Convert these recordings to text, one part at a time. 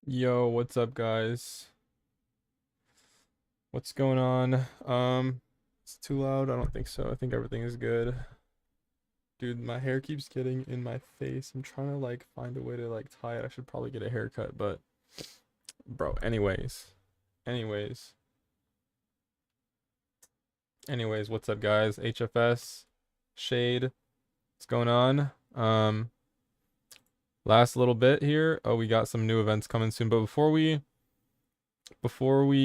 Yo, what's up, guys? What's going on? It's too loud? I don't think so. I think everything is good. Dude, my hair keeps getting in my face. I'm trying to like find a way to like tie it. I should probably get a haircut, but bro, anyways, what's up, guys? HFS, Shade, what's going on? Last little bit here. Oh, we got some new events coming soon, but before we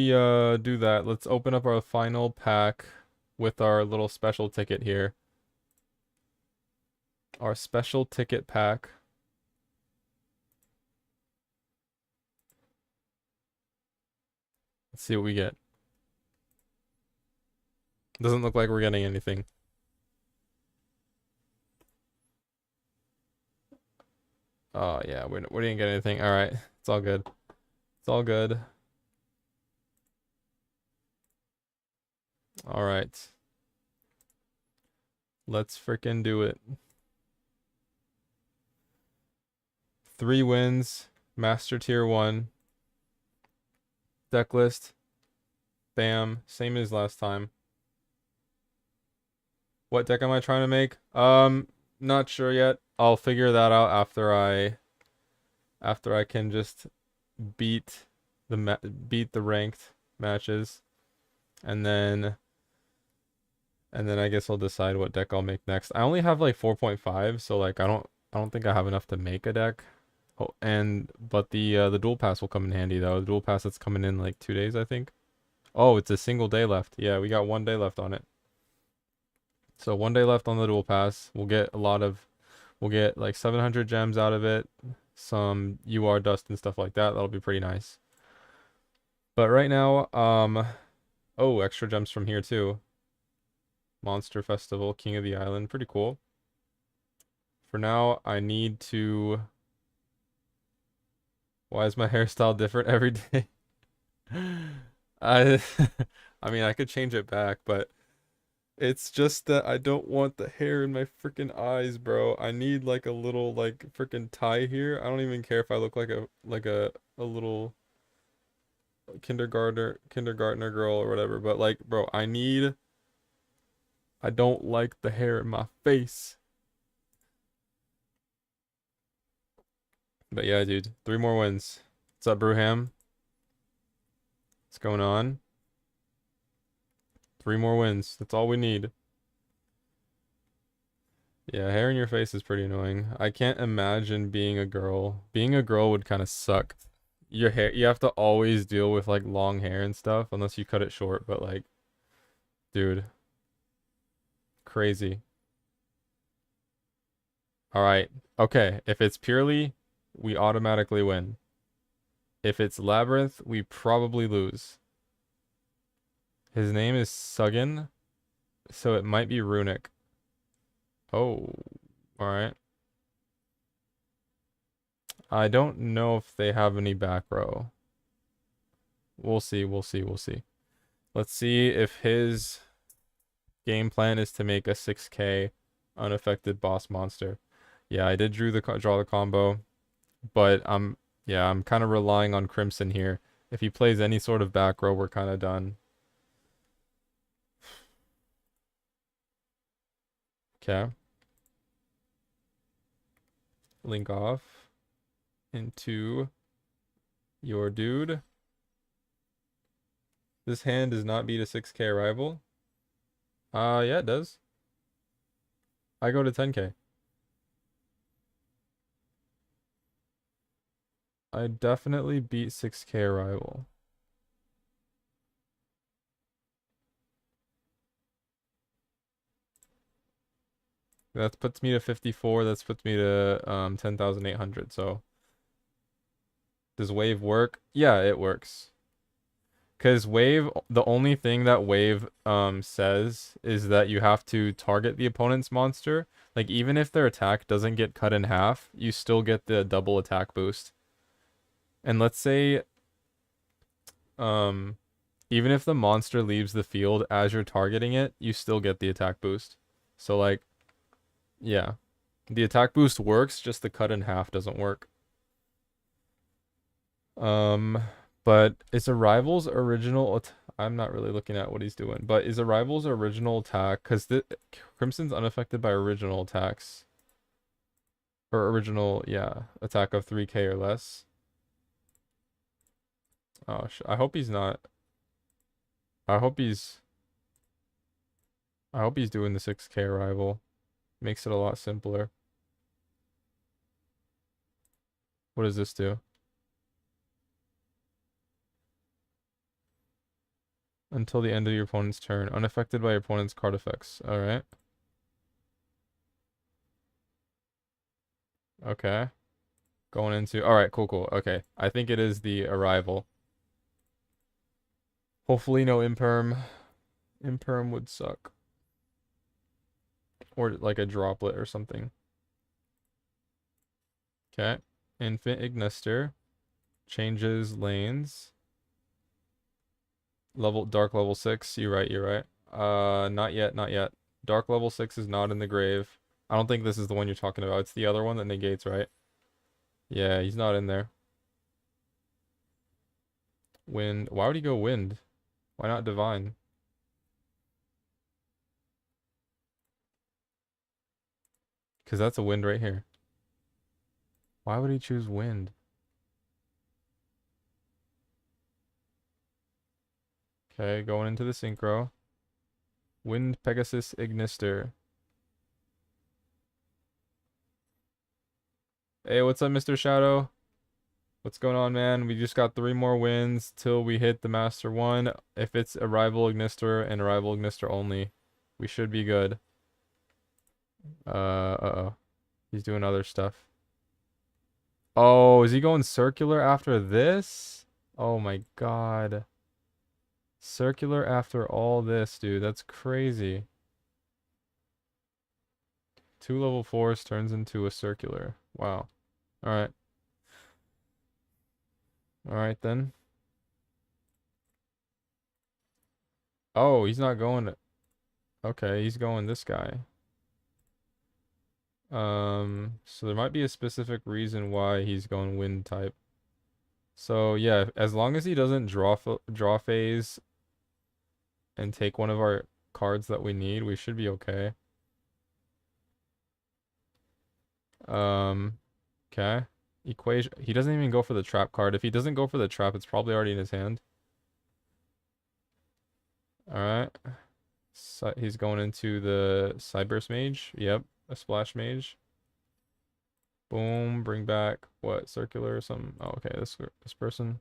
do that, let's open up our final pack with our little special ticket here. Our special ticket pack. Let's see what we get. Doesn't look like we're getting anything. Oh yeah, we didn't get anything. All right, it's all good. It's all good. All right, let's freaking do it. 3 wins, Master Tier 1, deck list, bam, same as last time. What deck am I trying to make? Not sure yet. I'll figure that out after I can just beat beat the ranked matches, and then I guess I'll decide what deck I'll make next. I only have like 4.5, so like I don't think I have enough to make a deck. Oh, but the dual pass will come in handy though. The dual pass that's coming in like 2 days, I think. Oh, it's a single day left. Yeah, we got 1 day left on it. So 1 day left on the dual pass. We'll get like 700 gems out of it, some UR dust and stuff like that. That'll be pretty nice. But right now, oh, extra gems from here too. Monster Festival, King of the Island, pretty cool. For now, I need to. Why is my hairstyle different every day? I I mean, I could change it back, but it's just that I don't want the hair in my freaking eyes, bro. I need like a little like freaking tie here. I don't even care if I look like a little kindergartner girl or whatever, but like, bro, I don't like the hair in my face. But yeah, dude, 3 more wins. What's up, Brewham? What's going on? 3 more wins. That's all we need. Yeah, hair in your face is pretty annoying. I can't imagine being a girl. Being a girl would kind of suck. Your hair, you have to always deal with like long hair and stuff unless you cut it short, but like, dude, crazy. All right. Okay, if it's purely, we automatically win. If it's Labyrinth, we probably lose. His name is Suggin, so it might be Runic. Oh, all right. I don't know if they have any back row. We'll see, we'll see, we'll see. Let's see if his game plan is to make a 6k unaffected boss monster. Yeah, I did draw the combo, but yeah, I'm kind of relying on Crimson here. If he plays any sort of back row, we're kind of done. Okay. Link off into your dude. This hand does not beat a 6k rival. Yeah, it does. I go to 10k. I definitely beat 6k rival. That puts me to 54. That puts me to 10,800. So does wave work? Yeah, it works. Because wave, the only thing that wave says is that you have to target the opponent's monster. Like even if their attack doesn't get cut in half, you still get the double attack boost. And let's say even if the monster leaves the field as you're targeting it, you still get the attack boost. So like, yeah. The attack boost works, just the cut in half doesn't work. But is a rival's original I'm not really looking at what he's doing, but is a rival's original attack, because Crimson's unaffected by original attacks. Or original, yeah, attack of 3k or less. Oh, I hope he's not. I hope he's doing the 6k rival. Makes it a lot simpler. What does this do? Until the end of your opponent's turn. Unaffected by your opponent's card effects. Alright. Okay. Going into... Alright, cool, cool. Okay. I think it is the arrival. Hopefully no imperm. Imperm would suck. Or like a droplet or something. Okay. Infant Ignister. Changes lanes. Dark level 6. You're right, you're right. Not yet, not yet. Dark level 6 is not in the grave. I don't think this is the one you're talking about. It's the other one that negates, right? Yeah, he's not in there. Wind. Why would he go wind? Why not divine? Because that's a wind right here. Why would he choose wind? Okay, going into the synchro. Wind Pegasus Ignister. Hey, what's up, Mr. Shadow? What's going on, man? We just got 3 more wins till we hit the Master 1. If it's Arrival Ignister and Arrival Ignister only, we should be good. Uh-oh. He's doing other stuff. Oh, is he going circular after this? Oh my god. Circular after all this, dude. That's crazy. 2 level 4s turns into a circular. Wow. Alright. Alright then. Oh, he's not going. Okay, he's going this guy. So there might be a specific reason why he's going wind type. So yeah, as long as he doesn't draw phase and take one of our cards that we need, we should be okay. Um, okay. Equation. He doesn't even go for the trap card. If he doesn't go for the trap, it's probably already in his hand. All right. So he's going into the Cyburst Mage. Yep, a Splash Mage. Boom, bring back what? Circular or something? Oh, okay, this person.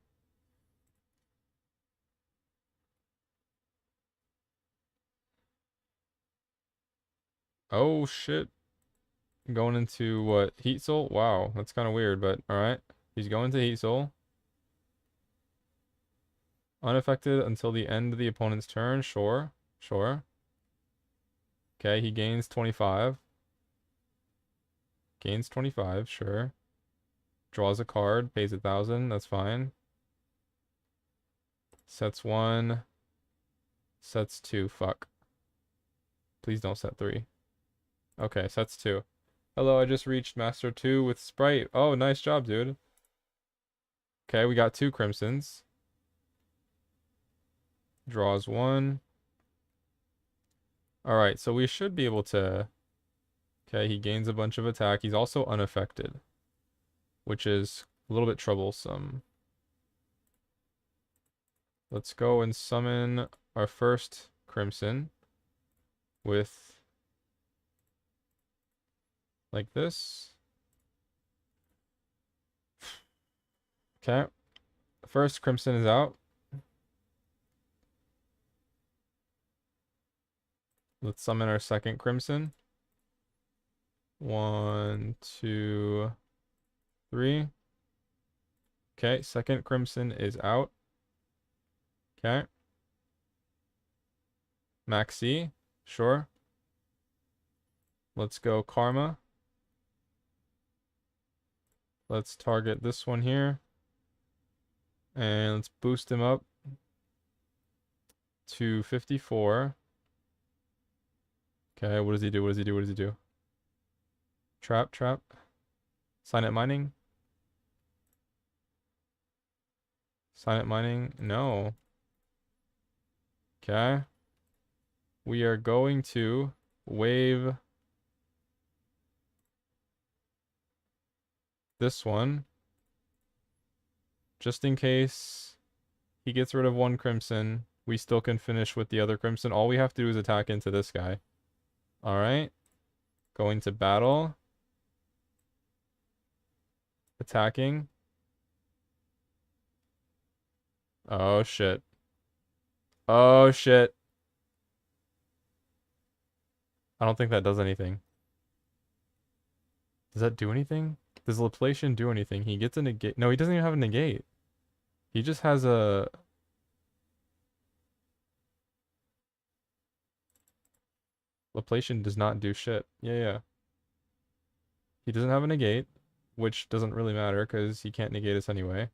Oh shit. Going into what? Heat Soul? Wow, that's kind of weird, but alright. He's going to Heat Soul. Unaffected until the end of the opponent's turn. Sure. Sure. Okay, he gains 25. Gains 25, sure. Draws a card, pays 1,000, that's fine. Sets 1. Sets 2, fuck. Please don't set 3. Okay, sets 2. Hello, I just reached Master 2 with Sprite. Oh, nice job, dude. Okay, we got 2 Crimsons. Draws 1. Alright, so we should be able to... Okay, he gains a bunch of attack. He's also unaffected, which is a little bit troublesome. Let's go and summon our first Crimson with... like this. Okay. First Crimson is out. Let's summon our second Crimson. 1, 2, 3. Okay, second Crimson is out. Okay. Maxi, sure. Let's go Karma. Let's target this one here. And let's boost him up to 54. Okay, what does he do? What does he do? What does he do? Trap, trap. Silent mining. Silent mining. No. Okay. We are going to wave this one. Just in case he gets rid of one Crimson, we still can finish with the other Crimson. All we have to do is attack into this guy. Alright. Going to battle. Attacking. Oh shit. Oh shit. I don't think that does anything. Does that do anything? Does Laplation do anything? He gets a negate. No, he doesn't even have a negate. He just has a... Laplation does not do shit. Yeah, yeah. He doesn't have a negate. which doesn't really matter because he can't negate us anyway.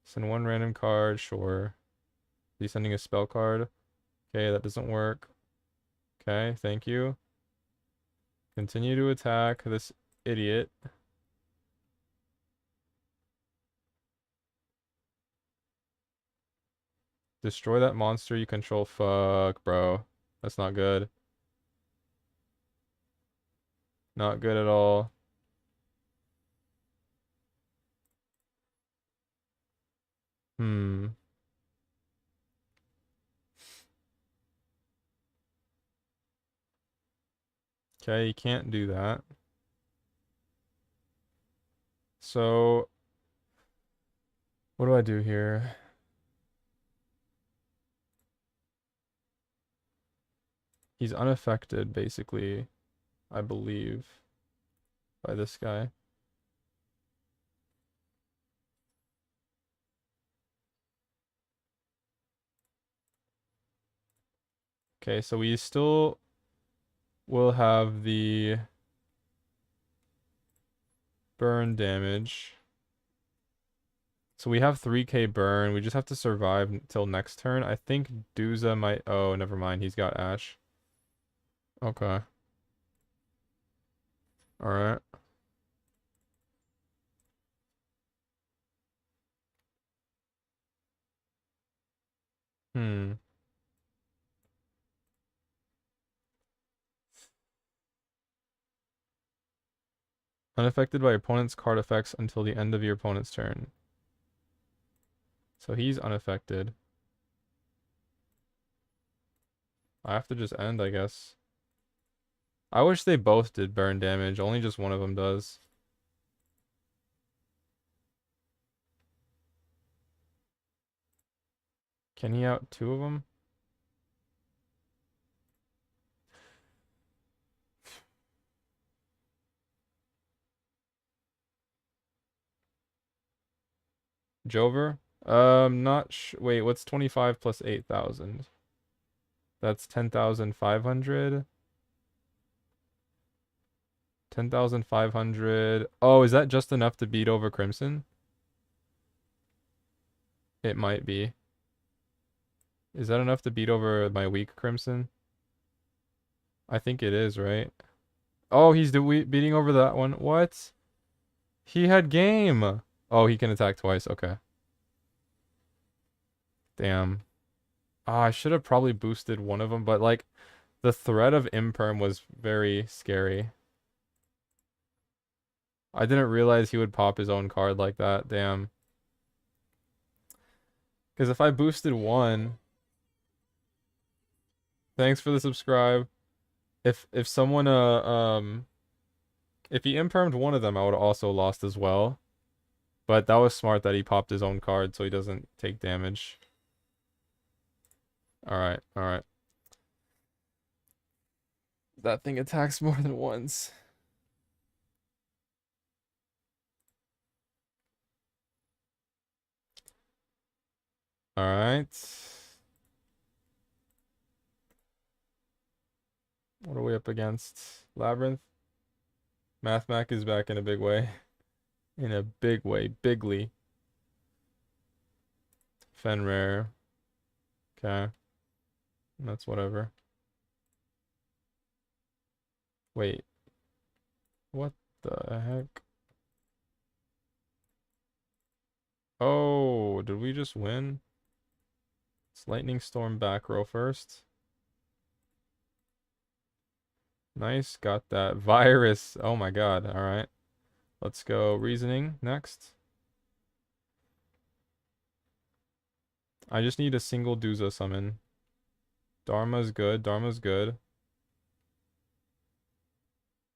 Send one random card, sure. He's sending a spell card. Okay, that doesn't work. Okay, thank you. Continue to attack this idiot. Destroy that monster you control. Fuck, bro. That's not good. Not good at all. Hmm. Okay, you can't do that. So, what do I do here? He's unaffected, basically, I believe, by this guy. Okay, so we still will have the burn damage. So we have 3k burn. We just have to survive until next turn. I think Duza might... Oh, never mind. He's got Ash. Okay. Alright. Hmm. Unaffected by opponent's card effects until the end of your opponent's turn. So he's unaffected. I have to just end, I guess. I wish they both did burn damage. Only just one of them does. Can he out two of them? Jover? Not wait, what's 25 plus 8,000? That's 10,500. 10,500. Oh, is that just enough to beat over Crimson? It might be. Is that enough to beat over my weak Crimson? I think it is, right? Oh, he's beating over that one. What? He had game. Oh, he can attack twice. Okay. Damn. Ah, I should have probably boosted one of them, but like the threat of imperm was very scary. I didn't realize he would pop his own card like that. Damn. Because if I boosted one, thanks for the subscribe. If someone if he impermed one of them, I would have also lost as well. But that was smart that he popped his own card so he doesn't take damage. Alright, alright. That thing attacks more than once. Alright. What are we up against? Labyrinth? Math Mac is back in a big way. In a big way. Bigly. Fenrir. Okay. That's whatever. Wait. What the heck? Oh, did we just win? It's Lightning Storm back row first. Nice, got that. Virus. Oh my god, alright. Let's go Reasoning next. I just need a single Duza summon. Dharma's good, Dharma's good.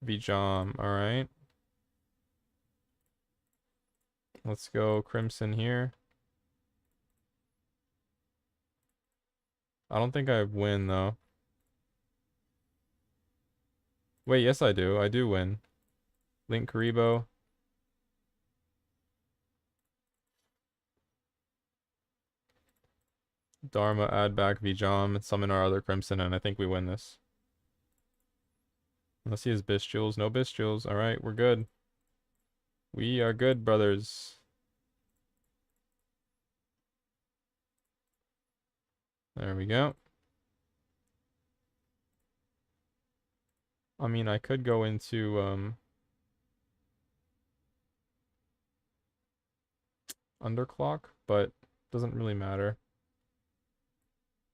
Vijam, alright. Let's go Crimson here. I don't think I win though. Wait, yes I do. I do win. Link Karibo. Dharma, add back Vijam, summon our other Crimson, and I think we win this. Unless he has Bestials. No Bestials. Alright, we're good. We are good, brothers. There we go. I mean, I could go into underclock, but doesn't really matter.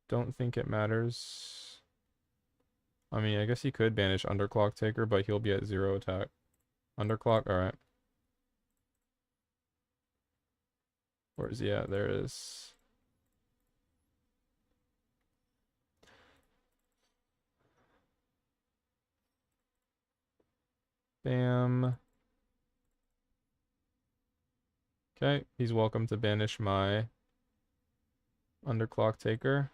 Don't think it matters. I mean, I guess he could banish underclock taker, but he'll be at 0 attack. Underclock, alright. Where is he at? There it is. Bam. Okay, he's welcome to banish my underclock taker.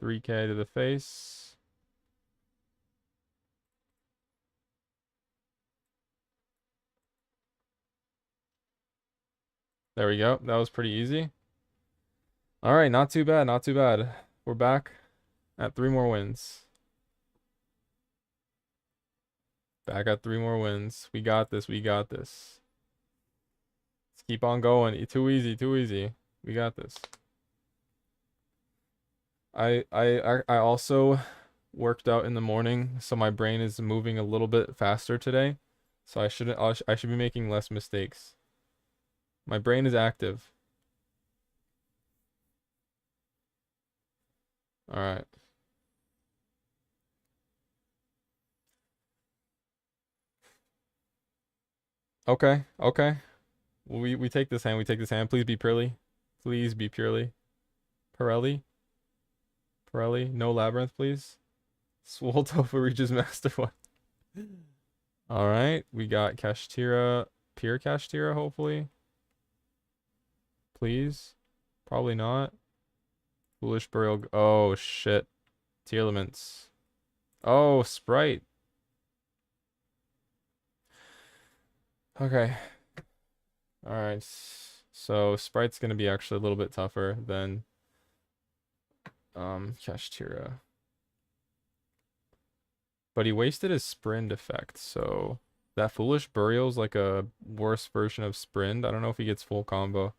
3k to the face. There we go. That was pretty easy. All right, not too bad, not too bad. We're back at 3 more wins. Back at 3 more wins. We got this, we got this. Let's keep on going. Too easy, too easy. We got this. I also worked out in the morning, so my brain is moving a little bit faster today. So I should be making less mistakes. My brain is active. All right. Okay, okay. We take this hand. We take this hand. Please be purely. Please be purely. Pirelli. Pirelli. No labyrinth, please. Swole Tofu reaches master one. Alright. We got Kashtira. Pure Kashtira, hopefully. Please. Probably not. Foolish Burial. Oh, shit. Tier elements. Oh, Sprite. Okay. Alright. So Sprite's gonna be actually a little bit tougher than Kashtira. But he wasted his Sprint effect, so that Foolish Burial's like a worse version of Sprint. I don't know if he gets full combo.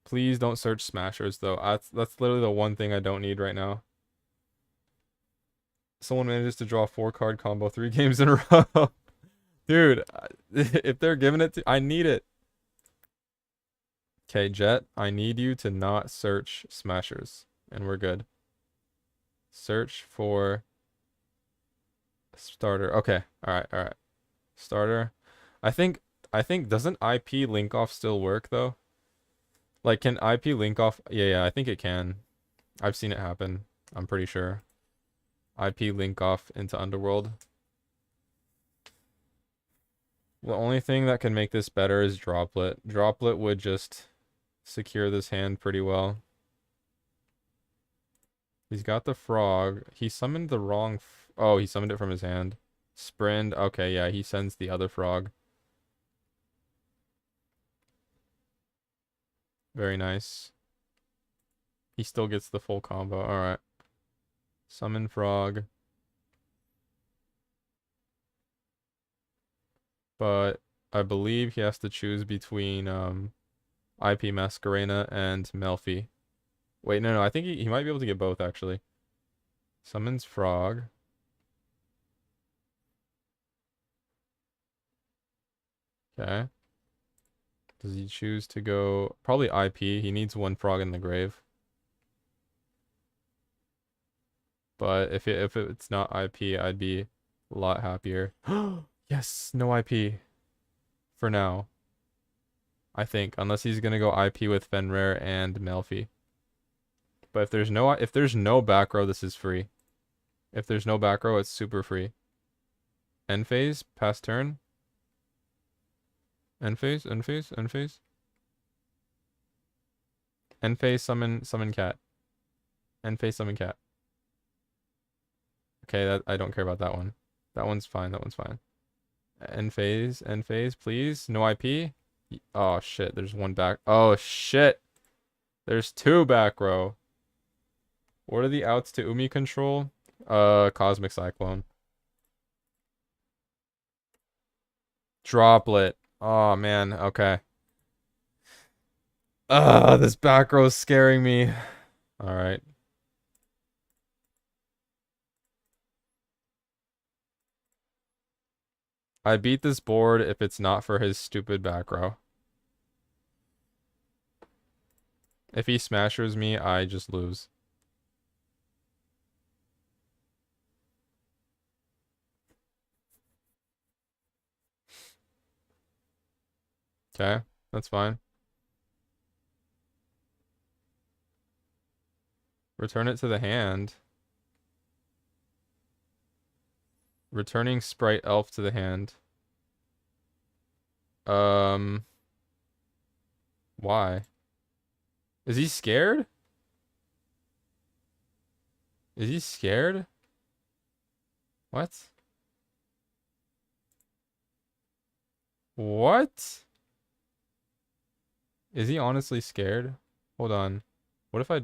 Please don't search Smashers though. That's literally the one thing I don't need right now. Someone manages to draw 4-card combo 3 games in a row. Dude, if they're giving it to, I need it. Okay, Jet, I need you to not search Smashers, and we're good. Search for starter. Okay, all right. Starter. I think doesn't IP link off still work though? Like, can IP link off? Yeah, I think it can. I've seen it happen. I'm pretty sure. IP link off into Underworld. The only thing that can make this better is Droplet. Droplet would just secure this hand pretty well. He's got the frog. He summoned the wrong... Oh, he summoned it from his hand. Sprint. Okay, yeah, he sends the other frog. Very nice. He still gets the full combo. Alright. Summon frog. But I believe he has to choose between IP Masquerena and Melfi. Wait, no, I think he might be able to get both, actually. Summons frog. Okay. Does he choose to go... Probably IP. He needs 1 frog in the grave. But if it's not IP, I'd be a lot happier. Yes, no IP. For now. I think. Unless he's gonna go IP with Fenrir and Melfi. But if there's no back row, this is free. If there's no back row, it's super free. End phase, pass turn. End phase. End phase, summon cat. End phase, summon cat. Okay, I don't care about that one. That one's fine, End phase, please. No IP. Oh shit, there's 1 back. Oh shit. There's 2 back row. What are the outs to Umi control? Cosmic Cyclone. Droplet. Oh man, okay. This back row's scaring me. Alright. I beat this board if it's not for his stupid back row. If he smashers me, I just lose. Okay, that's fine. Return it to the hand. Returning Sprite Elf to the hand. Why? Is he scared? Is he scared? What? What? Is he honestly scared? Hold on. What if I...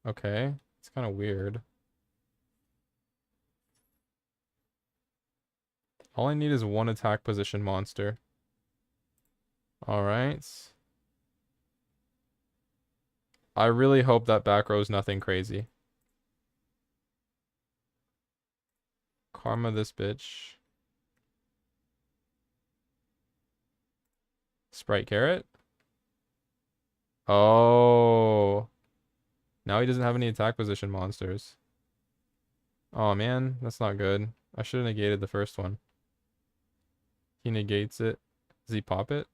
Okay. It's kind of weird. All I need is one attack position monster. Alright. I really hope that back row is nothing crazy. Karma this bitch. Sprite carrot. Oh. Now he doesn't have any attack position monsters. Oh man, that's not good. I should have negated the first one. He negates it. Does he pop it?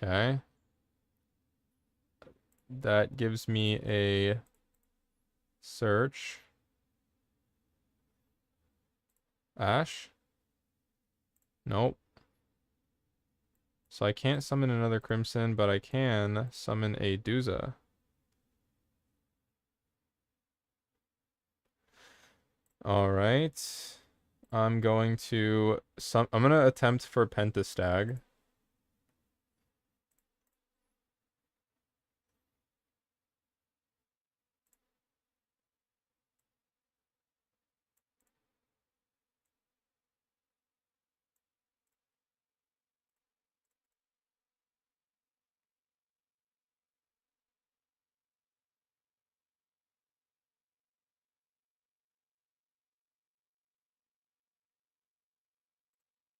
Okay. That gives me a search. Ash? Nope. So I can't summon another Crimson, but I can summon a Duza. Alright. I'm going to I'm gonna attempt for Pentastag.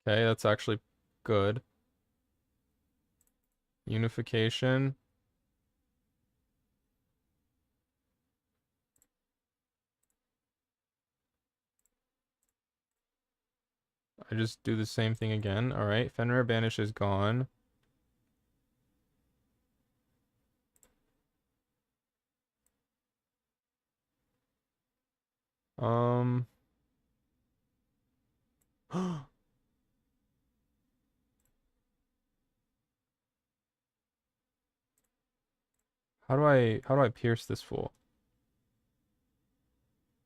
Okay, that's actually good. Unification. I just do the same thing again. Alright, Fenrir Banish is gone. Um... how do I pierce this fool?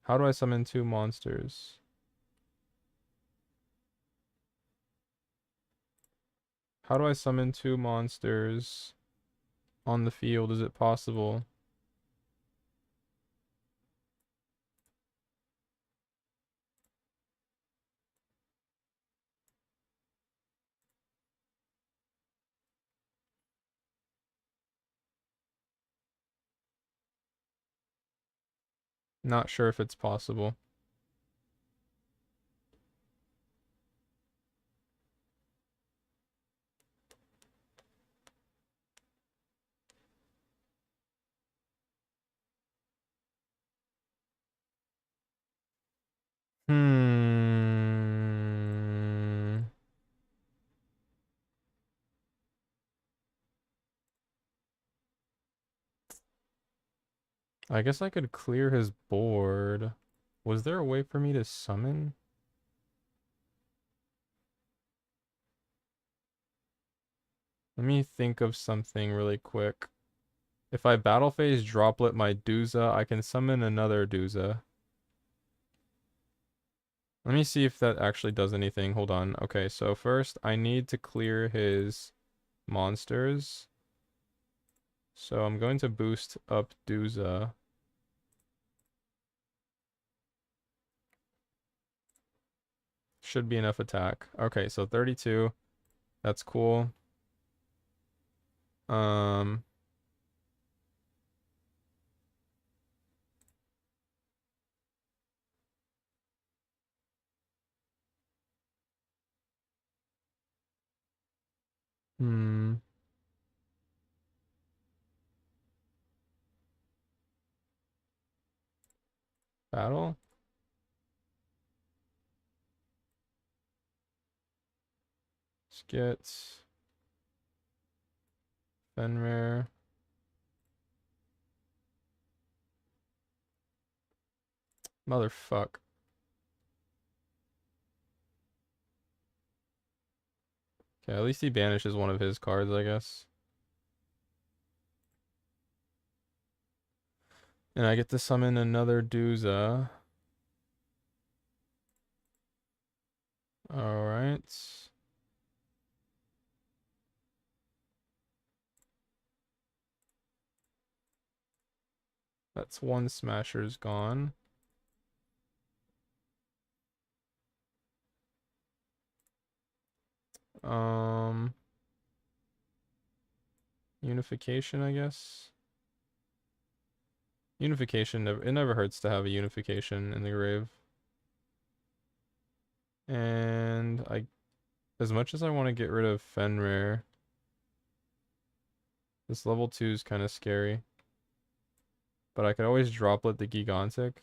How do I summon two monsters? How do I summon two monsters on the field? Is it possible? Not sure if it's possible. Hmm. I guess I could clear his board. Was there a way for me to summon? Let me think of something really quick. If I battle phase droplet my Duza, I can summon another Duza. Let me see if that actually does anything. Hold on. Okay, so first I need to clear his monsters. So I'm going to boost up Duza. Should be enough attack. Okay, so 32. That's cool. Um, hmm. Battle? Skits. Fenrir. Motherfuck. Okay, at least he banishes one of his cards, I guess. And I get to summon another Duza. Alright. That's one Smasher's gone. Unification, I guess. Unification, it never hurts to have a unification in the grave. And as much as I want to get rid of Fenrir, this level 2 is kind of scary. But I could always droplet the Gigantic.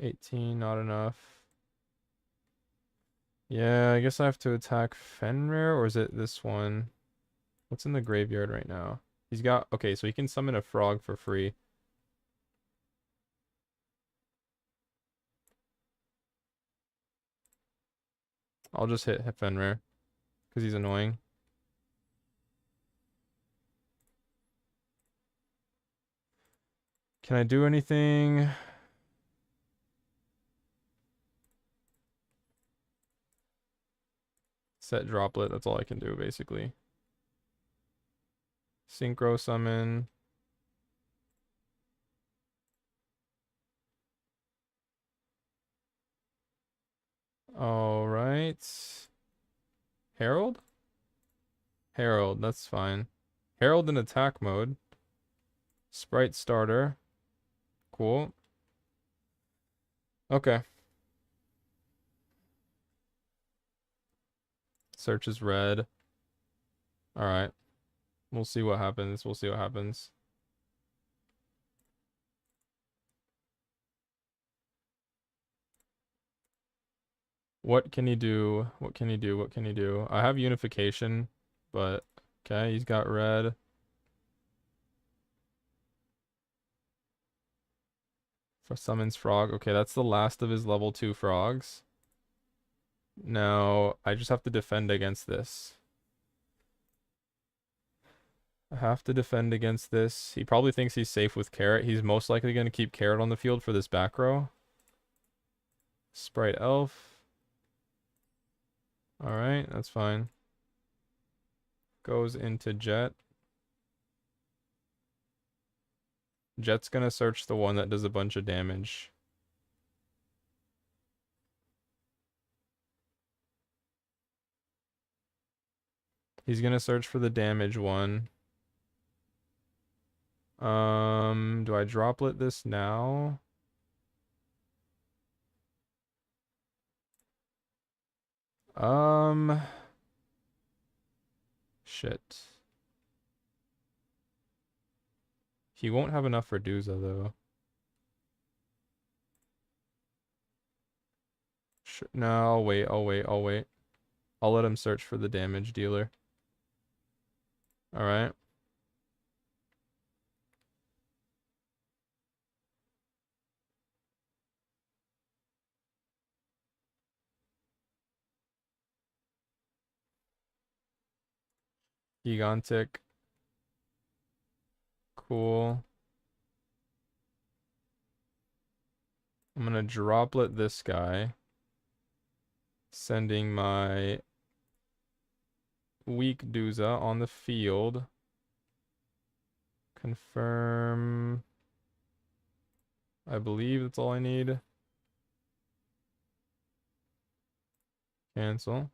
$18, not enough. Yeah, I guess I have to attack Fenrir, or is it this one? What's in the graveyard right now? He's got, okay, so he can summon a frog for free. I'll just hit Fenrir, because he's annoying. Can I do anything? Set droplet, that's all I can do, basically. Synchro summon. Alright. Herald? Herald, that's fine. Herald in attack mode. Sprite starter. Cool. Okay. Search is red. Alright. We'll see what happens. We'll see what happens. What can he do? What can he do? What can he do? I have unification, but okay, he's got red. For summons frog. Okay, that's the last of his level 2 frogs. Now, I just have to defend against this. I have to defend against this. He probably thinks he's safe with Carrot. He's most likely going to keep Carrot on the field for this back row. Sprite Elf. Alright, that's fine. Goes into Jet. Jet's going to search the one that does a bunch of damage. He's going to search for the damage one. Do I droplet this now? Shit. He won't have enough for Duza, though. No, I'll wait, I'll wait, I'll wait. I'll let him search for the damage dealer. Alright. Gigantic. Cool. I'm gonna droplet this guy. Sending my weak Duza on the field. Confirm. I believe that's all I need. Cancel.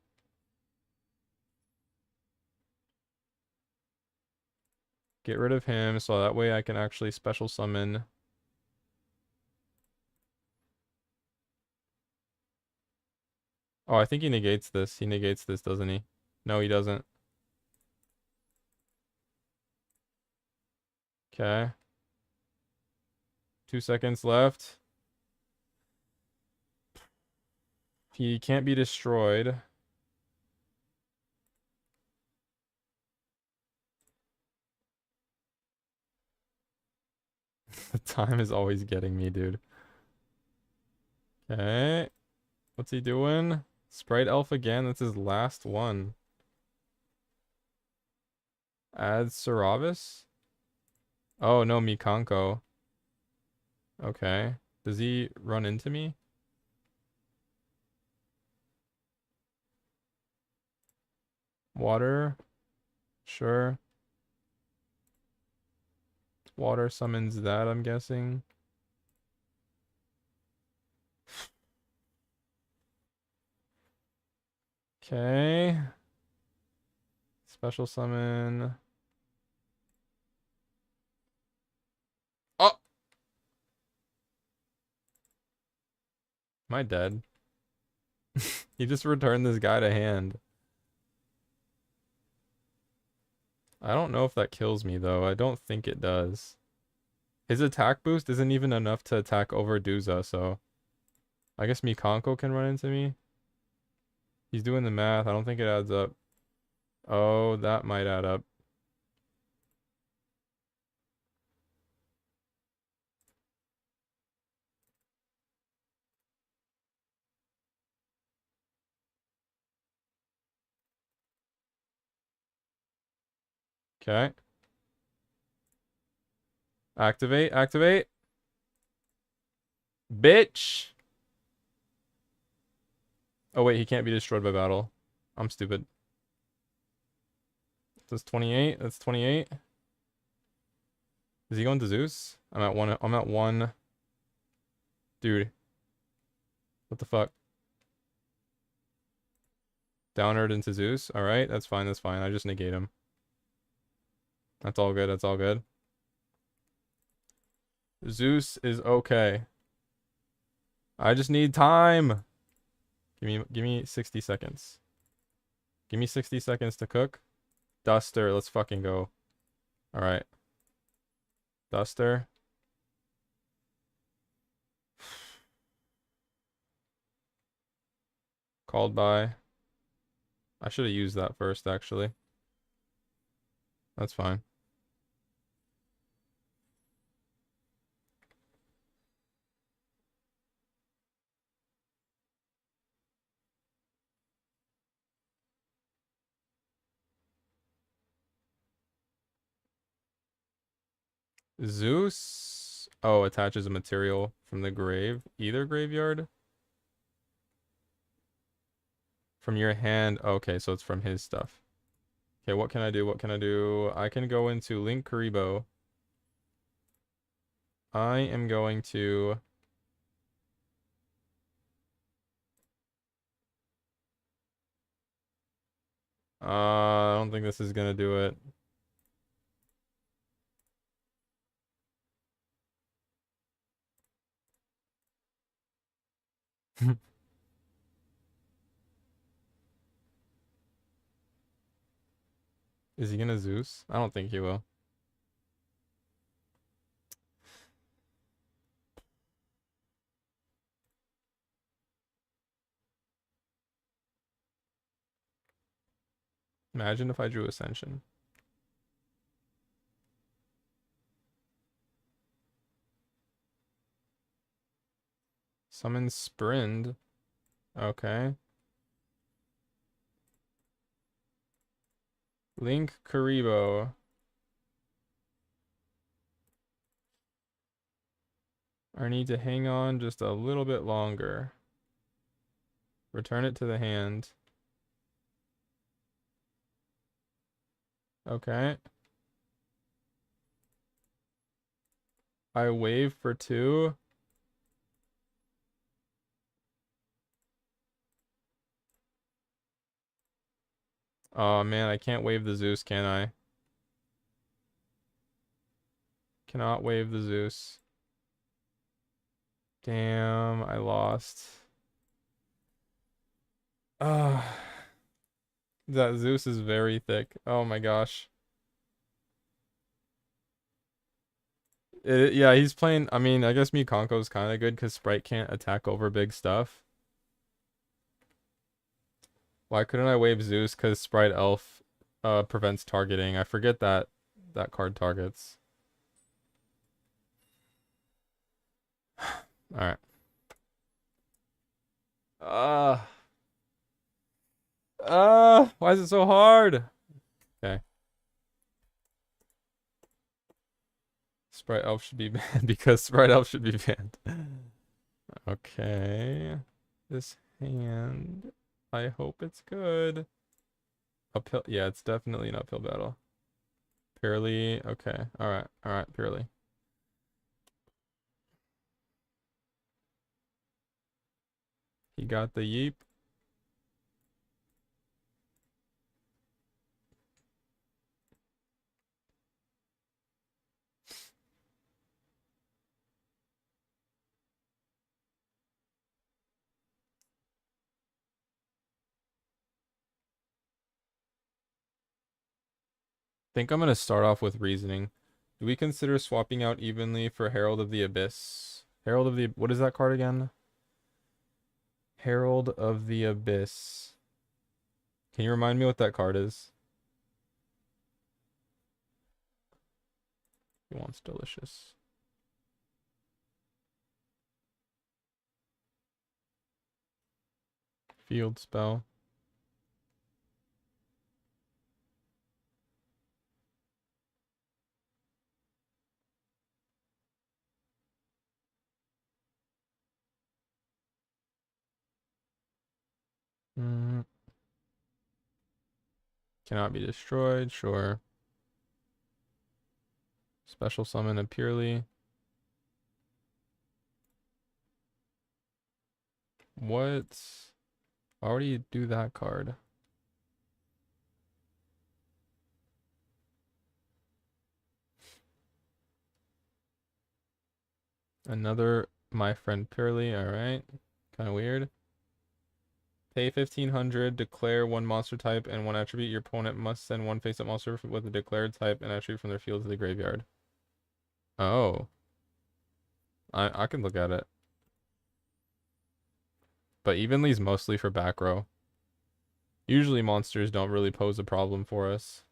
Get rid of him so that way I can actually special summon. Oh, I think he negates this. He negates this, doesn't he? No, he doesn't. Okay. 2 seconds left. He can't be destroyed. The time is always getting me, dude. Okay. What's he doing? Sprite Elf again. That's his last one. Add Saravis? Oh, no, Mikanko. Okay. Does he run into me? Water? Sure. Water summons that, I'm guessing. Okay. Special summon. Oh! Am I dead? He just returned this guy to hand. I don't know if that kills me, though. I don't think it does. His attack boost isn't even enough to attack over Duza, so... I guess Mikanko can run into me. He's doing the math. I don't think it adds up. Oh, that might add up. Okay. Activate, activate. Bitch! Oh wait, he can't be destroyed by battle. I'm stupid. That's 28. That's 28. Is he going to Zeus? I'm at one. I'm at one. Dude. What the fuck? Downward into Zeus. Alright, that's fine, that's fine. I just negate him. That's all good, that's all good. Zeus is okay. I just need time. Give me 60 seconds. Give me 60 seconds to cook. Duster, let's fucking go. Alright. Duster. Called by. I should have used that first, actually. That's fine. Zeus. Oh, attaches a material from the grave. Either graveyard? From your hand. Okay, so it's from his stuff. Okay, what can I do? What can I do? I can go into Link Karibo. I am going to... I don't think this is gonna do it. Is he gonna Zeus? I don't think he will. Imagine if I drew Ascension. Summon Sprind. Okay. Link Karibo. I need to hang on just a little bit longer. Return it to the hand. Okay. I wave for 2. Oh man, I can't wave the Zeus, can I? Cannot wave the Zeus. Damn, I lost. Ah, that Zeus is very thick. Oh my gosh. Yeah, he's playing. I mean, I guess Mikonko's kind of good because Sprite can't attack over big stuff. Why couldn't I wave Zeus? Because Sprite Elf prevents targeting. I forget that that card targets. All right. Uh, why is it so hard? Okay. Sprite Elf should be banned because Sprite Elf should be banned. Okay. This hand, I hope it's good. Uphill, yeah, it's definitely an uphill battle. Purely, okay. All right, purely. He got the yeep. Think I'm gonna start off with reasoning. Do we consider swapping out evenly for Herald of the Abyss? Herald of the, what is that card again? Herald of the Abyss. Can you remind me what that card is? He wants delicious. Field spell. Mm, cannot be destroyed, sure. Special summon a purely. What? Why would you do that card? Another my friend purely, alright. Kinda weird. Pay 1500, declare one monster type and one attribute. Your opponent must send one face-up monster with a declared type and attribute from their field to the graveyard. Oh. I can look at it. But evenly's mostly for back row. Usually monsters don't really pose a problem for us.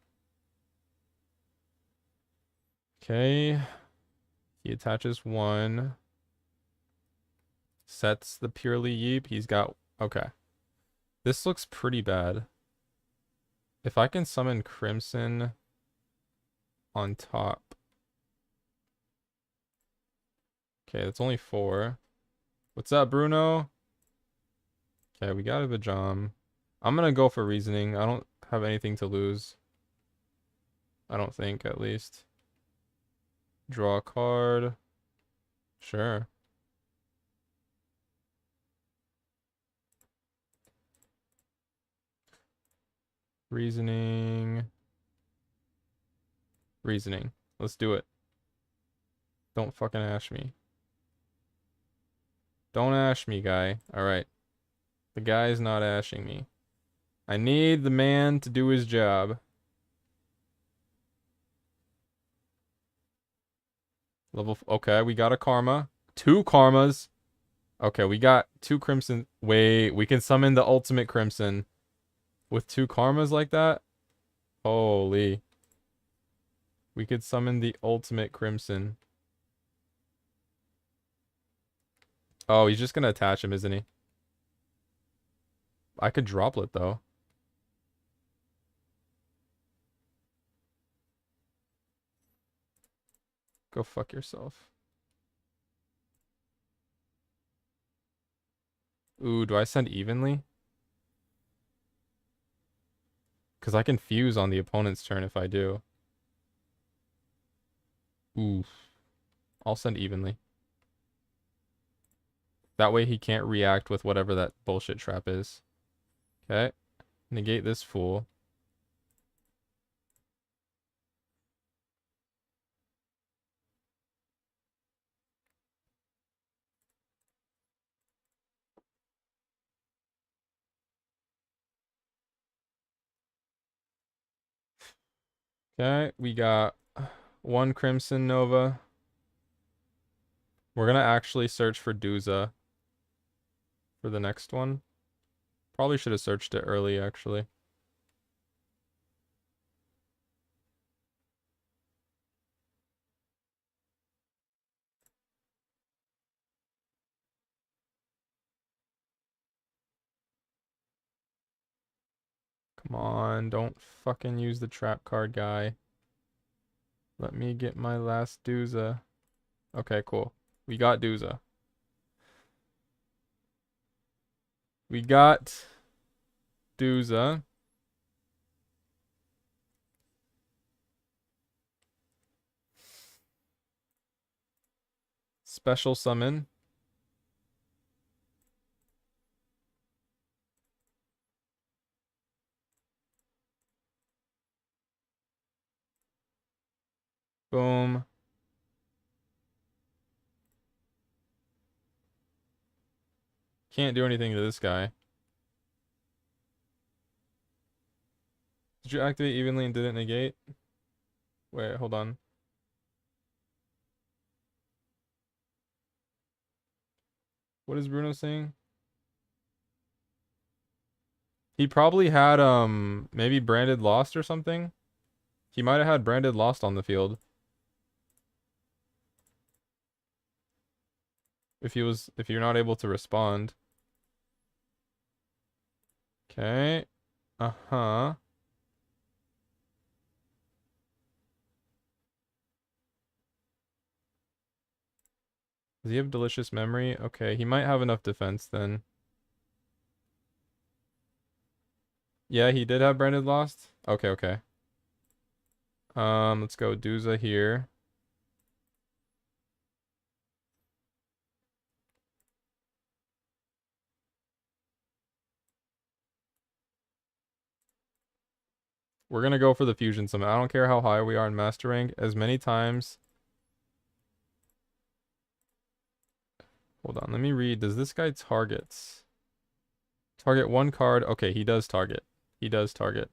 Okay. He attaches 1. Sets the purely yeep. He's got... Okay. This looks pretty bad. If I can summon Crimson on top. Okay, that's only 4. What's up, Bruno? Okay, we got a Vajam. I'm gonna go for reasoning. I don't have anything to lose. I don't think, at least. Draw a card. Sure. Reasoning. Reasoning. Let's do it. Don't fucking ash me. Don't ash me, guy. Alright. The guy's not ashing me. I need the man to do his job. Okay, we got a karma. 2 karmas. Okay, we got 2 crimson. Wait, we can summon the ultimate crimson with 2 karmas like that? Holy. We could summon the ultimate crimson. Oh, he's just gonna attach him, isn't he? I could droplet though. Go fuck yourself. Ooh, do I send evenly? Because I can fuse on the opponent's turn if I do. Oof. I'll send evenly. That way he can't react with whatever that bullshit trap is. Okay. Negate this fool. Okay, we got one Crimson Nova. We're gonna actually search for Duza for the next one. Probably should have searched it early, actually. Come on, don't fucking use the trap card guy. Let me get my last Duza. Okay, cool. We got Duza. We got Duza. Special summon. Boom. Can't do anything to this guy. Did you activate evenly and didn't negate? Wait, hold on. What is Bruno saying? He probably had maybe branded lost or something. He might have had branded lost on the field. If you're not able to respond. Okay. Uh-huh. Does he have delicious memory? Okay, he might have enough defense then. Yeah, he did have branded lost. Okay, okay. Let's go Duza here. We're gonna go for the fusion summon. I don't care how high we are in master rank. As many times. Hold on, let me read. Does this guy targets? Target one card. Okay, he does target. He does target.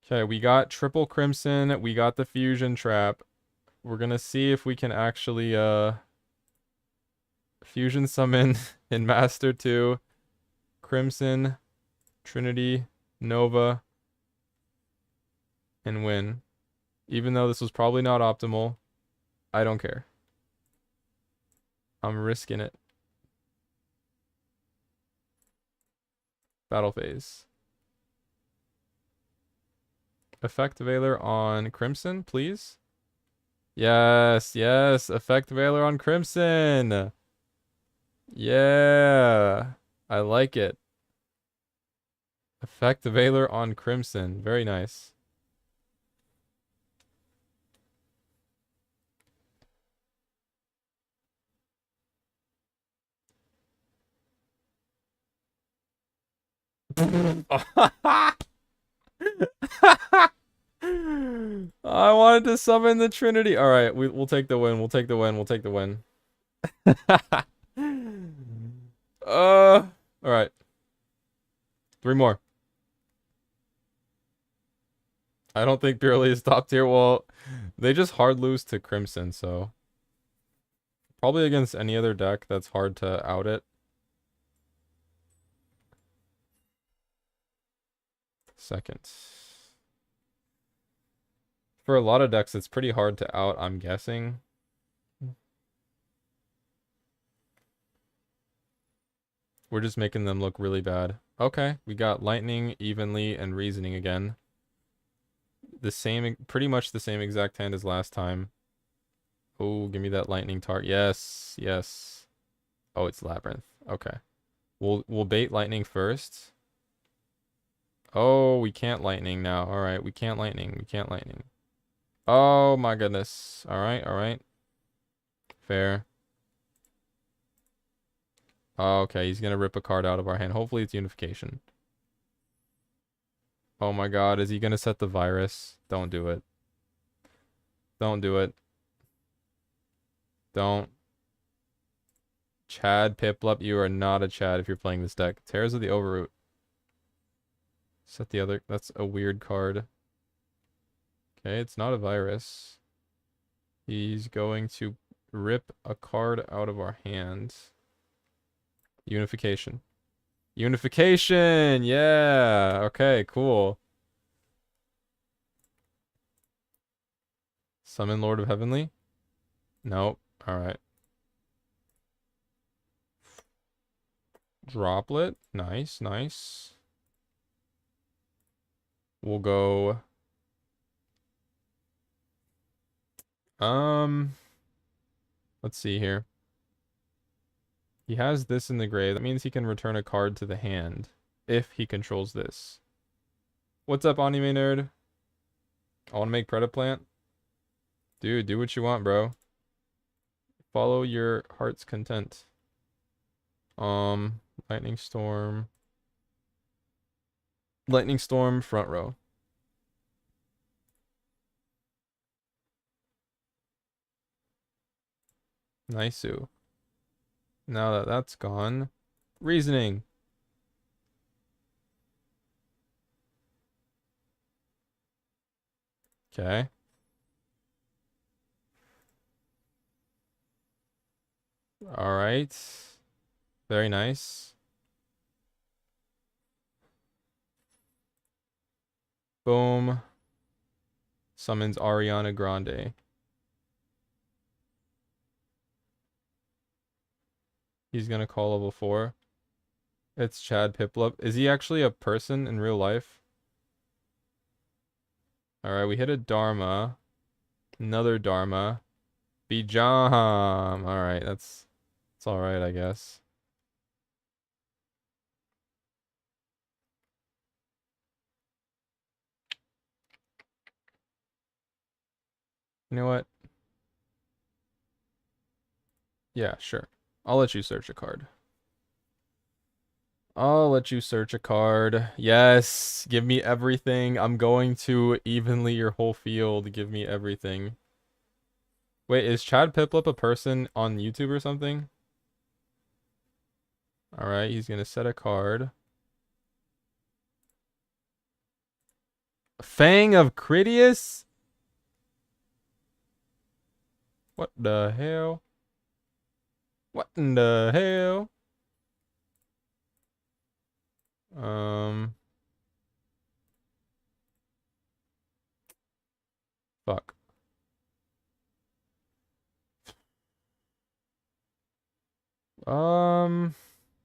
Okay, we got triple crimson. We got the fusion trap. We're gonna see if we can actually fusion summon in Master 2. Crimson, Trinity, Nova, and win. Even though this was probably not optimal, I don't care. I'm risking it. Battle phase. Effect Veiler on Crimson, please. Yes, yes. Effect Veiler on Crimson. Yeah. I like it. Effect Veiler on Crimson. Very nice. I wanted to summon the Trinity. All right, we'll take the win. We'll take the win. We'll take the win. All right. 3 more. I don't think Purely is top tier. Well, they just hard lose to Crimson, so probably against any other deck that's hard to out it. Second. For a lot of decks, it's pretty hard to out, I'm guessing. We're just making them look really bad. Okay, we got Lightning, Evenly, and Reasoning again. The same, pretty much the same exact hand as last time. Oh, give me that lightning tart. Yes, yes. Oh, it's Labyrinth. Okay. We'll bait lightning first. Oh, we can't lightning now. All right, we can't lightning. We can't lightning. Oh my goodness. All right, all right. Fair. Oh, okay, he's gonna rip a card out of our hand. Hopefully it's unification. Oh my god, is he gonna set the virus? Don't do it. Don't do it. Don't. Chad Piplup, you are not a Chad if you're playing this deck. Tears of the Overroot. Set the other. That's a weird card. Okay, it's not a virus. He's going to rip a card out of our hands. Unification. Unification! Yeah! Okay, cool. Summon Lord of Heavenly? Nope. Alright. Droplet. Nice, nice. We'll go... Let's see here. He has this in the grave. That means he can return a card to the hand if he controls this. What's up, anime nerd? I want to make Predaplant. Dude, do what you want, bro. Follow your heart's content. Lightning Storm. Lightning Storm, front row. Nice-oo. Now that that's gone. Reasoning. Okay. Alright. Very nice. Boom. Summons Ariana Grande. He's gonna call level 4. It's Chad Piplup. Is he actually a person in real life? Alright, we hit a Dharma. Another Dharma. Bijam. Alright, that's alright, I guess. You know what? Yeah, sure. I'll let you search a card. I'll let you search a card. Yes, give me everything. I'm going to evenly your whole field. Give me everything. Wait, is Chad Piplup a person on YouTube or something? Alright, he's gonna set a card. Fang of Critias? What the hell? What in the hell? Fuck.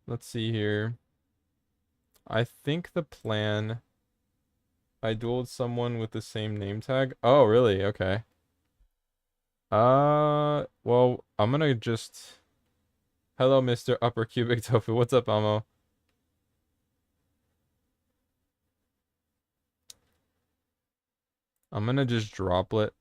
Let's see here. I think the plan... I dueled someone with the same name tag. Oh, really? Okay. Well, I'm gonna just... Hello, Mr. Upper Cubic Tofu. What's up, Amo? I'm gonna just droplet.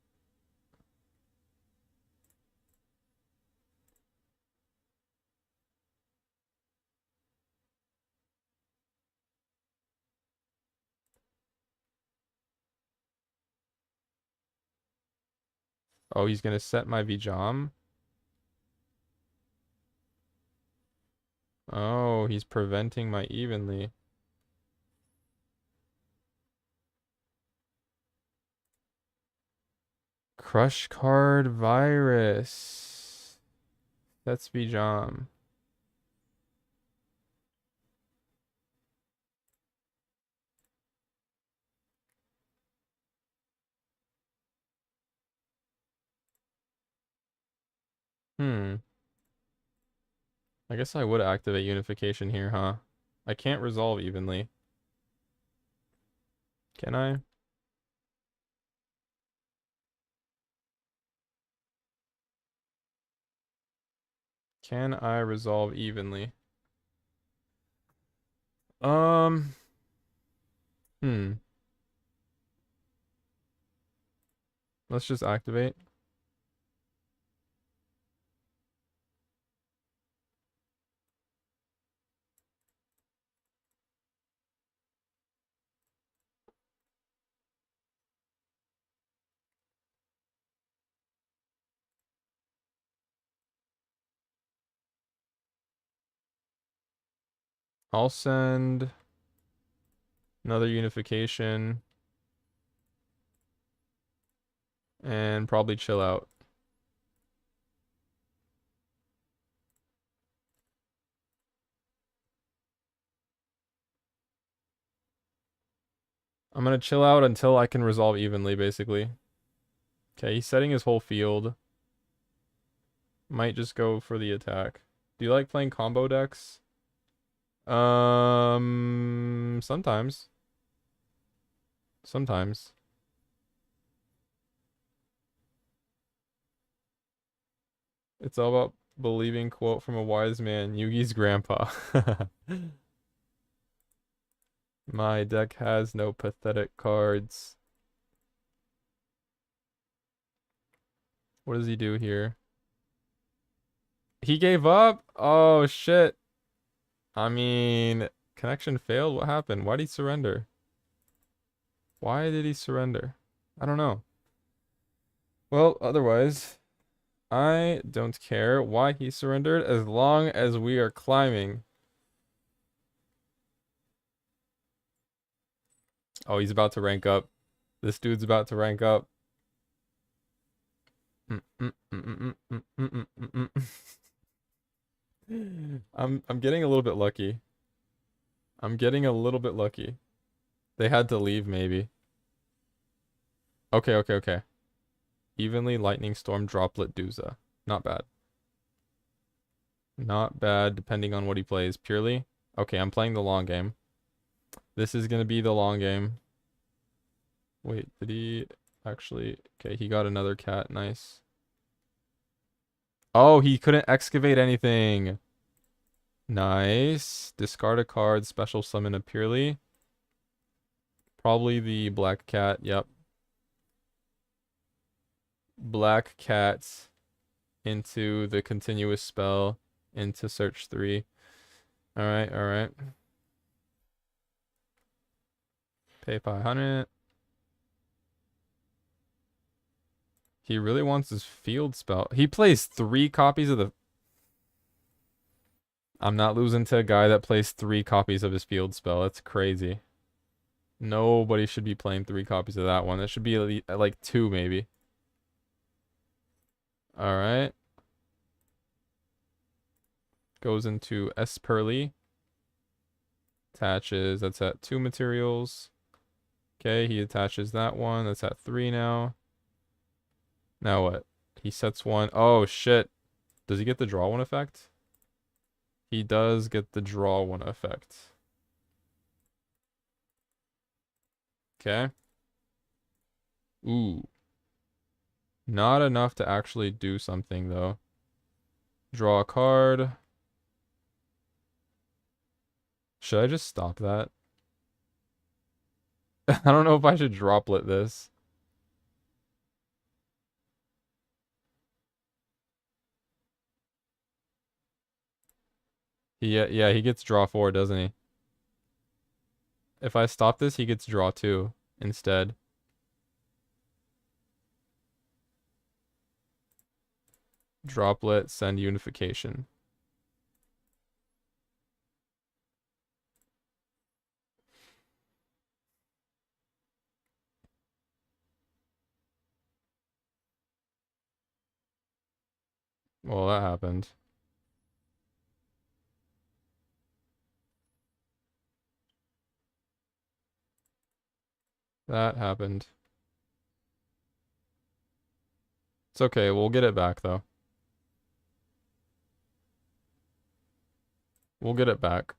Oh, he's gonna set my Vjam. Oh, he's preventing my evenly. Crush card virus. That's Vjam. I guess I would activate unification here, huh? I can't resolve evenly. Can I? Can I resolve evenly? Um, hmm. Let's just activate. I'll send another unification and probably chill out. I'm gonna chill out until I can resolve evenly, basically. Okay, he's setting his whole field. Might just go for the attack. Do you like playing combo decks? Sometimes. Sometimes. It's all about believing, quote from a wise man, Yugi's grandpa. My deck has no pathetic cards. What does he do here? He gave up? Oh, shit. I mean, connection failed? What happened? Why did he surrender? Why did he surrender? I don't know. Well, otherwise, I don't care why he surrendered as long as we are climbing. Oh, he's about to rank up. This dude's about to rank up. I'm getting a little bit lucky. I'm getting a little bit lucky. They had to leave, maybe. Okay, okay, okay. Evenly lightning storm droplet Dooza. Not bad. Not bad, depending on what he plays. Purely. Okay, I'm playing the long game. This is gonna be the long game. Wait, did he actually? Okay, he got another cat. Nice. Oh, he couldn't excavate anything. Nice. Discard a card, special summon a purely. Probably the black cat. Yep. Black cat into the continuous spell into search 3. All right, all right. Pay 500. He really wants his field spell. He plays 3 copies of the... I'm not losing to a guy that plays 3 copies of his field spell. That's crazy. Nobody should be playing 3 copies of that one. That should be like 2 maybe. All right. Goes into Esperly. Attaches. That's at 2 materials. Okay, he attaches that one. That's at 3 now. Now what? He sets one. Oh, shit. Does he get the draw one effect? He does get the draw one effect. Okay. Ooh. Not enough to actually do something, though. Draw a card. Should I just stop that? I don't know if I should droplet this. Yeah, he gets draw 4, doesn't he? If I stop this, he gets draw 2 instead. Droplet, send unification. Well, that happened. That happened. It's okay, we'll get it back, though. We'll get it back.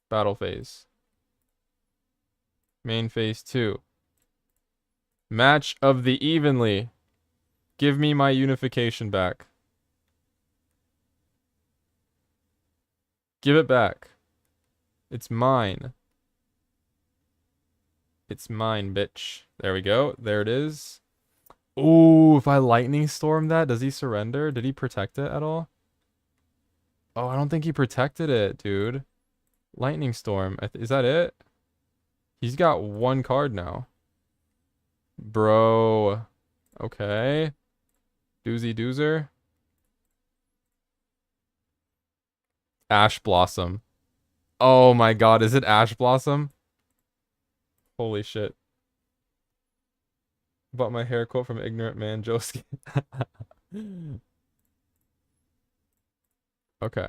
Battle phase. Main phase 2. Match of the evenly. Give me my unification back. Give it back. It's mine. It's mine, bitch. There we go. There it is. Ooh, if I lightning storm that, does he surrender? Did he protect it at all? Oh, I don't think he protected it, dude. Lightning storm. Is that it? He's got one card now. Bro. Okay. Doozy doozer. Ash Blossom. Oh my god, is it Ash Blossom? Holy shit. Bought my hair quote from Ignorant Man Joski. Okay.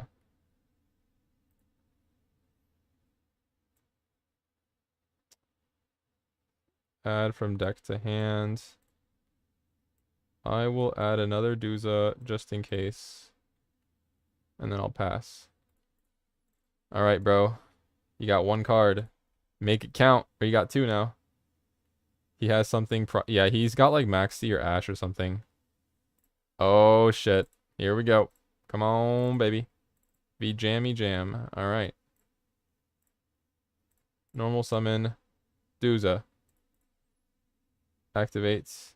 Add from deck to hand. I will add another Dooza just in case. And then I'll pass. Alright, bro. You got one card. Make it count. Or you got two now. He has something. Yeah, he's got like Maxi or Ash or something. Oh, shit. Here we go. Come on, baby. Be jammy jam. Alright. Normal summon. Dooza. Activates.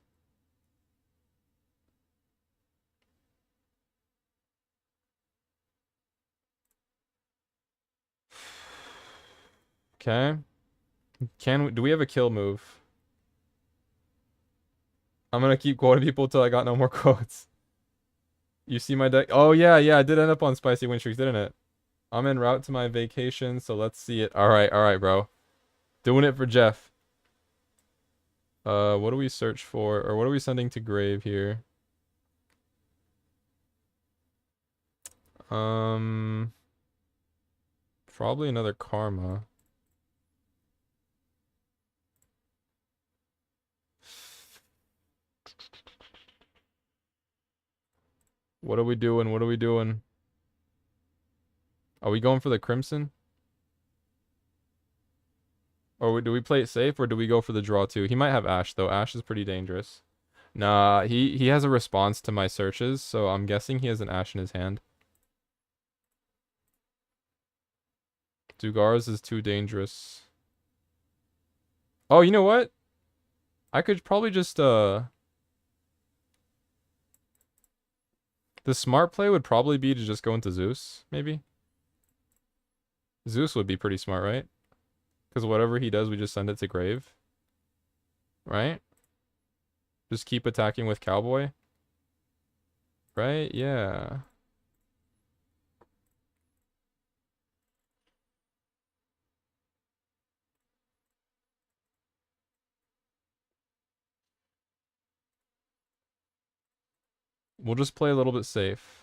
Okay. Do we have a kill move? I'm gonna keep quoting people till I got no more quotes. You see my deck? Oh yeah, I did end up on Spicy Win Streaks, didn't it? I'm en route to my vacation, so let's see it. Alright, bro. Doing it for Jeff. What do we search for? Or what are we sending to grave here? Probably another Karma. What are we doing? What are we doing? Are we going for the Crimson? Or do we play it safe, or do we go for the draw too? He might have Ash, though. Ash is pretty dangerous. Nah, he has a response to my searches, so I'm guessing he has an Ash in his hand. Dugar's is too dangerous. Oh, you know what? I could probably just, the smart play would probably be to just go into Zeus, maybe? Zeus would be pretty smart, right? Because whatever he does, we just send it to grave. Right? Just keep attacking with Cowboy. Right? Yeah. We'll just play a little bit safe.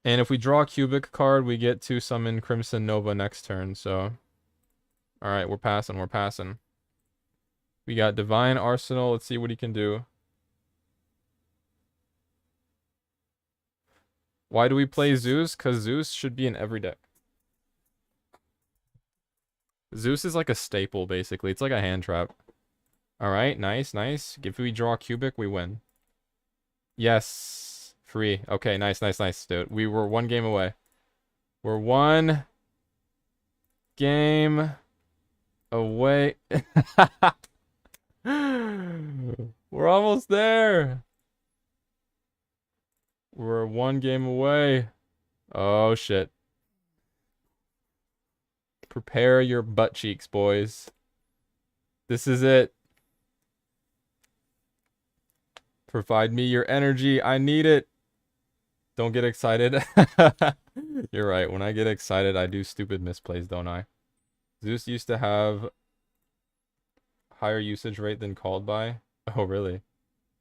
And if we draw a Cubic card, we get to summon Crimson Nova next turn, so... Alright, we're passing. We got Divine Arsenal, let's see what he can do. Why do we play Zeus? Because Zeus should be in every deck. Zeus is like a staple, basically. It's like a hand trap. Alright, nice. If we draw a Cubic, we win. Yes. Free. Okay, nice, dude. We were one game away. We're one game away. We're almost there. We're one game away. Oh, shit. Prepare your butt cheeks, boys. This is it. Provide me your energy. I need it. Don't get excited. You're right. When I get excited, I do stupid misplays, don't I? Zeus used to have higher usage rate than called by. Oh, really?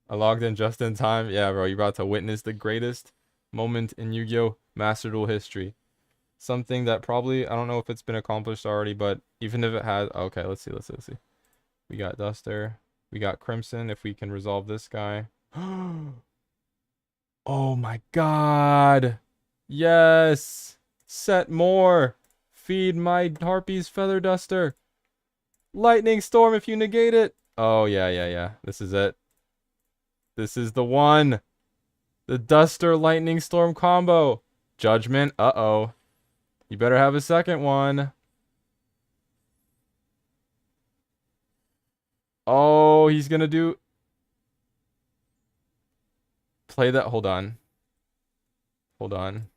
I logged in just in time. Yeah, bro. You're about to witness the greatest moment in Yu-Gi-Oh! Master Duel history. Something that probably, I don't know if it's been accomplished already, but even if it has... Okay, let's see. We got Duster. We got Crimson, if we can resolve this guy. Oh my god. Yes. Set more. Feed my Harpy's Feather Duster. Lightning Storm if you negate it. Oh, yeah, yeah, yeah. This is it. This is the one. The Duster Lightning Storm combo. Judgment. Uh-oh. You better have a second one. Oh, he's gonna do... Play that. Hold on. Hold on.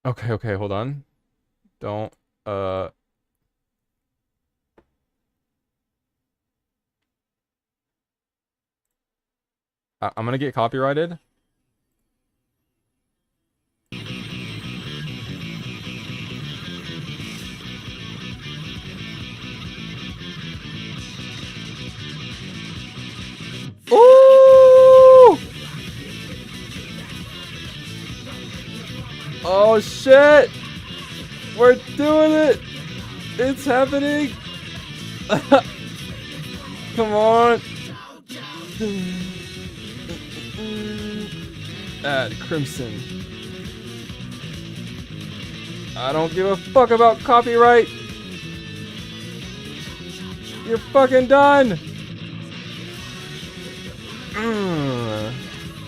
Okay, okay, hold on. Don't, uh... I'm gonna get copyrighted. Ooh! Oh, shit! We're doing it! It's happening! Come on! Add Crimson. I don't give a fuck about copyright! You're fucking done!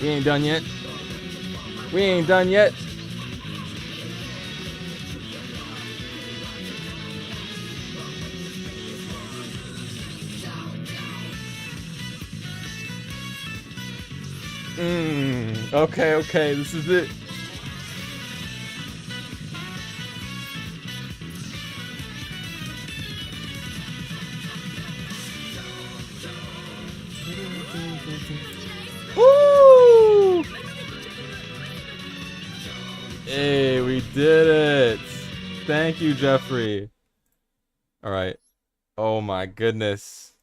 We ain't done yet. We ain't done yet. Okay, okay, this is it. Woo! Hey, we did it. Thank you, Jeffrey. All right. Oh my goodness.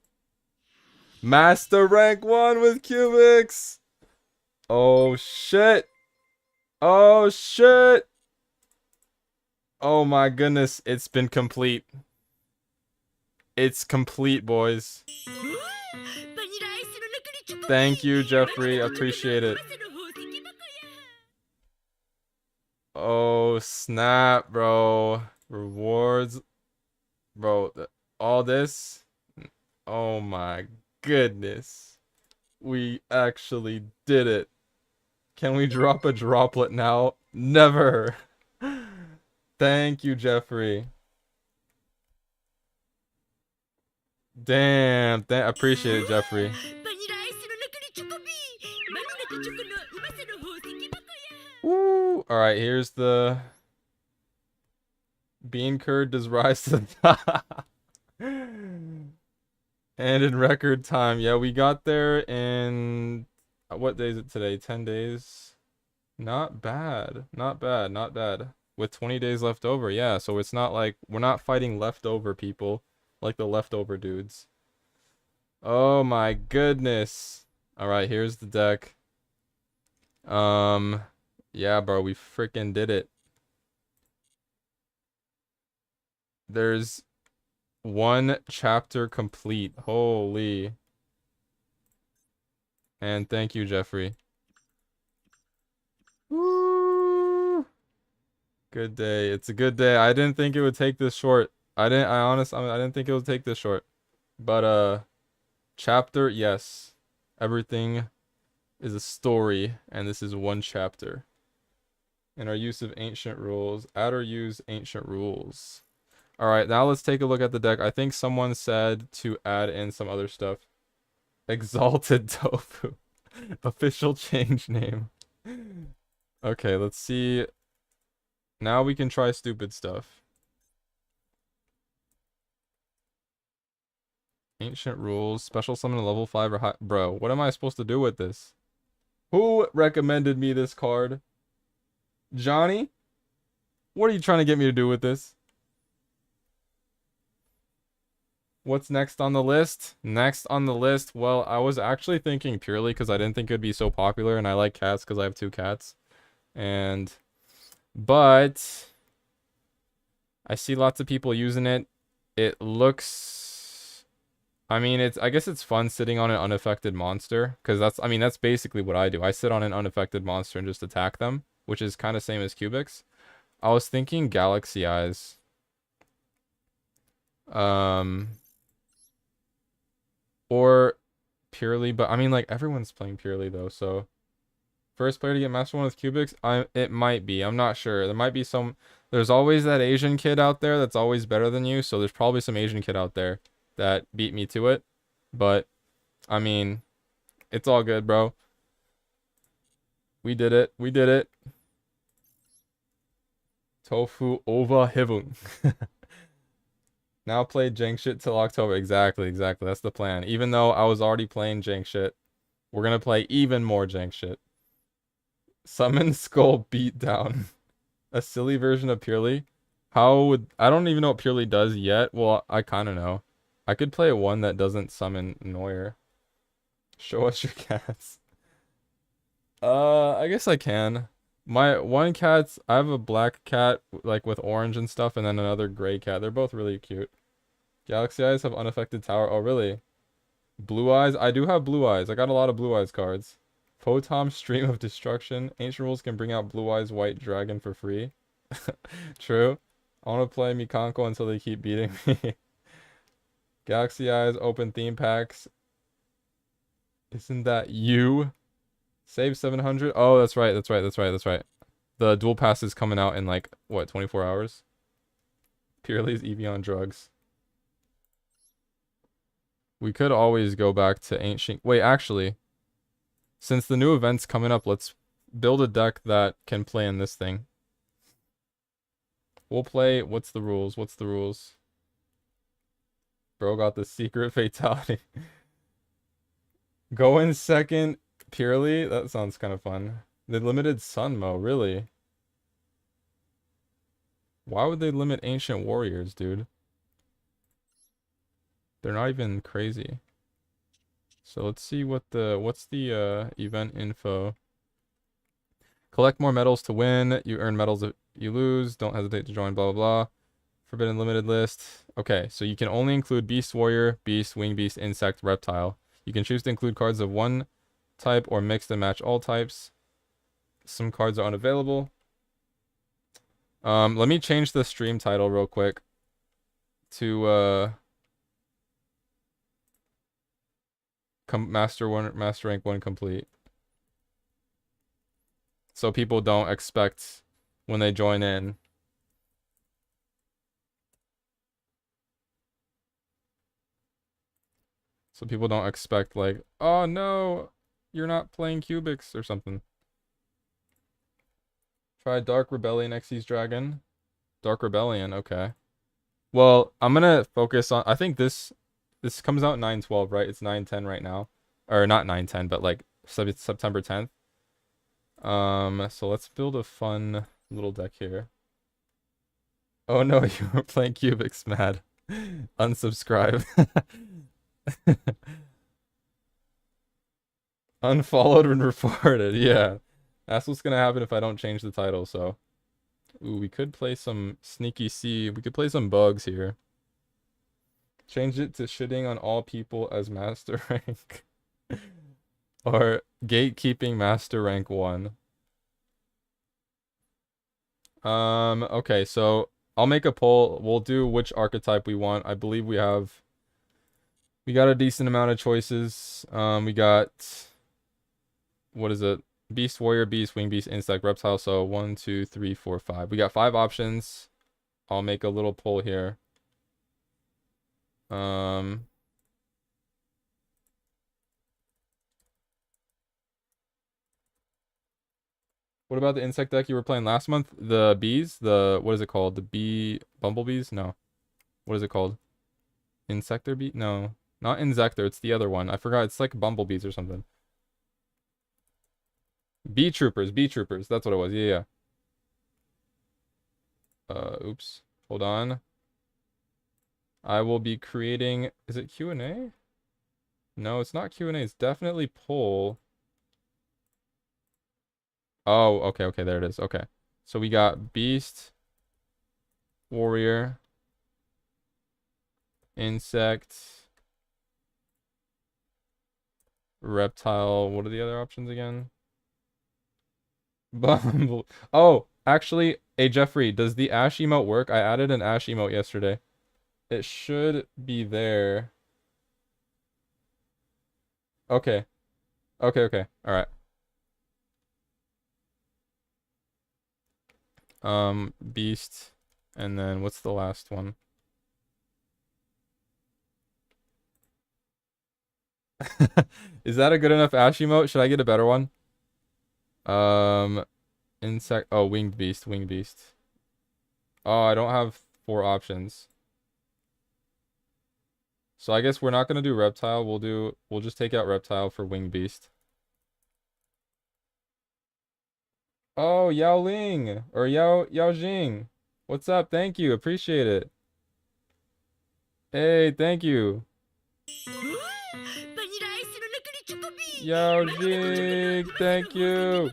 Master rank 1 with CUBICS. Oh shit. Oh shit. Oh my goodness, it's been complete. It's complete, boys. Thank you, Jeffrey. I appreciate it. Oh, snap, bro. Rewards. Bro, all this. Oh my goodness. We actually did it. Can we drop a droplet now? Never. Thank you, Jeffrey. Damn. I appreciate it, Jeffrey. Woo! Alright, here's the... Bean curd does rise to the top. And in record time. Yeah, we got there in... What day is it today? 10 days? Not bad. Not bad. Not bad. With 20 days left over. Yeah, so it's not like... We're not fighting leftover people. Like the leftover dudes. Oh my goodness. Alright, here's the deck. Yeah, bro, we freaking did it. There's one chapter complete. Holy. And thank you, Jeffrey. Woo! Good day. It's a good day. I didn't think it would take this short. I didn't think it would take this short. But, chapter, yes. Everything is a story, and this is one chapter. And our use of ancient rules. Add or use ancient rules. Alright, now let's take a look at the deck. I think someone said to add in some other stuff. Exalted Tofu. Official change name. Okay, let's see. Now we can try stupid stuff. Ancient rules. Special summon a level 5 or high. Bro, what am I supposed to do with this? Who recommended me this card? Johnny? What are you trying to get me to do with this? What's next on the list? Next on the list, well, I was actually thinking purely because I didn't think it would be so popular, and I like cats because I have 2 cats. But I see lots of people using it. It looks... I mean, I guess it's fun sitting on an unaffected monster, because that's basically what I do. I sit on an unaffected monster and just attack them. which is kind of same as CUBICS. I was thinking Galaxy Eyes. Or Purely, but I mean like everyone's playing Purely though, so first player to get Master 1 with CUBICS, it might be. I'm not sure. There might be some. There's always that Asian kid out there that's always better than you, so there's probably some Asian kid out there that beat me to it. But I mean, it's all good, bro. We did it. We did it. Tofu over heaven. Now play jank shit till October. Exactly, exactly. That's the plan. Even though I was already playing jank shit, we're gonna play even more jank shit. Summon Skull Beatdown. A silly version of Purely. How would... I don't even know what Purely does yet. Well, I kind of know. I could play one that doesn't summon Neuer. Show us your cats. I guess I can. My one cat's... I have a black cat, like, with orange and stuff, and then another gray cat. They're both really cute. Galaxy Eyes have unaffected tower. Oh, really? Blue Eyes? I do have Blue Eyes. I got a lot of Blue Eyes cards. Photom Stream of Destruction. Ancient Rules can bring out Blue Eyes White Dragon for free. True. I want to play Mikanko until they keep beating me. Galaxy Eyes, open theme packs. Isn't that you? Save 700? Oh, that's right, that's right, that's right, that's right. The dual pass is coming out in like, what, 24 hours? Purely's Eevee on drugs. We could always go back to Ancient... Wait, actually, since the new event's coming up, let's build a deck that can play in this thing. We'll play... What's the rules? What's the rules? Bro got the secret fatality. Go in second Purely? That sounds kind of fun. The limited Sunmo, really? Why would they limit Ancient Warriors, dude? They're not even crazy. So let's see what the... What's the event info? Collect more medals to win. You earn medals if you lose. Don't hesitate to join, blah, blah, blah. Forbidden limited list. Okay, so you can only include Beast Warrior, Beast, Wing Beast, Insect, Reptile. You can choose to include cards of one type or mix and match all types. Some cards are unavailable. Let me change the stream title real quick to Master Rank 1 complete. So people don't expect when they join in. So people don't expect like, oh no, you're not playing CUBICS or something. Try Dark Rebellion Xyz Dragon. Dark Rebellion, okay. Well, I'm gonna focus on... I think this comes out 9/12, right? It's 9/10 right now. Or not 9/10, but like September 10th. So let's build a fun little deck here. Oh no, you were playing CUBICS, mad. Unsubscribe. Unfollowed and reported, yeah. That's what's gonna happen if I don't change the title, so. Ooh, we could play some Sneaky C. We could play some bugs here. Change it to shitting on all people as Master Rank. Or Gatekeeping Master Rank 1. Okay, so I'll make a poll. We'll do which archetype we want. I believe we got a decent amount of choices. We got... What is it? Beast, Warrior, Beast, Wing Beast, Insect, Reptile. So 1, 2, 3, 4, 5. We got 5 options. I'll make a little poll here. What about the insect deck you were playing last month? The bees? What is it called? The bee... Bumblebees? No. What is it called? Insector bee? No. Not Insector. It's the other one. I forgot. It's like bumblebees or something. Bee Troopers. Bee Troopers. That's what it was. Yeah, yeah. Oops. Hold on. I will be creating... Is it Q&A? No, it's not Q&A. It's definitely poll. Oh, okay, okay. There it is. Okay. So we got Beast, Warrior, Insect, Reptile. What are the other options again? Bumble. Oh, actually, hey Jeffrey, does the Ash emote work? I added an Ash emote yesterday. It should be there. Okay. Okay, okay. All right. Beast. And then what's the last one? Is that a good enough Ash emote? Should I get a better one? Um, insect. Oh, winged beast, winged beast. Oh, I don't have four options. So I guess we're not gonna do reptile. We'll just take out reptile for winged beast. Oh, Yao Ling or Yao Jing. What's up? Thank you. Appreciate it. Hey, thank you. Yao Jing, thank you.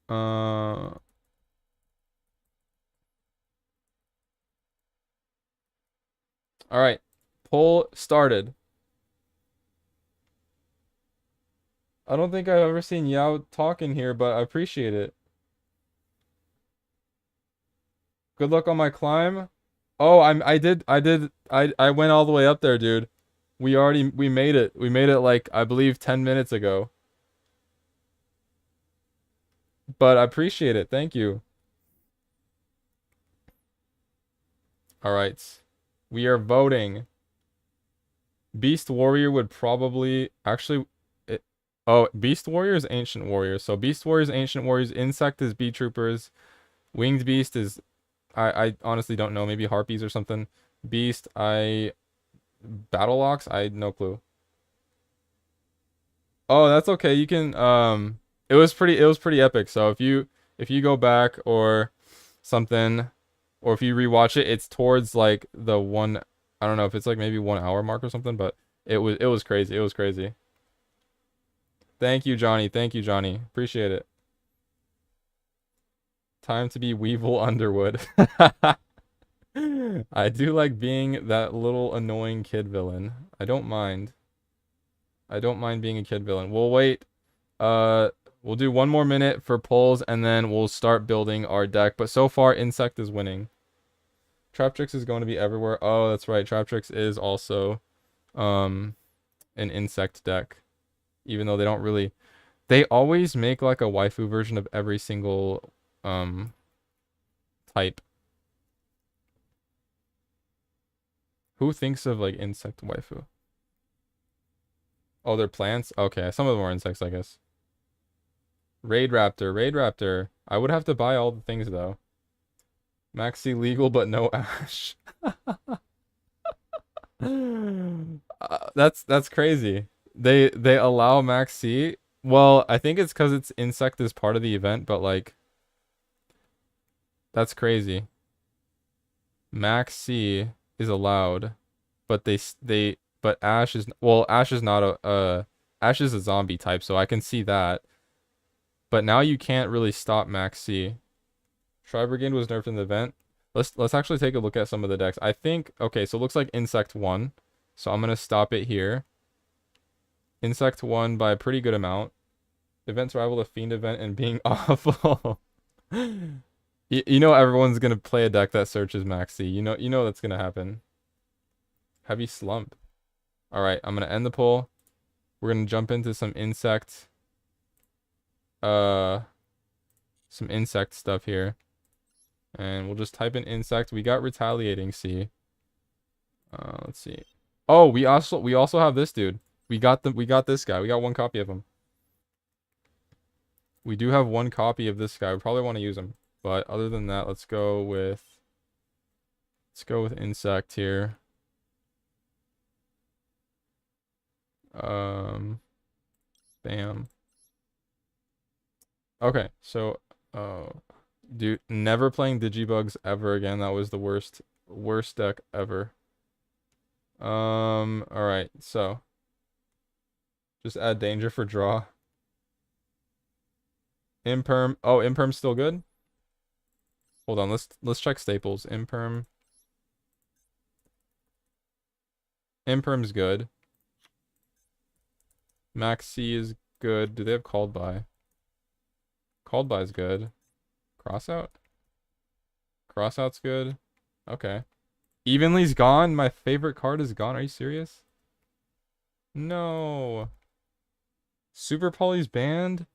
Uh, all right. Poll started. I don't think I've ever seen Yao talk in here, but I appreciate it. Good luck on my climb. Oh, I went all the way up there, dude. We made it. We made it like I believe 10 minutes ago. But I appreciate it. Thank you. All right. We are voting. Beast Warrior would probably actually oh, Beast Warrior is Ancient Warrior. So Beast Warrior is Ancient Warriors, Insect is Bee Troopers, Winged Beast is I honestly don't know, maybe Harpies or something. Beast, I Battle Locks, I had no clue. Oh, that's okay. You can it was pretty epic. So if you go back or something or if you rewatch it, it's towards like the one I don't know if it's like maybe 1 hour mark or something, but it was crazy. It was crazy. Thank you, Johnny. Thank you, Johnny. Appreciate it. Time to be Weevil Underwood. I do like being that little annoying kid villain. I don't mind. I don't mind being a kid villain. We'll wait. Uh, we'll do one more minute for polls and then we'll start building our deck. But so far, Insect is winning. Traptrix is going to be everywhere. Oh, that's right. Traptrix is also um an insect deck. Even though they don't really they always make like a waifu version of every single type. Who thinks of like insect waifu? Oh, they're plants? Okay, some of them are insects, I guess. Raid Raptor, Raid Raptor. I would have to buy all the things though. Maxi legal but no Ash. That's crazy. They allow Maxi. Well, I think it's because it's insect is part of the event, but like that's crazy. Maxi is allowed, but but Ash is well, Ash is not a Ash is a zombie type, so I can see that. But now you can't really stop Maxi. Tri Brigade was nerfed in the event. Let's actually take a look at some of the decks. I think okay, so it looks like Insect won. So I'm gonna stop it here. Insect won by a pretty good amount. Events rival the Fiend event and being awful. You know everyone's gonna play a deck that searches Maxi. You know that's gonna happen. Heavy slump. Alright, I'm gonna end the poll. We're gonna jump into uh some insect stuff here. And we'll just type in insect. We got retaliating C. Let's see. Oh, we also have this dude. We got this guy. We got one copy of him. We do have one copy of this guy. We probably want to use him. But other than that, let's go with insect here. Bam. Okay, so dude, never playing Digibugs ever again. That was the worst deck ever. All right, so just add danger for draw. Imperm. Oh, Imperm's still good. Hold on, let's check staples. Imperm's good. Max C is good. Do they have called by? Called by is good. Crossout? Crossout's good. Okay. Evenly's gone. My favorite card is gone. Are you serious? No. Super Poly's banned?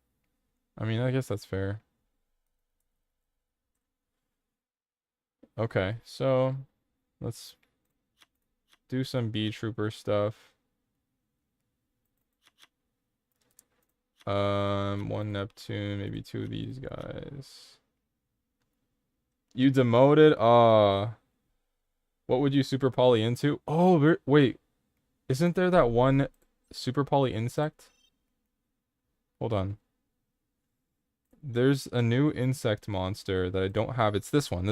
I mean, I guess that's fair. Okay, so let's do some B Trooper stuff. One Neptune, maybe two of these guys. You demoted? What would you Super Poly into? Oh, wait. Isn't there that one Super Poly insect? Hold on. There's a new insect monster that I don't have. It's this one.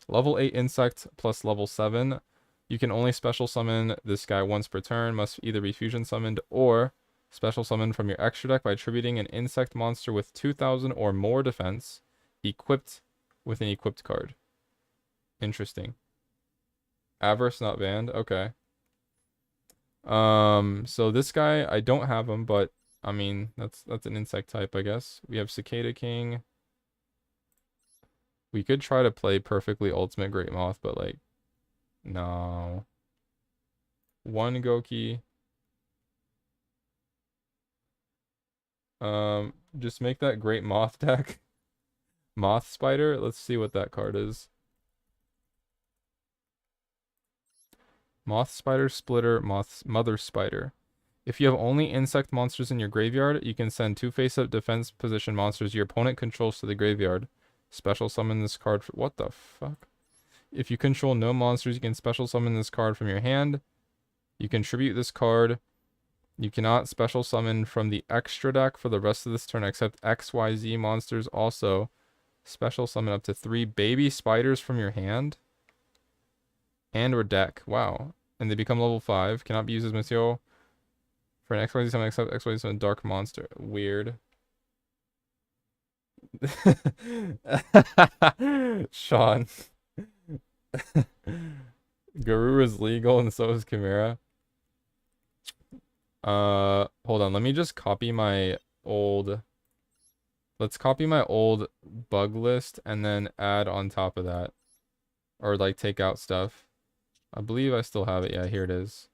Level 8 insect plus level 7. You can only special summon this guy once per turn. Must either be fusion summoned or special summoned from your extra deck by attributing an insect monster with 2,000 or more defense equipped with an equipped card. Interesting. Avarice not banned. Okay. So this guy, I don't have him, but I mean, that's an insect type, I guess. We have Cicada King. We could try to play perfectly Ultimate Great Moth, but like, no. One Goki. Just make that Great Moth deck. Moth Spider. Let's see what that card is. Moth Spider Splitter, Mother Spider. If you have only insect monsters in your graveyard, you can send 2 face-up defense position monsters your opponent controls to the graveyard. Special summon this card for... What the fuck? If you control no monsters, you can special summon this card from your hand. You contribute this card. You cannot special summon from the extra deck for the rest of this turn except XYZ monsters. Also, special summon up to 3 baby spiders from your hand and or deck. Wow. And they become level 5. Cannot be used as material for an XYZ summon except XYZ summon dark monster. Weird. Sean. Garou is legal and so is Chimera. Hold on. Let me just copy my old... Let's copy my old bug list and then add on top of that. Or like take out stuff. I believe I still have it. Yeah, here it is.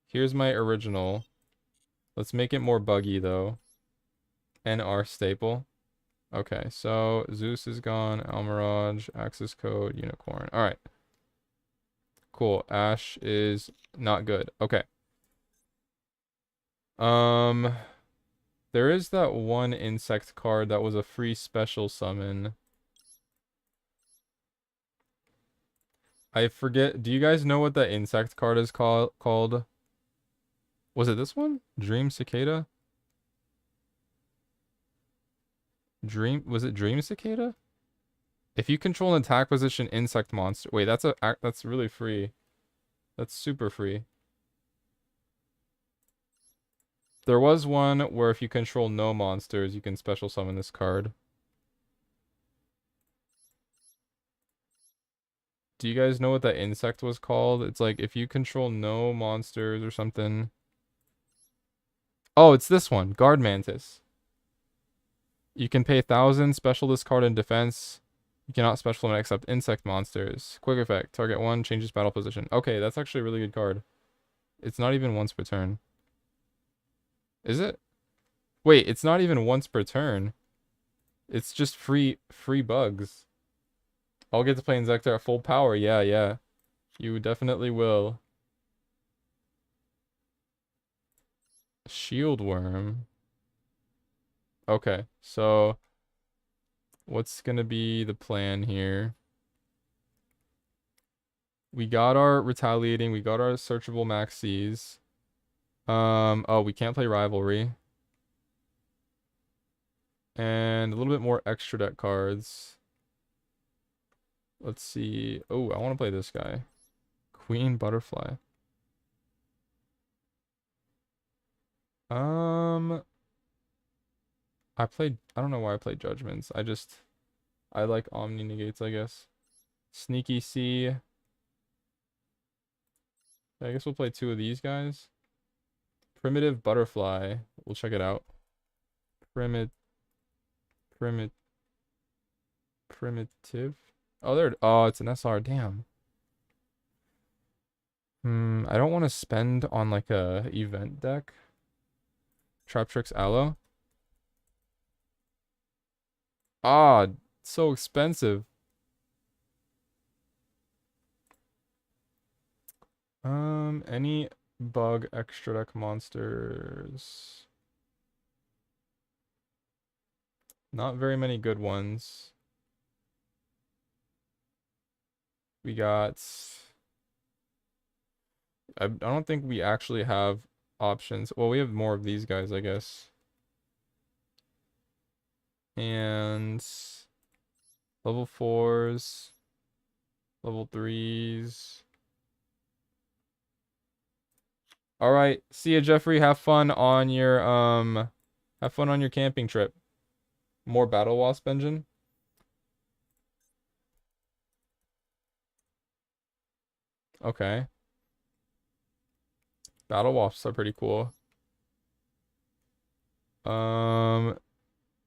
Here's my original. Let's make it more buggy though. NR staple. Okay, so Zeus is gone. Almirage, Access Code, Unicorn. Alright. Cool. Ash is not good. Okay. There is that one insect card that was a free special summon. I forget. Do you guys know what that insect card is called? Was it this one? Dream Cicada? Was it Dream Cicada? If you control an attack position insect monster. Wait, that's really free. That's super free. There was one where if you control no monsters, you can special summon this card. Do you guys know what that insect was called? It's like if you control no monsters or something. Oh, it's this one. Guard Mantis. You can pay 1,000, special this card in defense. You cannot special summon except insect monsters. Quick effect. Target 1 changes battle position. Okay, that's actually a really good card. It's not even once per turn. Is it? Wait, it's not even once per turn. It's just free bugs. I'll get to play Insector at full power. Yeah. You definitely will. Shield Worm. Okay, so what's gonna be the plan here? We got our Retaliating, we got our Searchable Maxis. Oh, we can't play Rivalry. And a little bit more extra deck cards. Let's see. Oh, I want to play this guy. Queen Butterfly. I don't know why I played Judgments. I like Omni Negates, I guess. Sneaky C. I guess we'll play 2 of these guys. Primitive Butterfly. We'll check it out. Primitive. Oh, there. Oh, it's an SR. Damn. I don't want to spend on like a event deck. Trap Tricks Aloe. Ah, so expensive. Any bug extra deck monsters? Not very many good ones. We got. I don't think we actually have options. Well, we have more of these guys, I guess. And level 4s, level 3s. All right. See ya, Jeffrey. Have fun on your camping trip. More Battle Wasp engine. Okay. Battle Wasps are pretty cool. Add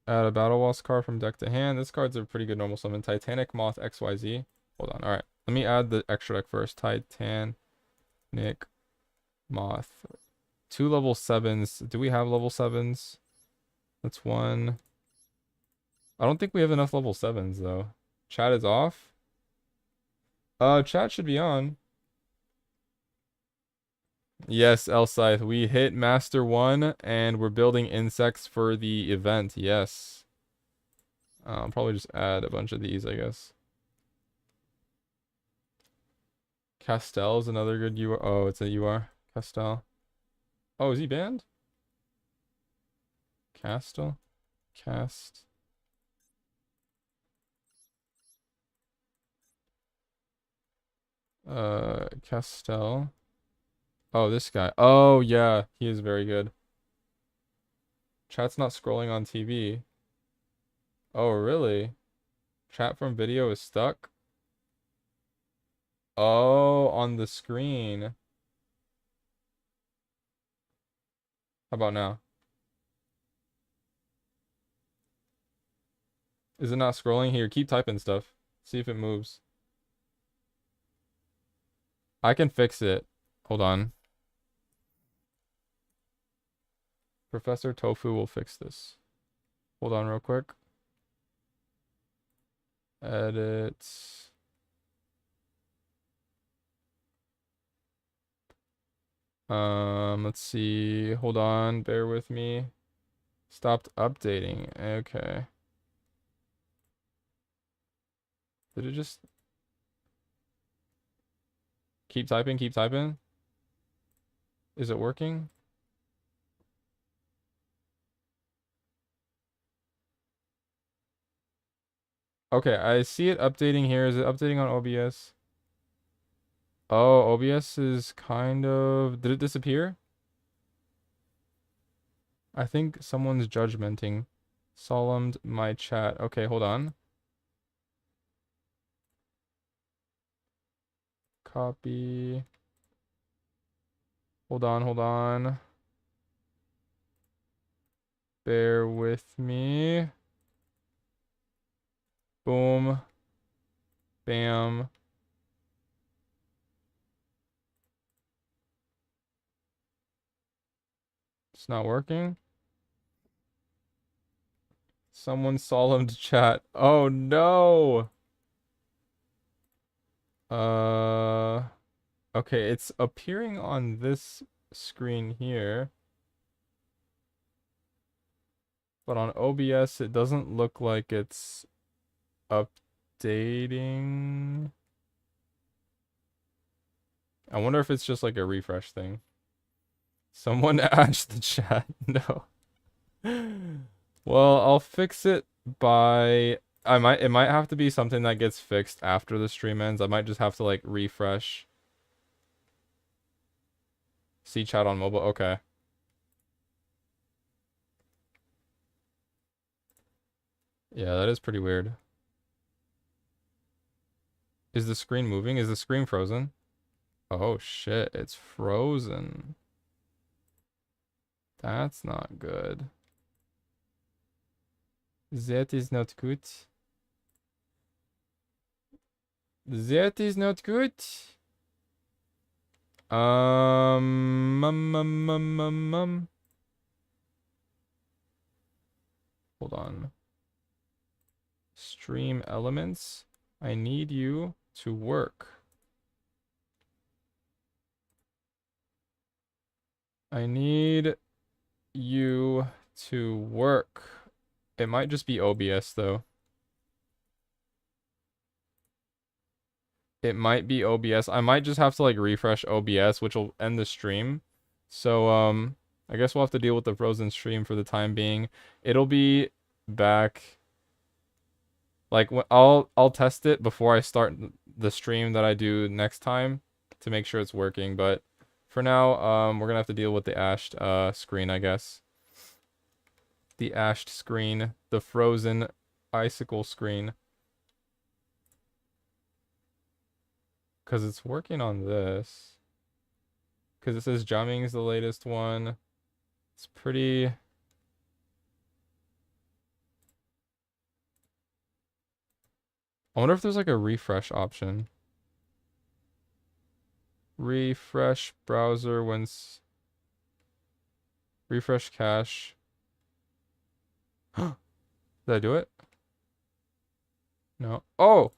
a Battle Wasp card from deck to hand. This card's a pretty good normal summon. Titanic Moth XYZ. Hold on. All right. Let me add the extra deck first. Titanic Moth. 2 level 7s. Do we have level 7s? That's 1. I don't think we have enough level 7s though. Chat is off. Chat should be on. Yes, Elsyth. We hit Master 1 and we're building insects for the event. Yes. I'll probably just add a bunch of these, I guess. Castell's another good UR. Oh, it's a UR. Castell. Oh, is he banned? Castle? Cast. Castell. Oh, this guy. Oh, yeah. He is very good. Chat's not scrolling on TV. Oh, really? Chat from video is stuck? Oh, on the screen. How about now? Is it not scrolling? Here, keep typing stuff. See if it moves. I can fix it. Hold on. Professor Tofu will fix this. Hold on real quick. Edit. Let's see. Hold on, bear with me. Stopped updating. Okay. Did it just keep typing, keep typing? Is it working? Okay, I see it updating here. Is it updating on OBS? Oh, OBS is kind of... Did it disappear? I think someone's judgmenting. Solemned my chat. Okay, hold on. Copy. Hold on, hold on. Bear with me. Boom. Bam. It's not working. Someone solemned chat. Oh no. Okay, it's appearing on this screen here. But on OBS, it doesn't look like it's updating. I wonder if it's just like a refresh thing. Someone asked the chat. No. Well, I'll fix it by... It might have to be something that gets fixed after the stream ends. I might just have to like refresh. See chat on mobile. Okay. Yeah, that is pretty weird. Is the screen moving? Is the screen frozen? Oh shit, it's frozen. That's not good. That is not good. That is not good. Hold on. Stream elements. I need you to work. I need you to work. It might just be OBS though. It might be OBS. I might just have to like refresh OBS, which will end the stream. So I guess we'll have to deal with the frozen stream for the time being. It'll be back. Like I'll test it before I start the stream that I do next time to make sure it's working. But for now, we're gonna have to deal with the ashed screen, I guess. The ashed screen, the frozen icicle screen. Because it's working on this. Because it says Jamming is the latest one. It's pretty... I wonder if there's like a refresh option. Refresh browser when... Refresh cache. Did I do it? No. Oh!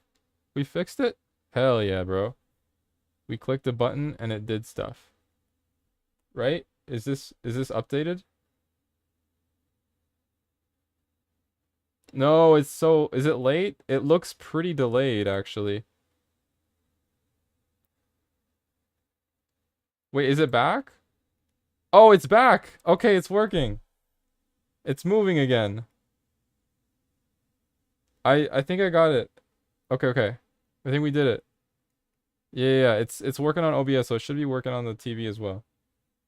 We fixed it? Hell yeah, bro. We clicked a button and it did stuff. Right? Is this updated? No, it's so... Is it late? It looks pretty delayed, actually. Wait, is it back? Oh, it's back! Okay, it's working. It's moving again. I think I got it. Okay. I think we did it. Yeah. It's working on OBS, so it should be working on the TV as well.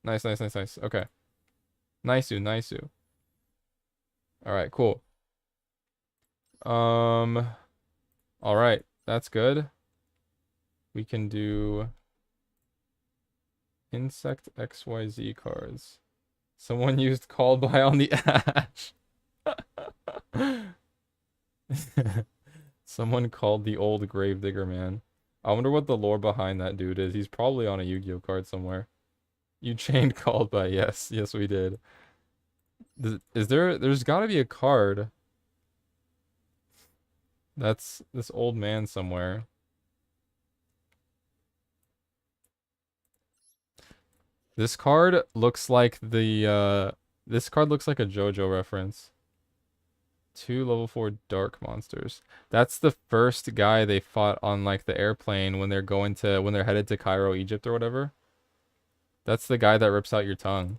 Nice. Okay. Nice. Alright, cool. Alright, that's good. We can do insect XYZ cards. Someone used called by on the ash. Someone called the old gravedigger man. I wonder what the lore behind that dude is. He's probably on a Yu-Gi-Oh card somewhere. You chained called by. Yes we did. There's gotta be a card. That's this old man somewhere. This card looks like this card looks like a JoJo reference. 2 level 4 dark monsters. That's the first guy they fought on like the airplane when they're headed to Cairo, Egypt or whatever. That's the guy that rips out your tongue.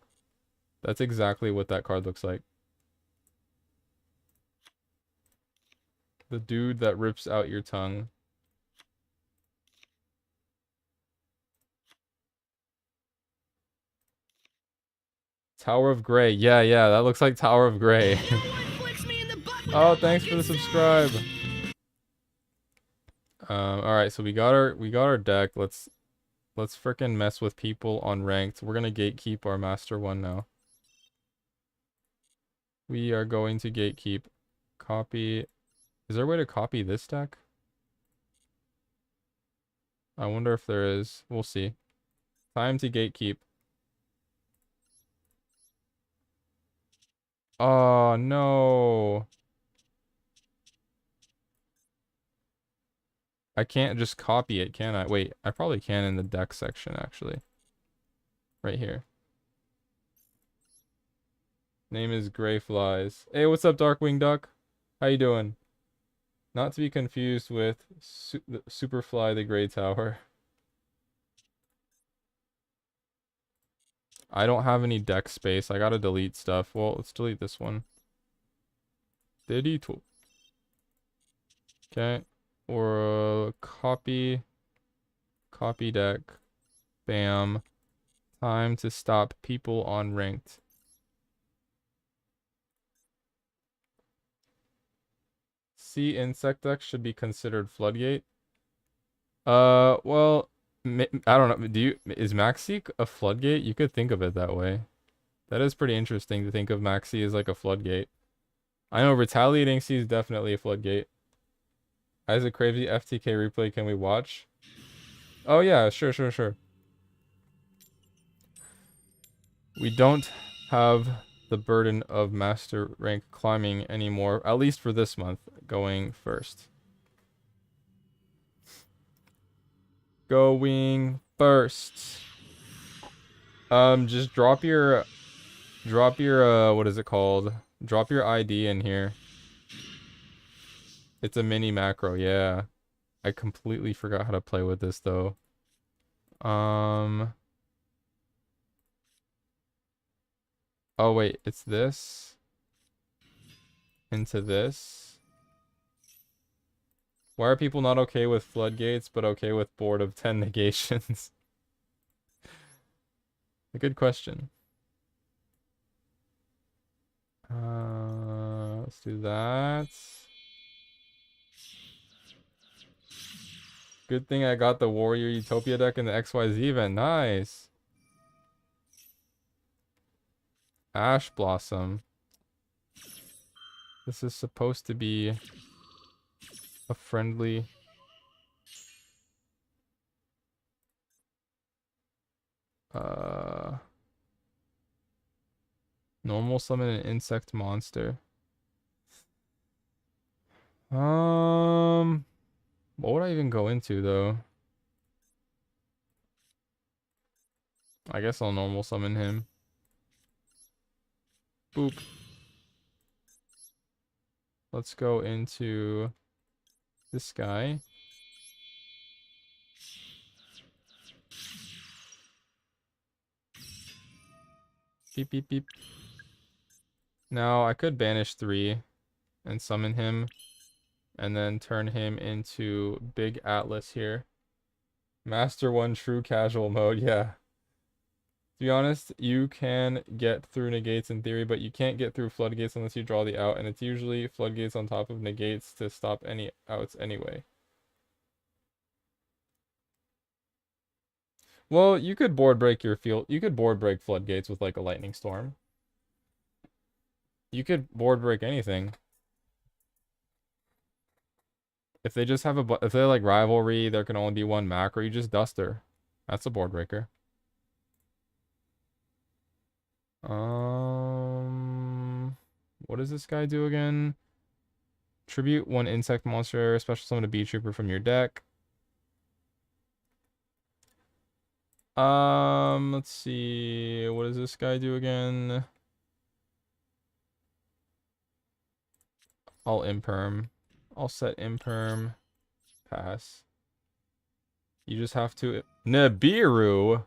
That's exactly what that card looks like. The dude that rips out your tongue. Tower of Grey. Yeah, that looks like Tower of Grey. Oh, thanks for the subscribe. Alright, so we got our deck. Let's frickin' mess with people on ranked. We're gonna gatekeep our master one now. We are going to gatekeep. Copy. Is there a way to copy this deck? I wonder if there is. We'll see. Time to gatekeep. Oh, no. I can't just copy it, can I? Wait, I probably can in the deck section, actually. Right here. Name is Gray Flies. Hey, what's up, Darkwing Duck? How you doing? Not to be confused with Superfly the Grey Tower. I don't have any deck space. I gotta delete stuff. Well, let's delete this one. Delete. Okay. Or copy deck. Bam. Time to stop people on ranked. See, insect deck should be considered floodgate. Well, I don't know. Is Maxi a floodgate? You could think of it that way. That is pretty interesting to think of Maxi as like a floodgate. I know Retaliating Sea is definitely a floodgate. Isaac craves the FTK replay. Can we watch? Oh yeah, sure. We don't have the burden of master rank climbing anymore, at least for this month. Going first. Going first. Just drop your what is it called? Drop your ID in here. It's a mini macro, yeah. I completely forgot how to play with this though. Um oh wait, it's this into this. Why are people not okay with floodgates but okay with board of 10 negations? A good question. Let's do that. Good thing I got the Warrior Utopia deck in the XYZ event. Nice. Ash Blossom. This is supposed to be a friendly... Normal summon an insect monster. What would I even go into though? I guess I'll normal summon him. Boop. Let's go into this guy. Beep, beep, beep. Now, I could banish 3 and summon him, and then turn him into Big Atlas here. Master 1 true casual mode, yeah. To be honest, you can get through negates in theory, but you can't get through floodgates unless you draw the out, and it's usually floodgates on top of negates to stop any outs anyway. Well, you could board break your field. You could board break floodgates with like a lightning storm. You could board break anything. If they just have if they like rivalry, there can only be one macro. You just duster. That's a board breaker. What does this guy do again? Tribute 1 insect monster, special summon a bee trooper from your deck. Let's see. What does this guy do again? I'll imperm. I'll set imperm. Pass. You just have to... Nibiru!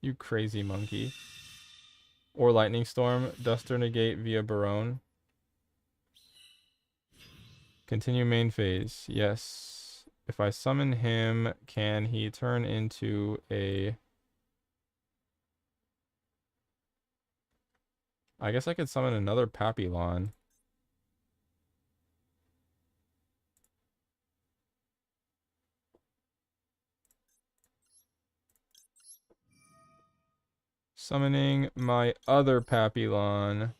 You crazy monkey. Or Lightning Storm. Duster negate via Barone. Continue main phase. Yes. If I summon him, can he turn into a... I guess I could summon another Papillon. Summoning my other Papillon.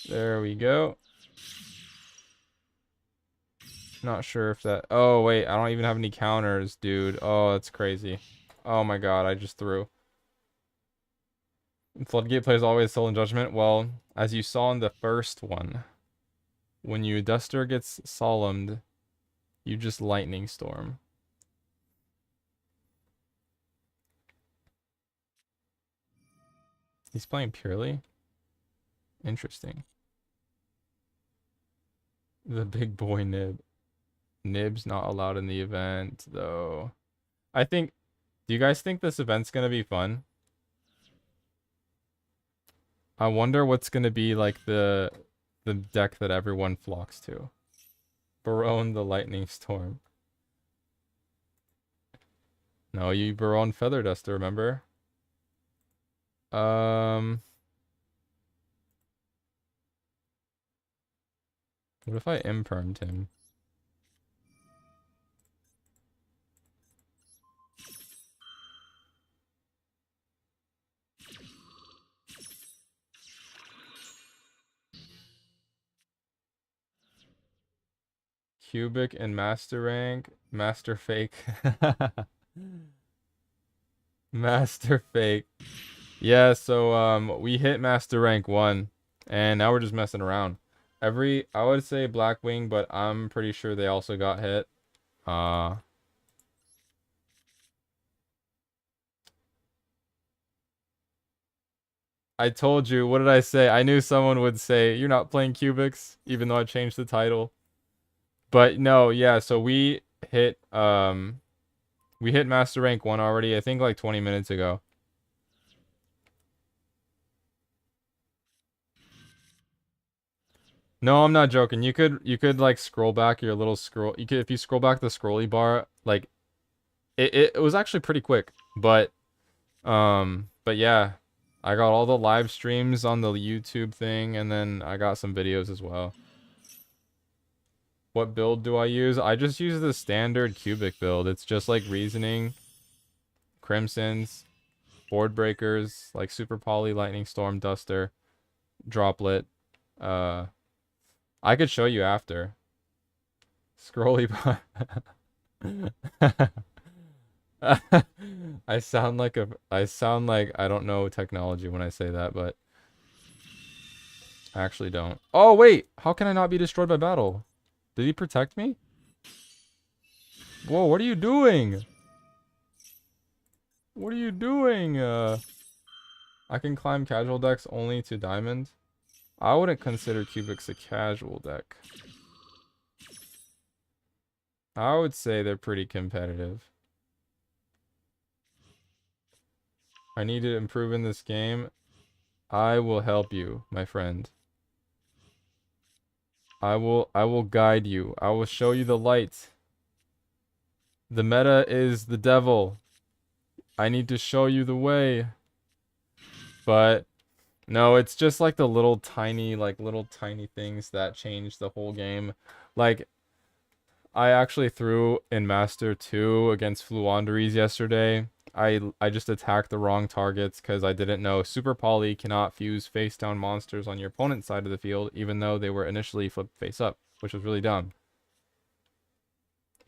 There we go. Not sure if that... Oh, wait. I don't even have any counters, dude. Oh, that's crazy. Oh my god, I just threw. Floodgate plays always Soul and Judgment. Well, as you saw in the first one, when your Duster gets solemned, you just Lightning Storm. He's playing purely? Interesting. The big boy Nib. Nib's not allowed in the event, though. I think... Do you guys think this event's gonna be fun? I wonder what's gonna be like the deck that everyone flocks to. Barone the Lightning Storm. No, you Barone Feather Duster, remember? What if I impermed him? Cubic and Master Rank. Master Fake. Master Fake. Yeah, so we hit Master Rank 1 and now we're just messing around. I would say Blackwing, but I'm pretty sure they also got hit. Uh I told you, what did I say? I knew someone would say you're not playing Cubics, even though I changed the title. But no, yeah, so we hit Master Rank 1 already, I think like 20 minutes ago. No, I'm not joking. You could like scroll back your little scroll. You could if you scroll back the scrolly bar, like it was actually pretty quick. But yeah, I got all the live streams on the YouTube thing, and then I got some videos as well. What build do I use? I just use the standard cubic build. It's just like reasoning, crimsons, board breakers, like super poly, lightning storm, duster, droplet. Uh, I could show you after. Scrolly bar. I sound like I don't know technology when I say that, but I actually don't. Oh wait, how can I not be destroyed by battle? Did he protect me? Whoa, what are you doing? What are you doing? I can climb casual decks only to diamond. I wouldn't consider Cubics a casual deck. I would say they're pretty competitive. I need to improve in this game. I will help you, my friend. I will guide you. I will show you the light. The meta is the devil. I need to show you the way. But no, it's just like the little tiny things that change the whole game. Like I actually threw in Master 2 against Fluanderies yesterday. I just attacked the wrong targets because I didn't know Super Poly cannot fuse face down monsters on your opponent's side of the field, even though they were initially flipped face up, which was really dumb.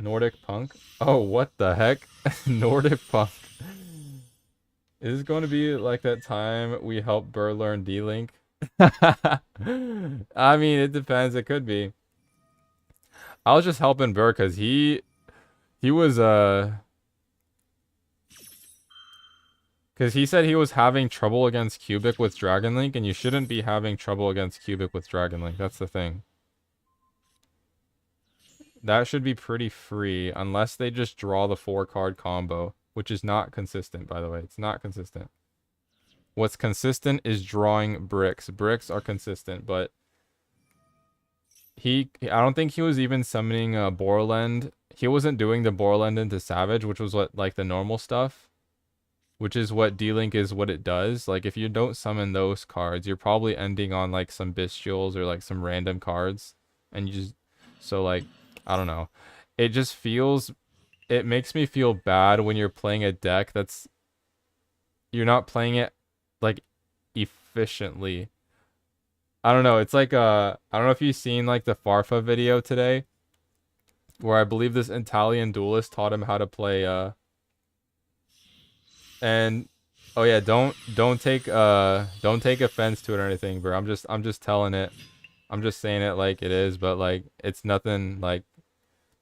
Nordic Punk? Oh, what the heck? Nordic Punk. Is this going to be like that time we helped Burr learn D-Link? I mean, it depends. It could be. I was just helping Burr because he was because he said he was having trouble against Cubic with Dragon Link, and you shouldn't be having trouble against Cubic with Dragon Link. That's the thing. That should be pretty free, unless they just draw the 4-card combo, which is not consistent, by the way. It's not consistent. What's consistent is drawing bricks. Bricks are consistent, but I don't think he was even summoning Borland. He wasn't doing the Borland into Savage, which was what, like, the normal stuff. Which is what D-Link is what it does. Like, if you don't summon those cards, you're probably ending on, like, some Bestials or, like, some random cards. And you just... So, like, I don't know. It just feels... It makes me feel bad when you're playing a deck that's... You're not playing it, like, efficiently. I don't know. It's like, I don't know if you've seen, like, the Farfa video today. Where I believe this Italian duelist taught him how to play, And oh yeah, don't take offense to it or anything, bro. I'm just telling it. I'm just saying it like it is, but like it's nothing like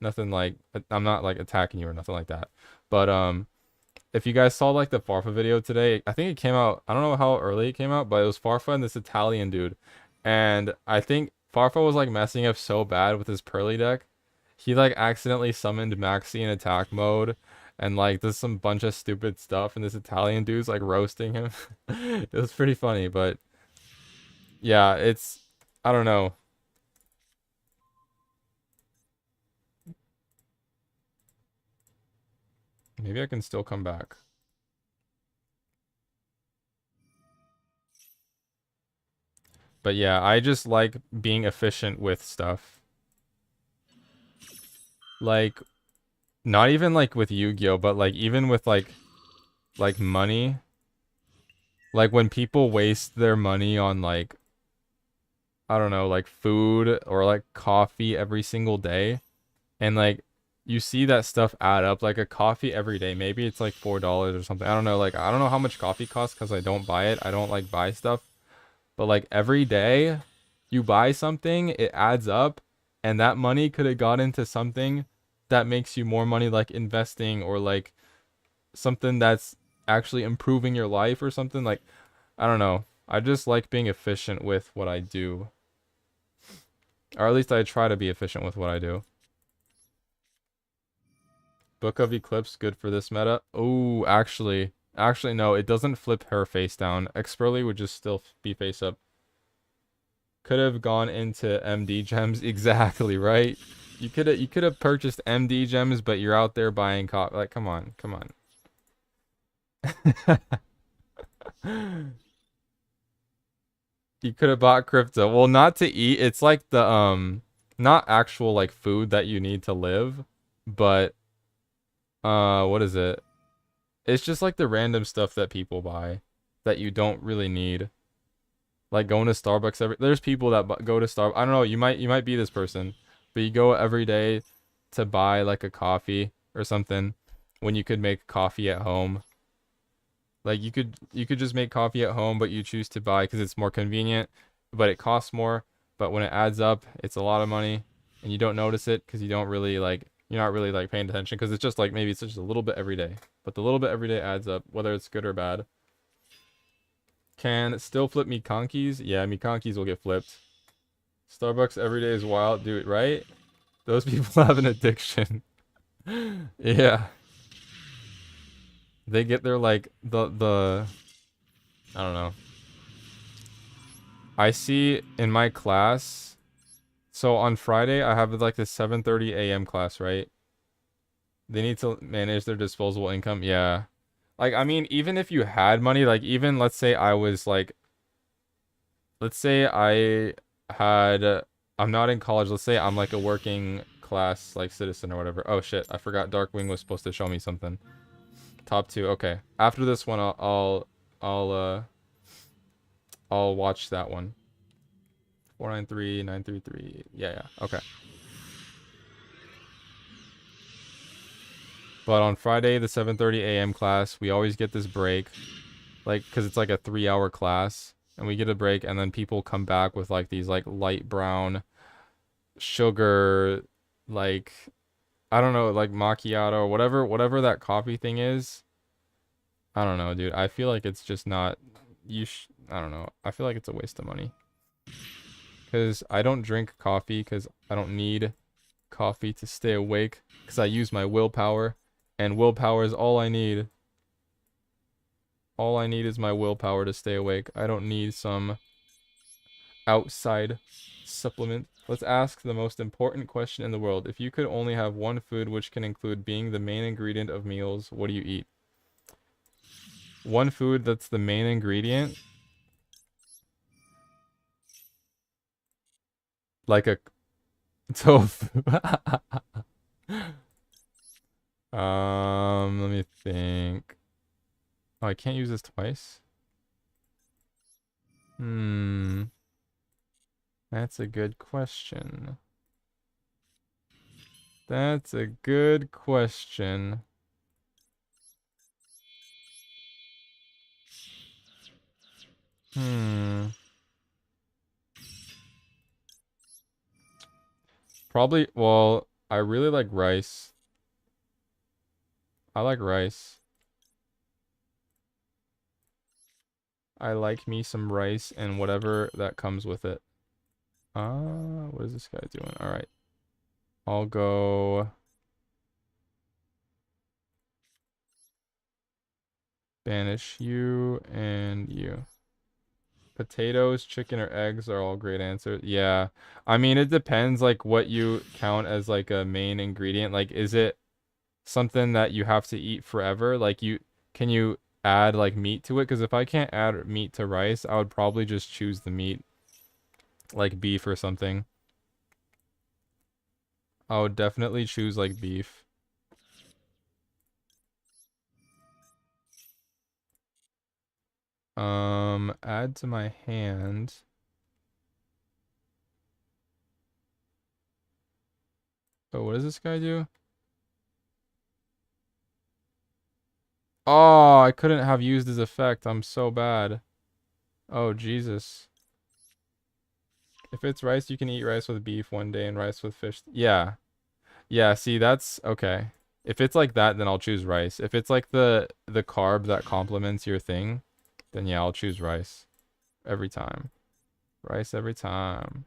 I'm not like attacking you or nothing like that. But if you guys saw like the Farfa video today, I think it came out, I don't know how early it came out, but it was Farfa and this Italian dude. And I think Farfa was like messing up so bad with his Pearly deck. He like accidentally summoned Maxi in attack mode and like there's some bunch of stupid stuff and this Italian dude's like roasting him. It was pretty funny, but yeah, it's I don't know. Maybe I can still come back. But yeah, I just like being efficient with stuff. Like not even like with Yu-Gi-Oh, but like even with like money. Like when people waste their money on like I don't know, like food or like coffee every single day. And like you see that stuff add up, like a coffee every day. Maybe it's like $4 or something. I don't know. Like I don't know how much coffee costs because I don't buy it. I don't like buy stuff. But like every day you buy something, it adds up, and that money could have got into something that makes you more money, like investing or like something that's actually improving your life or something. Like I don't know. I just like being efficient with what I do. Or at least I try to be efficient with what I do. Book of Eclipse, good for this meta. Oh, actually no, it doesn't flip her face down. Expertly would just still be face up. Could have gone into MD gems. Exactly, right? You could have purchased MD gems, but you're out there buying like come on, come on. You could have bought crypto. Well, not to eat. It's like the not actual like food that you need to live, but what is it? It's just like the random stuff that people buy that you don't really need. Like going to Starbucks there's people that go to Starbucks. I don't know, you might be this person, but you go every day to buy like a coffee or something when you could make coffee at home. Like you could just make coffee at home, but you choose to buy because it's more convenient, but it costs more. But when it adds up, it's a lot of money, and you don't notice it because you don't really like you're not really like paying attention because it's just like maybe it's just a little bit every day. But the little bit every day adds up, whether it's good or bad. Can still flip me conkeys? Yeah, me conkeys will get flipped. Starbucks every day is wild, dude, right? Those people have an addiction. Yeah. They get their like the I don't know. I see in my class. So on Friday I have like the 7:30 a.m. class, right? They need to manage their disposable income. Yeah. Like I mean, even if you had money, like even let's say I was like let's say I had I'm not in college. Let's say I'm like a working class like citizen or whatever. Oh shit, I forgot Darkwing was supposed to show me something. Top 2. Okay. After this one I'll I'll watch that one. 493 933. Yeah, yeah. Okay. But on Friday, the 7:30 a.m. class, we always get this break, like, cause it's like a 3-hour class, and we get a break, and then people come back with like these like light brown sugar, like I don't know, like macchiato, whatever that coffee thing is. I don't know, dude. I feel like it's just not. I don't know. I feel like it's a waste of money. Cause I don't drink coffee, cause I don't need coffee to stay awake, cause I use my willpower, and willpower is all I need. All I need is my willpower to stay awake. I don't need some outside supplement. Let's ask the most important question in the world. If you could only have one food which can include being the main ingredient of meals, what do you eat? One food that's the main ingredient? Like a tofu. Let me think. Oh, I can't use this twice. Hmm. That's a good question. That's a good question. Hmm. Probably, well, I really like rice. I like rice. I like me some rice and whatever that comes with it. What is this guy doing? All right. I'll go banish you and you. Potatoes, chicken, or eggs are all great answers. Yeah. I mean, it depends like what you count as like a main ingredient. Like, is it something that you have to eat forever? Like can you add like meat to it? Because if I can't add meat to rice, I would probably just choose the meat, like beef or something. I would definitely choose like beef. Add to my hand. Oh, what does this guy do? Oh, I couldn't have used his effect. I'm so bad. Oh, Jesus. If it's rice, you can eat rice with beef one day and rice with fish. Yeah. Yeah, see, that's okay. If it's like that, then I'll choose rice. If it's like the carb that complements your thing, then yeah, I'll choose rice every time. Rice every time.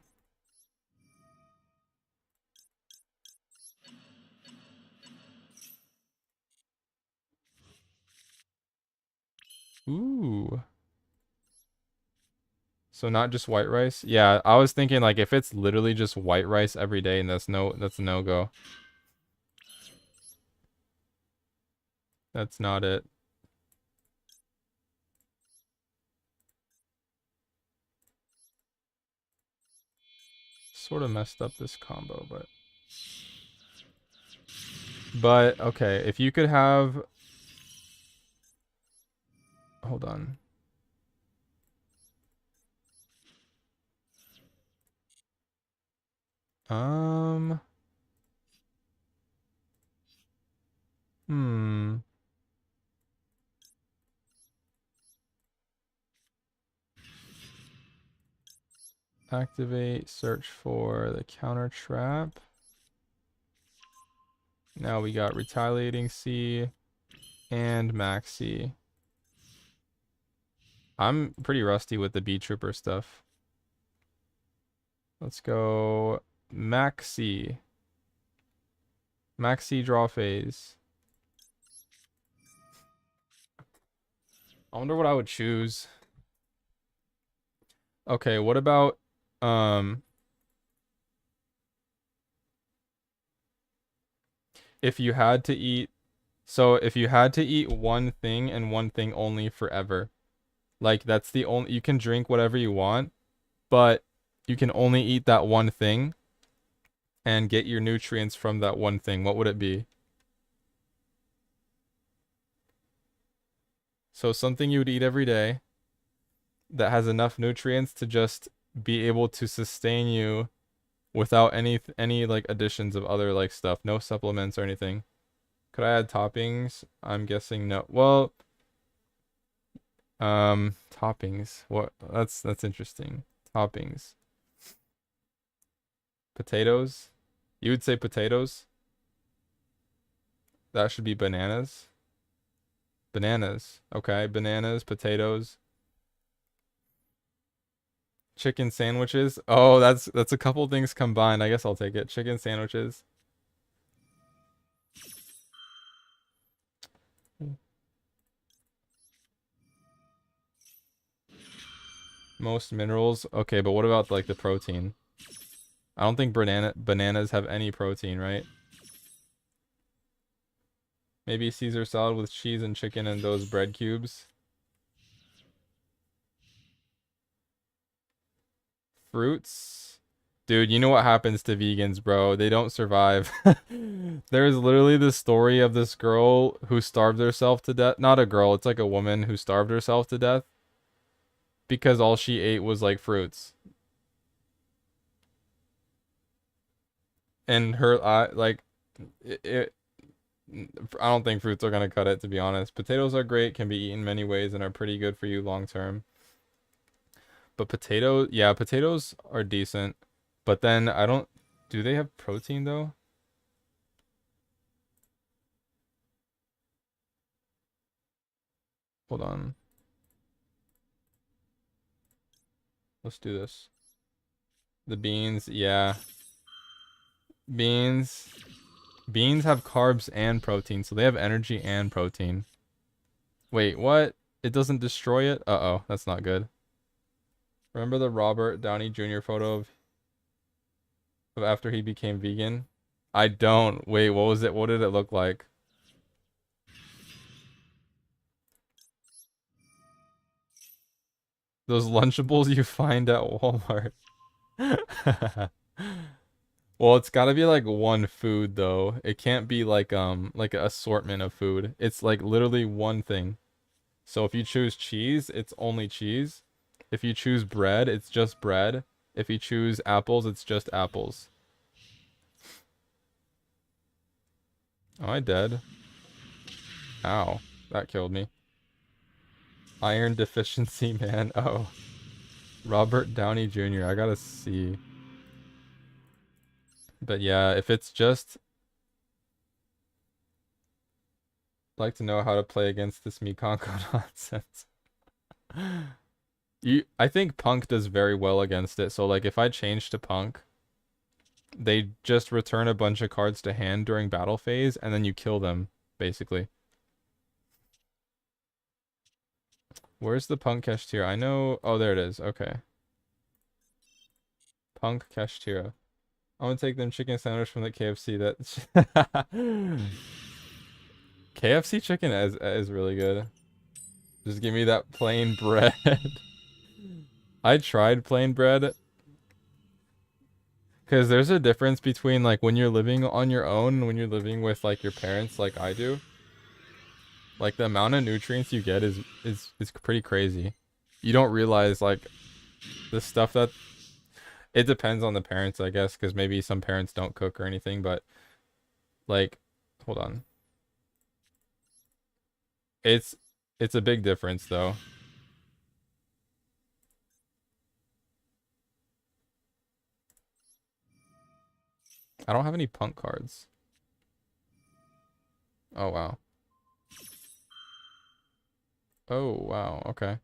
Ooh. So not just white rice? Yeah, I was thinking like if it's literally just white rice every day, and that's a no-go. That's not it. Sort of messed up this combo, but okay, if you could have, hold on. Um, hmm. Activate, search for the counter trap. Now we got retaliating C and max C. I'm pretty rusty with the B trooper stuff. Let's go max C. Max C draw phase. I wonder what I would choose. Okay, what about um if you had to eat, so if you had to eat one thing and one thing only forever, like that's the only, you can drink whatever you want, but you can only eat that one thing and get your nutrients from that one thing, what would it be? So something you would eat every day that has enough nutrients to just be able to sustain you without any like additions of other like stuff, no supplements or anything. Could I add toppings? I'm guessing no. Well, toppings. What? That's interesting. Toppings. Potatoes? You would say potatoes? That should be bananas. Bananas. Okay, bananas, potatoes, chicken sandwiches. Oh, that's a couple things combined. I guess I'll take it. Chicken sandwiches. Most minerals. Okay, but what about like the protein? I don't think bananas have any protein, right? Maybe Caesar salad with cheese and chicken and those bread cubes. Fruits. Dude, you know what happens to vegans, bro? They don't survive. There's literally the story of this girl who starved herself to death. Not a girl, it's like a woman who starved herself to death because all she ate was like fruits. And her like it, I don't think fruits are gonna cut it, to be honest. Potatoes are great, can be eaten many ways and are pretty good for you long term. But potatoes, yeah, potatoes are decent. But then I don't, do they have protein though? Hold on. Let's do this. The beans, yeah. Beans. Beans have carbs and protein, so they have energy and protein. Wait, what? It doesn't destroy it? Uh-oh, that's not good. Remember the Robert Downey Jr. photo of after he became vegan? I don't. Wait, what was it? What did it look like? Those Lunchables you find at Walmart. Well, it's gotta be like one food though. It can't be like an assortment of food. It's like literally one thing. So if you choose cheese, it's only cheese. If you choose bread, it's just bread. If you choose apples, it's just apples. Am I dead? Ow. That killed me. Iron deficiency, man. Oh. Robert Downey Jr. I gotta see. But yeah, if it's just like to know how to play against this Mikanko nonsense. I think Punk does very well against it. So like if I change to Punk, they just return a bunch of cards to hand during battle phase, and then you kill them, basically. Where's the Punk Kashtira? I know... Oh, there it is. Okay. Punk Kashtira. I'm gonna take them chicken sandwich from the KFC. That... KFC chicken is really good. Just give me that plain bread. I tried plain bread. Because there's a difference between, like, when you're living on your own and when you're living with, like, your parents, like I do. Like, the amount of nutrients you get is pretty crazy. You don't realize, like, the stuff that... It depends on the parents, I guess, because maybe some parents don't cook or anything, but, like, hold on. It's a big difference, though. I don't have any Punk cards. Oh, wow. Oh, wow, okay.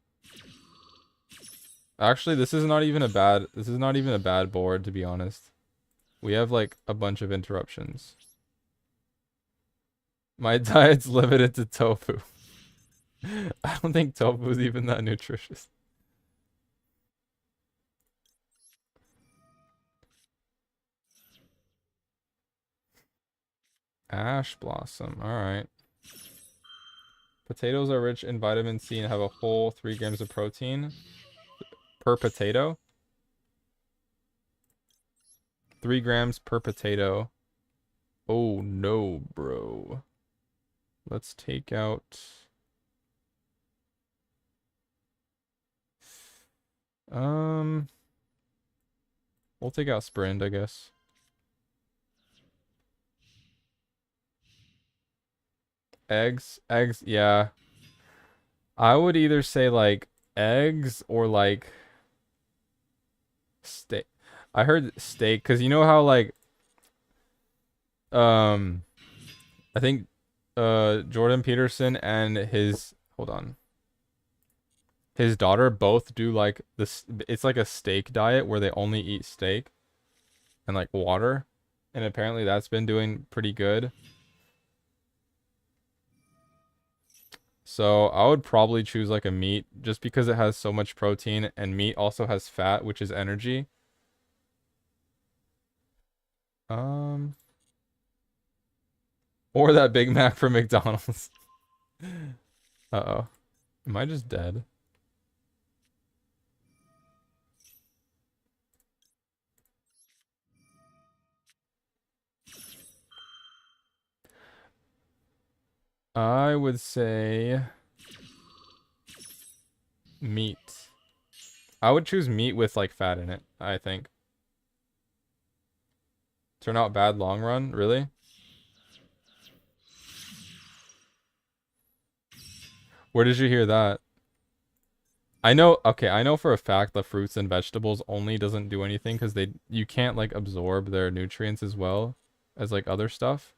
Actually, this is not even a bad board, to be honest. We have like a bunch of interruptions. My diet's limited to tofu. I don't think tofu is even that nutritious. Ash blossom. All right. Potatoes are rich in vitamin C and have a whole 3 grams of protein per potato. 3 grams per potato. Oh no, bro. Let's take out... We'll take out Sprint, I guess. Eggs? Eggs, yeah. I would either say, like, eggs or, like, steak. I heard steak, because you know how, like, I think, Jordan Peterson and his... Hold on. His daughter both do, like, this... It's like a steak diet where they only eat steak and, like, water. And apparently that's been doing pretty good. So I would probably choose like a meat just because it has so much protein, and meat also has fat, which is energy. Um, or that Big Mac from McDonald's. Uh-oh. Am I just dead? I would say meat. I would choose meat with like fat in it, I think. Turn out bad long run, really? Where did you hear that? I know, okay, I know for a fact the fruits and vegetables only doesn't do anything because you can't like absorb their nutrients as well as like other stuff.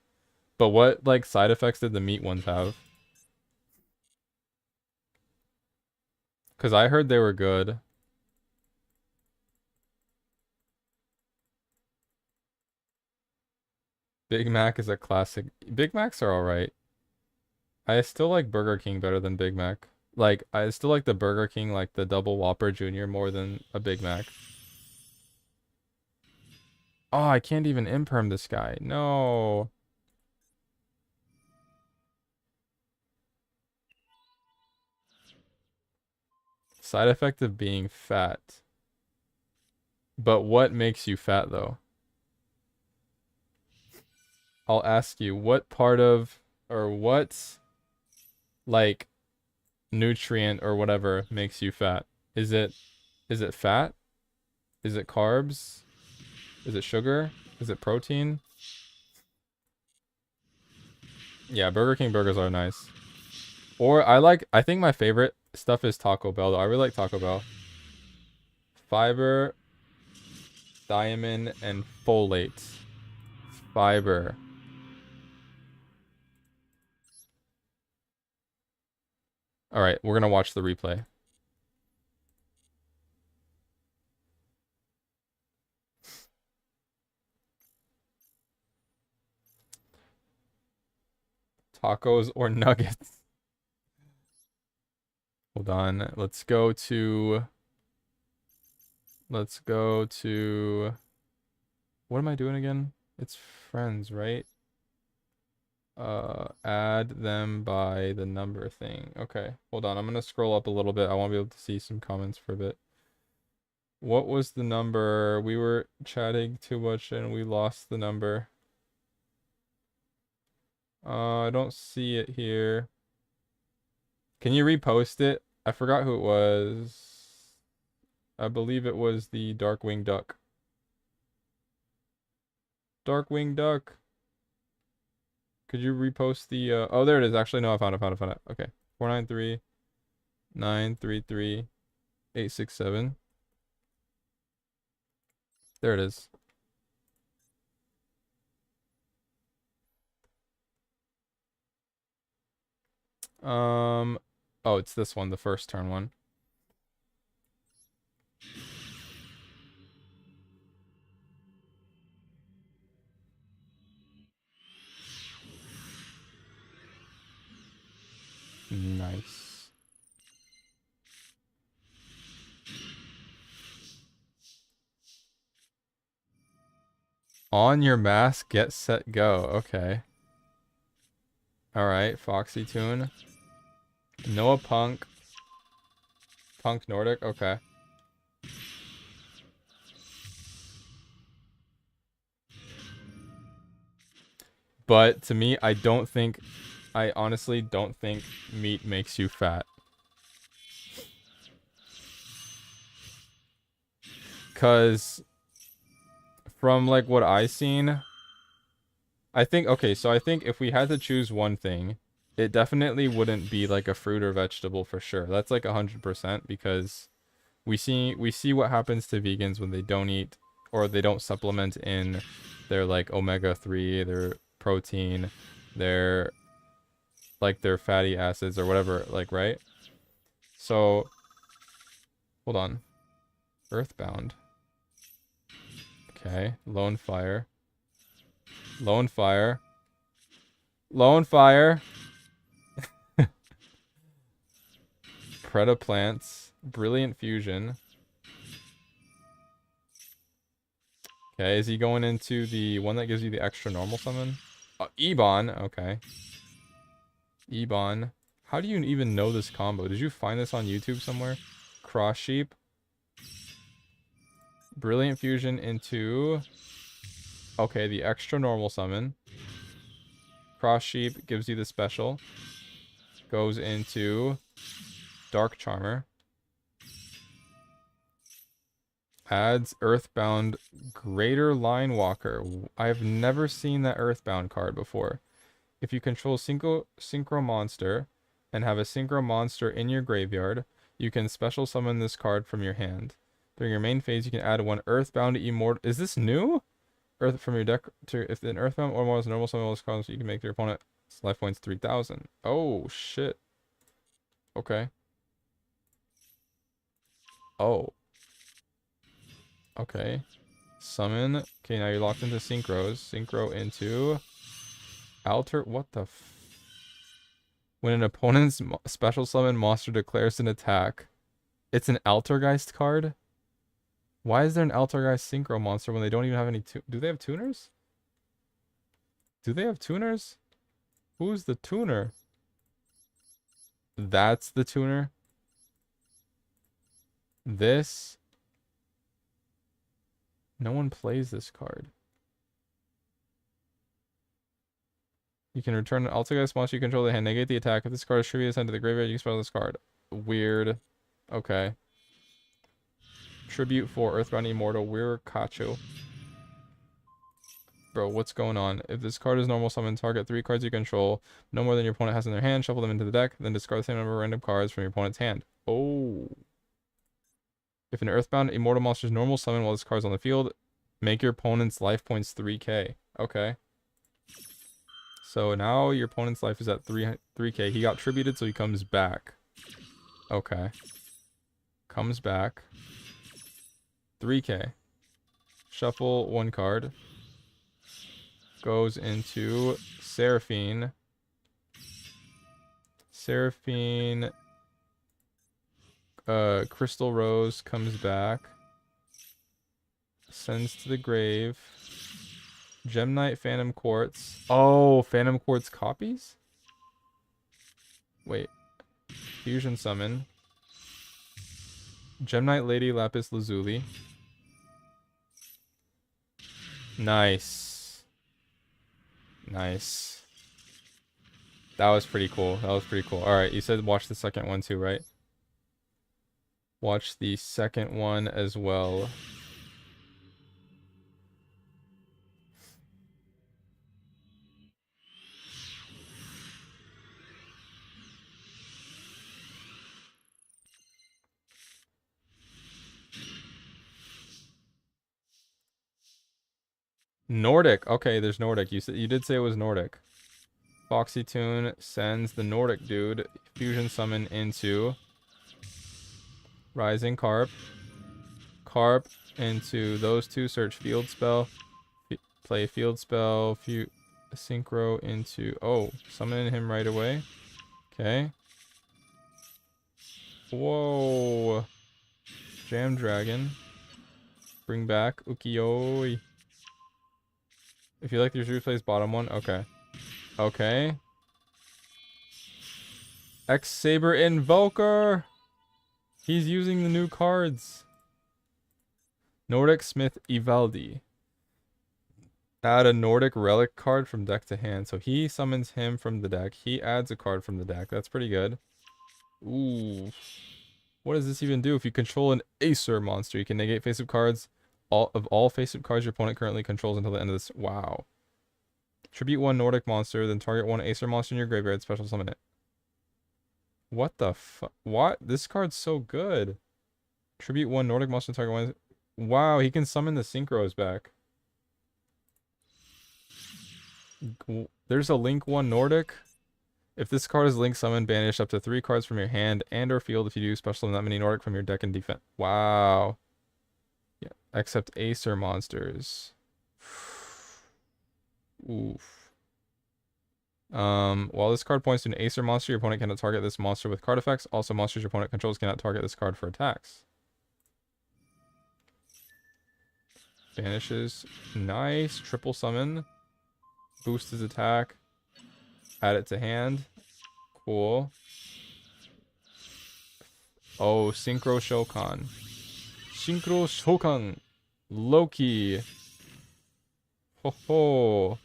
But what like side effects did the meat ones have? Because I heard they were good. Big Mac is a classic. Big Macs are alright. I still like Burger King better than Big Mac. Like, I still like the Burger King, like the Double Whopper Jr. more than a Big Mac. Oh, I can't even imperm this guy. No. Side effect of being fat. But what makes you fat, though? I'll ask you, what part of, or what, like, nutrient or whatever makes you fat? Is it fat? Is it carbs? Is it sugar? Is it protein? Yeah, Burger King burgers are nice. Or I think my favorite stuff is Taco Bell though. I really like Taco Bell. Fiber, thiamine, and folate. Fiber. All right, we're gonna watch the replay. Tacos or nuggets? Hold on. Let's go to. What am I doing again? It's friends, right? Add them by the number thing. Okay, hold on. I'm gonna scroll up a little bit. I want to be able to see some comments for a bit. What was the number? We were chatting too much and we lost the number. I don't see it here. Can you repost it? I forgot who it was. I believe it was the Darkwing Duck. Darkwing Duck. Could you repost the oh, there it is. Actually, no, I found it. Okay. 493 933 867. There it is. Oh, it's this one, the first turn one. Nice. On your mask, get set, go. Okay. All right, Foxy Tune. Noah Punk. Punk Nordic. Okay. But to me, I honestly don't think meat makes you fat. Cause from like what I seen, I think, okay, so I think if we had to choose one thing, it definitely wouldn't be like a fruit or vegetable for sure. That's like 100% because we see what happens to vegans when they don't eat or they don't supplement in their like omega-3, their protein, their like their fatty acids or whatever, like, right? So, hold on. Earthbound. Okay, Lone Fire. Lone Fire. Lone Fire. Predaplants. Brilliant Fusion. Okay, is he going into the one that gives you the extra normal summon? Ebon, okay. Ebon. How do you even know this combo? Did you find this on YouTube somewhere? Cross Sheep. Brilliant Fusion into... Okay, the extra normal summon. Cross Sheep gives you the special. Goes into Dark Charmer. Adds Earthbound Greater Line Walker. I've never seen that Earthbound card before. If you control Synchro Monster and have a Synchro Monster in your graveyard, you can special summon this card from your hand. During your main phase, you can add one Earthbound Immortal. Is this new? Earth from your deck to if an Earthbound or more is normal summon this card, so you can make your opponent's life points 3,000. Oh shit. Okay. Oh. Okay. Summon. Okay, now you're locked into synchros. Synchro into Alter. What the f... When an opponent's special summon monster declares an attack, it's an Altergeist card? Why is there an Altergeist synchro monster when they don't even have any... Do they have tuners? Do they have tuners? Who's the tuner? That's the tuner? This... No one plays this card. You can return an Altergeist monster you control the hand. Negate the attack. If this card is tribute sent to the graveyard, you can spell this card. Weird. Okay. Tribute for Earthbound Immortal Wirikachu. Bro, what's going on? If this card is normal summon, target 3 cards you control, no more than your opponent has in their hand, shuffle them into the deck, then discard the same number of random cards from your opponent's hand. Oh. If an Earthbound Immortal monster is normal summon while this card's on the field, make your opponent's life points 3k. Okay. So now your opponent's life is at 3k. He got tributed, so he comes back. Okay. Comes back. 3k. Shuffle 1 card. Goes into Seraphine. Seraphine. Crystal Rose comes back. Sends to the grave. Gem Knight, Phantom Quartz. Oh, Phantom Quartz copies? Wait. Fusion Summon. Gem Knight, Lady Lapis Lazuli. Nice. Nice. That was pretty cool. That was pretty cool. Alright, you said watch the second one too, right? Watch the second one as well. Nordic. Okay, there's Nordic. You did say it was Nordic. Foxy Tune sends the Nordic dude fusion summon into Rising Carp. Carp into those two, search field spell. Play field spell, synchro into... Oh, summon him right away. Okay. Whoa. Jam Dragon. Bring back Ukiyo-e. If you like the Drew plays bottom one, okay. Okay. X-Saber Invoker! He's using the new cards. Nordic Smith Ivaldi. Add a Nordic Relic card from deck to hand. So he summons him from the deck. He adds a card from the deck. That's pretty good. Ooh. What does this even do? If you control an Acer monster, you can negate face-up cards. All face-up cards your opponent currently controls until the end of this. Wow. Tribute 1 Nordic monster, then target 1 Acer monster in your graveyard, special summon it. What the fuck? What? This card's so good. Tribute 1 Nordic monster, target 1. Wow, he can summon the Synchros back. There's a Link 1 Nordic. If this card is Link summoned, banish up to 3 cards from your hand and or field. If you do, special summon that many Nordic from your deck and defense. Wow. Yeah, except Acer monsters. Oof. While this card points to an Acer monster, your opponent cannot target this monster with card effects. Also, monsters your opponent controls cannot target this card for attacks. Banishes. Nice. Triple summon. Boost his attack. Add it to hand. Cool. Oh, Synchro Shokan. Synchro Shokan. Loki. Ho ho.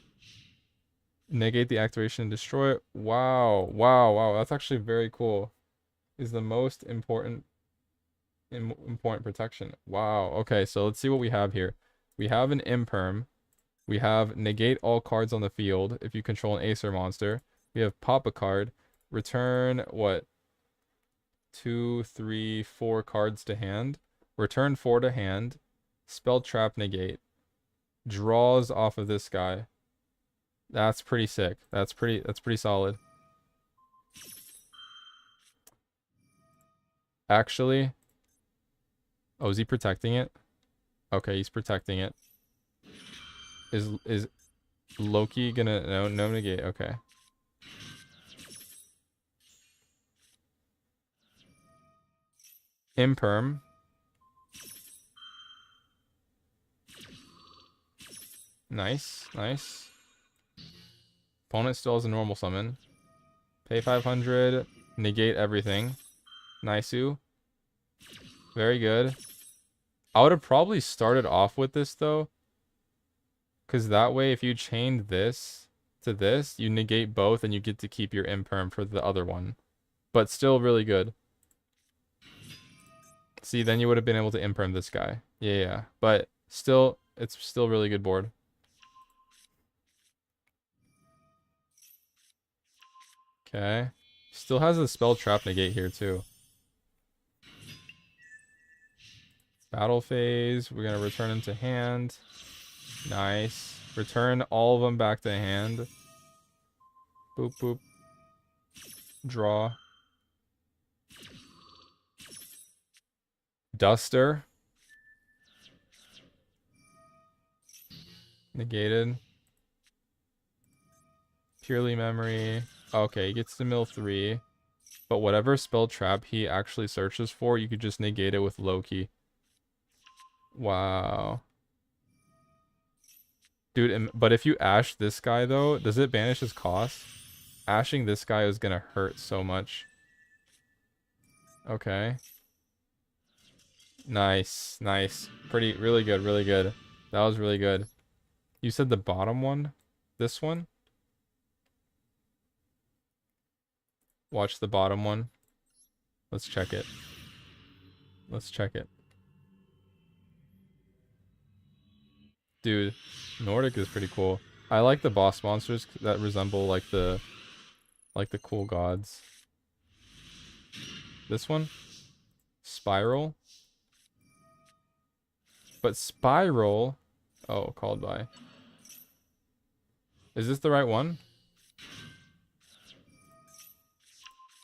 Negate the activation and destroy it. Wow. Wow. Wow. That's actually very cool. Is the most important protection. Wow. Okay, so let's see what we have here. We have an Imperm. We have negate all cards on the field if you control an Acer monster. We have pop a card. Return, what? 2, 3, 4 cards to hand. Return 4 to hand. Spell trap negate. Draws off of this guy. That's pretty sick. That's pretty solid. Actually. Oh, is he protecting it? Okay, he's protecting it. Is Loki gonna... No negate. Okay. Imperm. Nice. Nice. Opponent still has a normal summon. Pay 500. Negate everything. Nice-oo. Very good. I would have probably started off with this, though. Because that way, if you chained this to this, you negate both and you get to keep your Imperm for the other one. But still really good. See, then you would have been able to Imperm this guy. Yeah. But still, it's still really good board. Okay. Still has the spell trap negate here too. Battle phase. We're gonna return him to hand. Nice. Return all of them back to hand. Boop boop. Draw. Duster. Negated. Purely memory. Okay, he gets to mill 3. But whatever spell trap he actually searches for, you could just negate it with Loki. Wow. Dude, but if you ash this guy though, does it banish his cost? Ashing this guy is gonna hurt so much. Okay. Nice. Nice. Really good, really good. That was really good. You said the bottom one? This one? Watch the bottom one. Let's check it. Let's check it. Dude, Nordic is pretty cool. I like the boss monsters that resemble like the cool gods. This one? Spiral? But Spiral... Oh, called by. Is this the right one?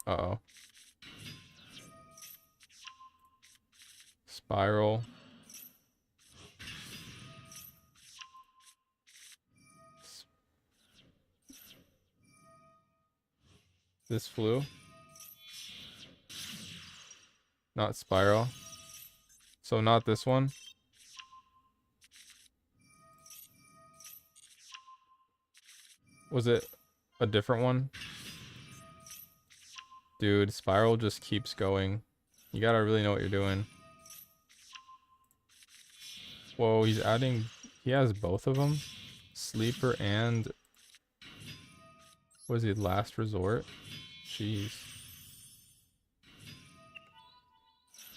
Uh-oh. Spiral. This flew. Not Spiral. So not this one. Was it a different one? Dude, Spiral just keeps going. You gotta really know what you're doing. Whoa, he's adding... He has both of them? Sleeper and... What is he? Last Resort? Jeez.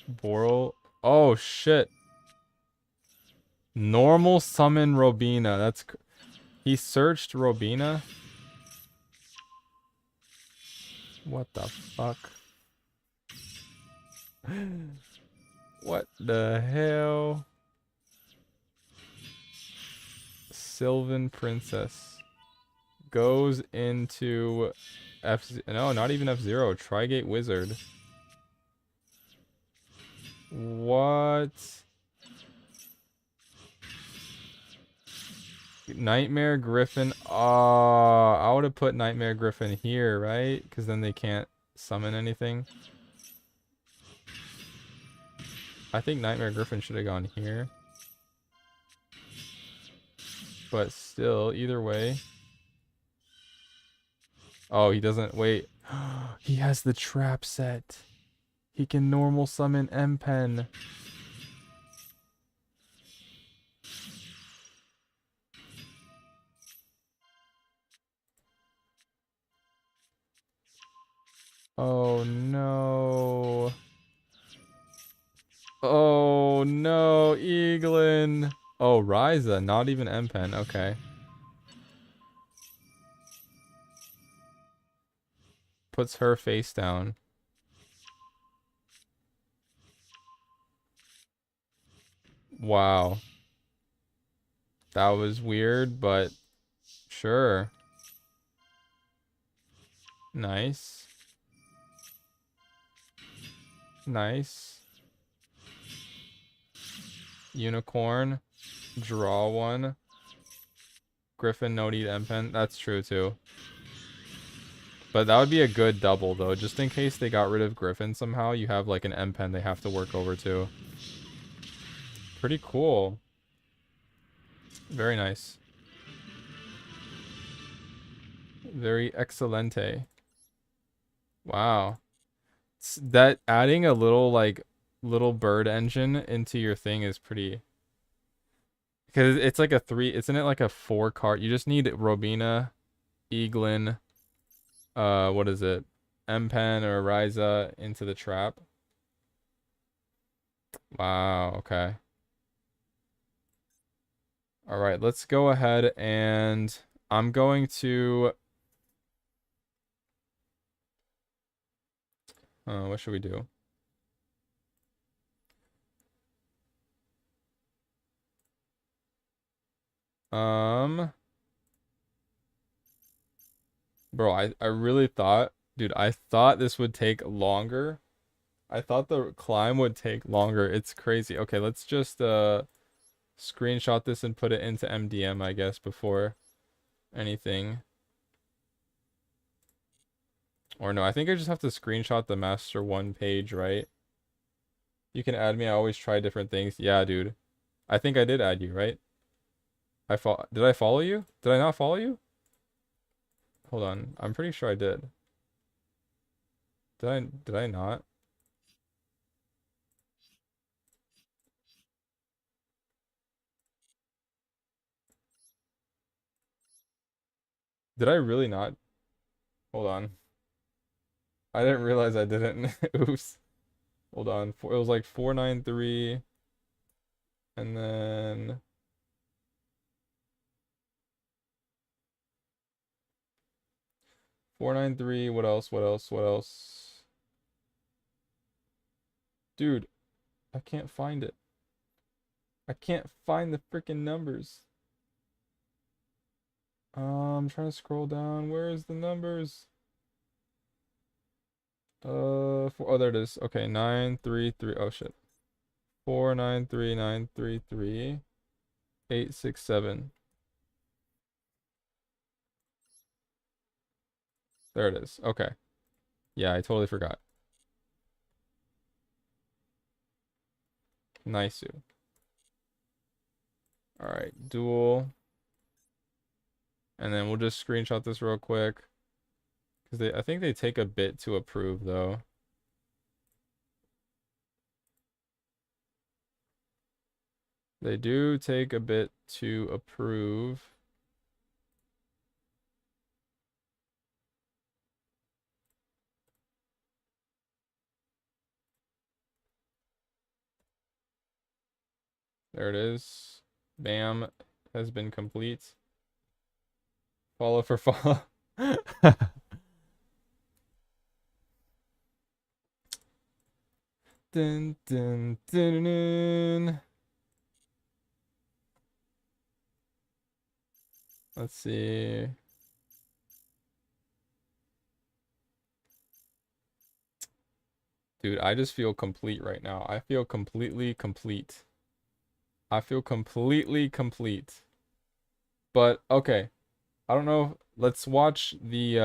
Boral. Oh, shit. Normal summon Robina. That's... He searched Robina? What the fuck? What the hell? Sylvan Princess. Goes into No, not even F-Zero. Trigate Wizard. What? Nightmare Griffin. Oh, I would have put Nightmare Griffin here, right? Because then they can't summon anything. I think Nightmare Griffin should have gone here. But still, either way. Oh, he doesn't... Wait. He has the trap set. He can normal summon M-Pen. Oh, no. Oh, no. Eaglin. Oh, Ryza. Not even M-Pen. Okay. Puts her face down. Wow. That was weird, but sure. Nice. Nice. Unicorn. Draw one. Griffin, no need M-Pen. That's true too. But that would be a good double though. Just in case they got rid of Griffin somehow, you have like an M-Pen they have to work over too. Pretty cool. Very nice. Very excelente. Wow. That adding a little like little bird engine into your thing is pretty, because it's like a 3, isn't it like a 4 card? You just need Robina, Eaglin, what is it? M-Pen or Ryza into the trap. Wow, okay. All right, let's go ahead and I'm going to What should we do? Bro, I really thought, dude, I thought this would take longer. I thought the climb would take longer. It's crazy. Okay, let's just screenshot this and put it into MDM, I guess, before anything. Or no, I think I just have to screenshot the master 1 page, right? You can add me. I always try different things. Yeah, dude. I think I did add you, right? Did I follow you? Did I not follow you? Hold on. I'm pretty sure I did. Did I not? Did I really not? Hold on. I didn't realize I didn't. Oops. Hold on. It was like 493 and then 493. What else? What else? What else? Dude, I can't find it. I can't find the freaking numbers. I'm trying to scroll down. Where is the numbers? Oh, there it is. Okay, 933. Oh shit. 493,933,867. There it is. Okay. Yeah, I totally forgot. Nice. All right, Duel. And then we'll just screenshot this real quick. Because I think they take a bit to approve, though. They do take a bit to approve. There it is. Bam. Has been complete. Follow for follow. Dun, dun, dun, dun. Let's see. Dude, I just feel complete right now. I feel completely complete. I feel completely complete. But okay. I don't know. Let's watch the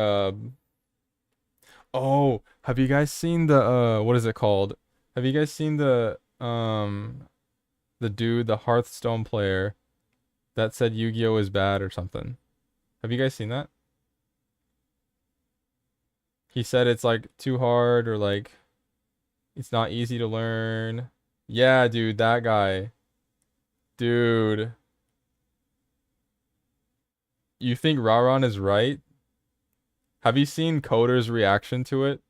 oh, have you guys seen the what is it called? Have you guys seen the dude, the Hearthstone player that said Yu-Gi-Oh is bad or something? Have you guys seen that? He said it's like too hard or like it's not easy to learn. Yeah, dude, that guy. Dude, you think Raron is right? Have you seen Coder's reaction to it?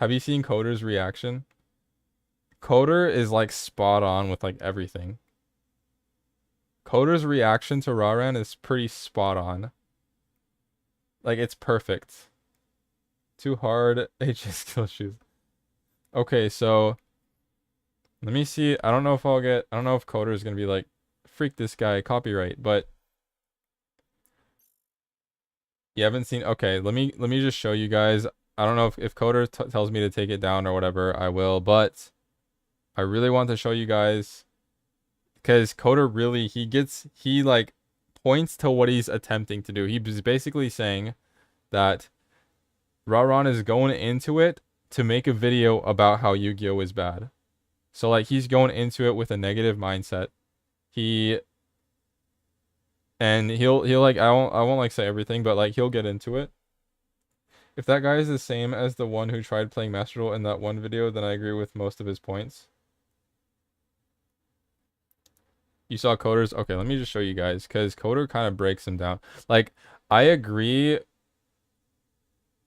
Have you seen Coder's reaction? Coder is like spot on with like everything. Coder's reaction to Raran is pretty spot on. Like it's perfect. Too hard. HS skill shoes. Okay, so let me see. I don't know if I don't know if Coder is gonna be like, freak this guy, copyright, but you haven't seen. Okay, let me just show you guys. I don't know if Coder tells me to take it down or whatever, I will, but I really want to show you guys because Coder really he like points to what he's attempting to do. He's basically saying that Raron is going into it to make a video about how Yu-Gi-Oh is bad. So like he's going into it with a negative mindset. He and he'll like I won't like say everything, but like he'll get into it. If that guy is the same as the one who tried playing Master Duel in that one video, then I agree with most of his points. You saw Coder's? Okay, let me just show you guys because Coder kind of breaks him down. Like I agree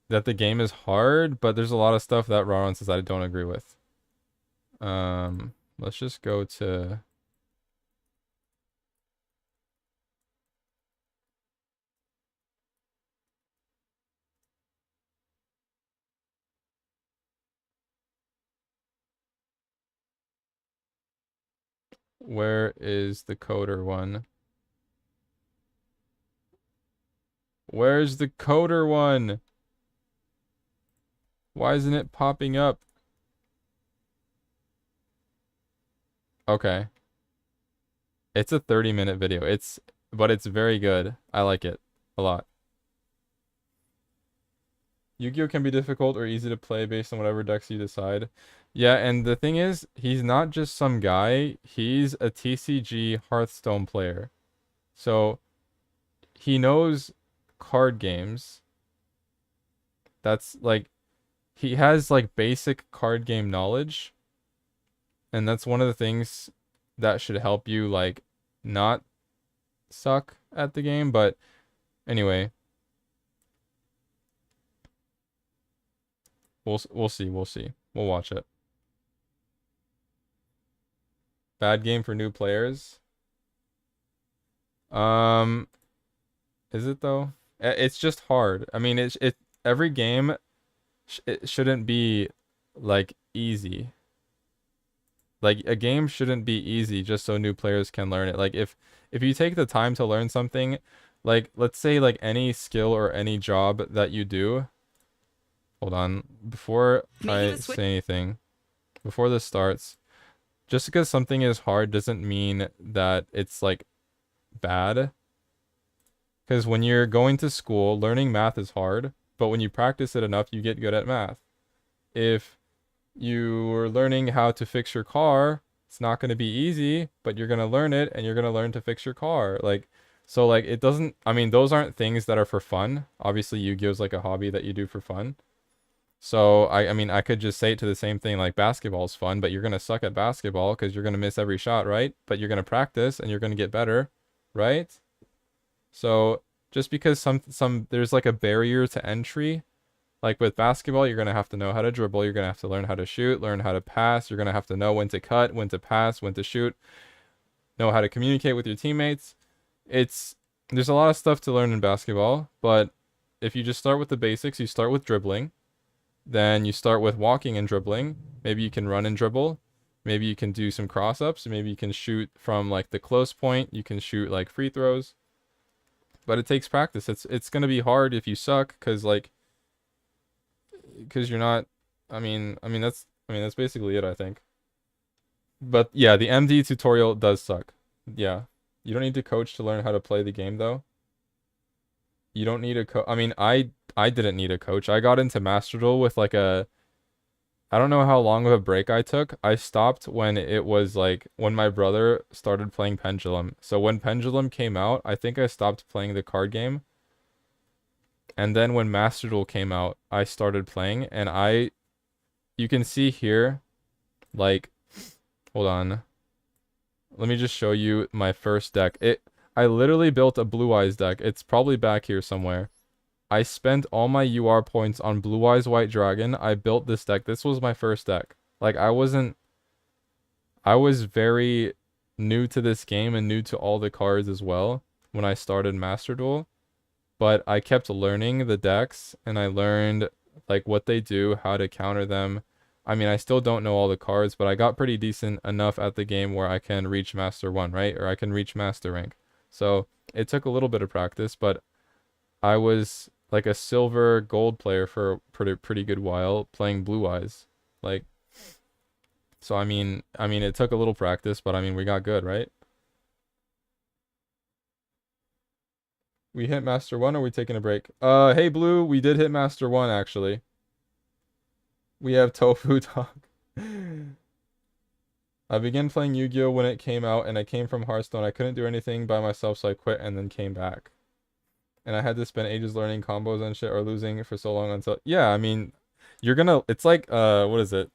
that the game is hard, but there's a lot of stuff that Raron says I don't agree with. Let's just go to Where is the coder one? Where's the coder one? Why isn't it popping up? Okay. It's a 30-minute video. But it's very good. I like it a lot. Yu-Gi-Oh can be difficult or easy to play based on whatever decks you decide. Yeah, and the thing is, he's not just some guy. He's a TCG Hearthstone player. So he knows card games. That's like he has like basic card game knowledge, and that's one of the things that should help you like not suck at the game. But anyway, we'll see, we'll watch it. Bad game for new players. Um, is it though? It's just hard. I mean, it every game it shouldn't be like easy. Like a game shouldn't be easy just so new players can learn it. Like if you take the time to learn something, like let's say like any skill or any job that you do. Hold on, before I say anything, before this starts, just because something is hard doesn't mean that it's like bad. Because when you're going to school, learning math is hard, but when you practice it enough, you get good at math. If you're learning how to fix your car, it's not going to be easy, but you're going to learn it and you're going to learn to fix your car. Like, so like it doesn't, I mean, those aren't things that are for fun. Obviously, Yu-Gi-Oh is like a hobby that you do for fun. So I mean, I could just say it to the same thing like basketball is fun, but you're going to suck at basketball because you're going to miss every shot, right? But you're going to practice and you're going to get better, right? So just because some there's like a barrier to entry, like with basketball, you're gonna have to know how to dribble, you're gonna have to learn how to shoot, learn how to pass, you're gonna have to know when to cut, when to pass, when to shoot, know how to communicate with your teammates. There's a lot of stuff to learn in basketball, but if you just start with the basics, you start with dribbling, then you start with walking and dribbling. Maybe you can run and dribble. Maybe you can do some cross ups. Maybe you can shoot from like the close point. You can shoot like free throws. But it takes practice. It's gonna be hard if you suck, because you're not. I mean that's basically it, I think. But yeah, the MD tutorial does suck. Yeah, you don't need to coach to learn how to play the game though. You don't need a coach. I mean, I didn't need a coach. I got into Master Duel with like a. I don't know how long of a break I took. I stopped when it was like when my brother started playing Pendulum. So when Pendulum came out, I think I stopped playing the card game. And then when Master Duel came out, I started playing and you can see here, like, hold on. Let me just show you my first deck. I literally built a Blue Eyes deck. It's probably back here somewhere. I spent all my UR points on Blue Eyes White Dragon. I built this deck. This was my first deck. Like, I was very new to this game and new to all the cards as well when I started Master Duel. But I kept learning the decks and I learned like what they do, how to counter them. I mean, I still don't know all the cards, but I got pretty decent enough at the game where I can reach Master 1, right? Or I can reach Master rank. So it took a little bit of practice, but I was like a silver gold player for a pretty good while playing Blue Eyes. Like, so I mean it took a little practice, but I mean we got good, right? We hit Master 1 or are we taking a break? Hey Blue, we did hit Master 1 actually. We have Tofu Talk. I began playing Yu-Gi-Oh when it came out and I came from Hearthstone. I couldn't do anything by myself, so I quit and then came back. And I had to spend ages learning combos and shit or losing for so long until yeah, I mean it's like what is it?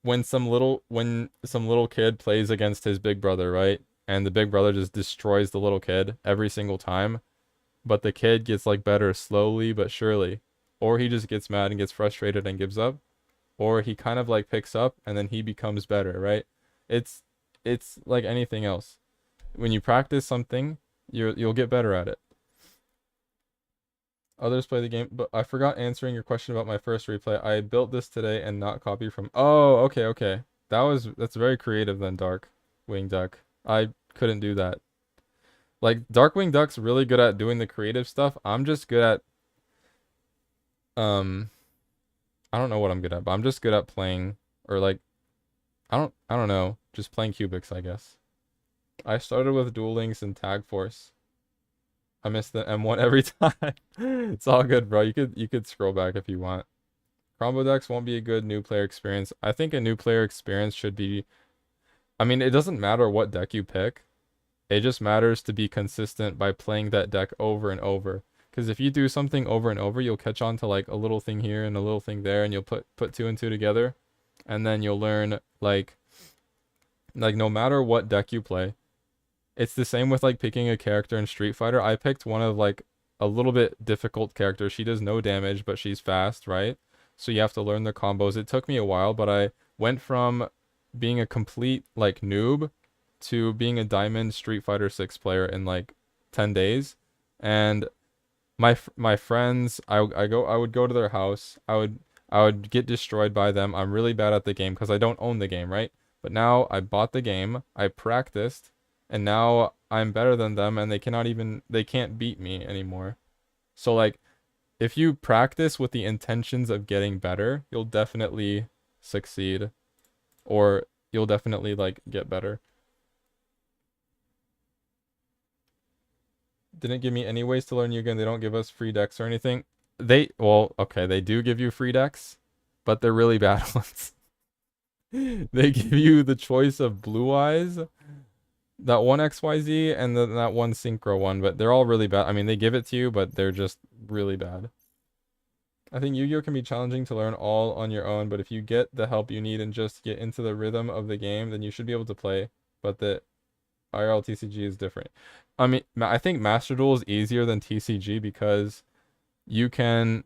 When some little kid plays against his big brother, right? And the big brother just destroys the little kid every single time, but the kid gets like better slowly but surely. Or he just gets mad and gets frustrated and gives up, or he kind of like picks up and then he becomes better, right? It's it's like anything else. When you practice something, you'll get better at it. Others play the game, but I forgot answering your question about my first replay. I built this today and not copy from. Oh, okay, okay. That's very creative then, Dark. Wing Duck. I couldn't do that. Like Darkwing Duck's really good at doing the creative stuff. I'm just good at um I don't know what I'm good at, but I'm just good at playing or like I don't know, just playing Cubics, I guess. I started with Duel Links and Tag Force. I missed the M1 every time. It's all good, bro. You could scroll back if you want. Combo decks won't be a good new player experience. I think a new player experience should be, I mean, it doesn't matter what deck you pick. It just matters to be consistent by playing that deck over and over. Because if you do something over and over, you'll catch on to like a little thing here and a little thing there, and you'll put two and two together, and then you'll learn like no matter what deck you play. It's the same with like picking a character in Street Fighter. I picked one of like a little bit difficult character. She does no damage, but she's fast, right? So you have to learn the combos. It took me a while, but I went from being a complete like noob to being a Diamond Street Fighter 6 player in like 10 days. And my friends, I would go to their house. I would get destroyed by them. I'm really bad at the game because I don't own the game, right? But now I bought the game, I practiced, and now I'm better than them and they can't beat me anymore. So like if you practice with the intentions of getting better, you'll definitely succeed or you'll definitely like get better. Didn't give me any ways to learn Yugen. They don't give us free decks or anything. Well, okay, they do give you free decks, but they're really bad ones. They give you the choice of Blue Eyes, that one XYZ, and then that one Synchro one, but they're all really bad. I mean, they give it to you, but they're just really bad. I think Yu-Gi-Oh can be challenging to learn all on your own, but if you get the help you need and just get into the rhythm of the game, then you should be able to play. But the IRL TCG is different. I mean, I think Master Duel is easier than TCG because you can,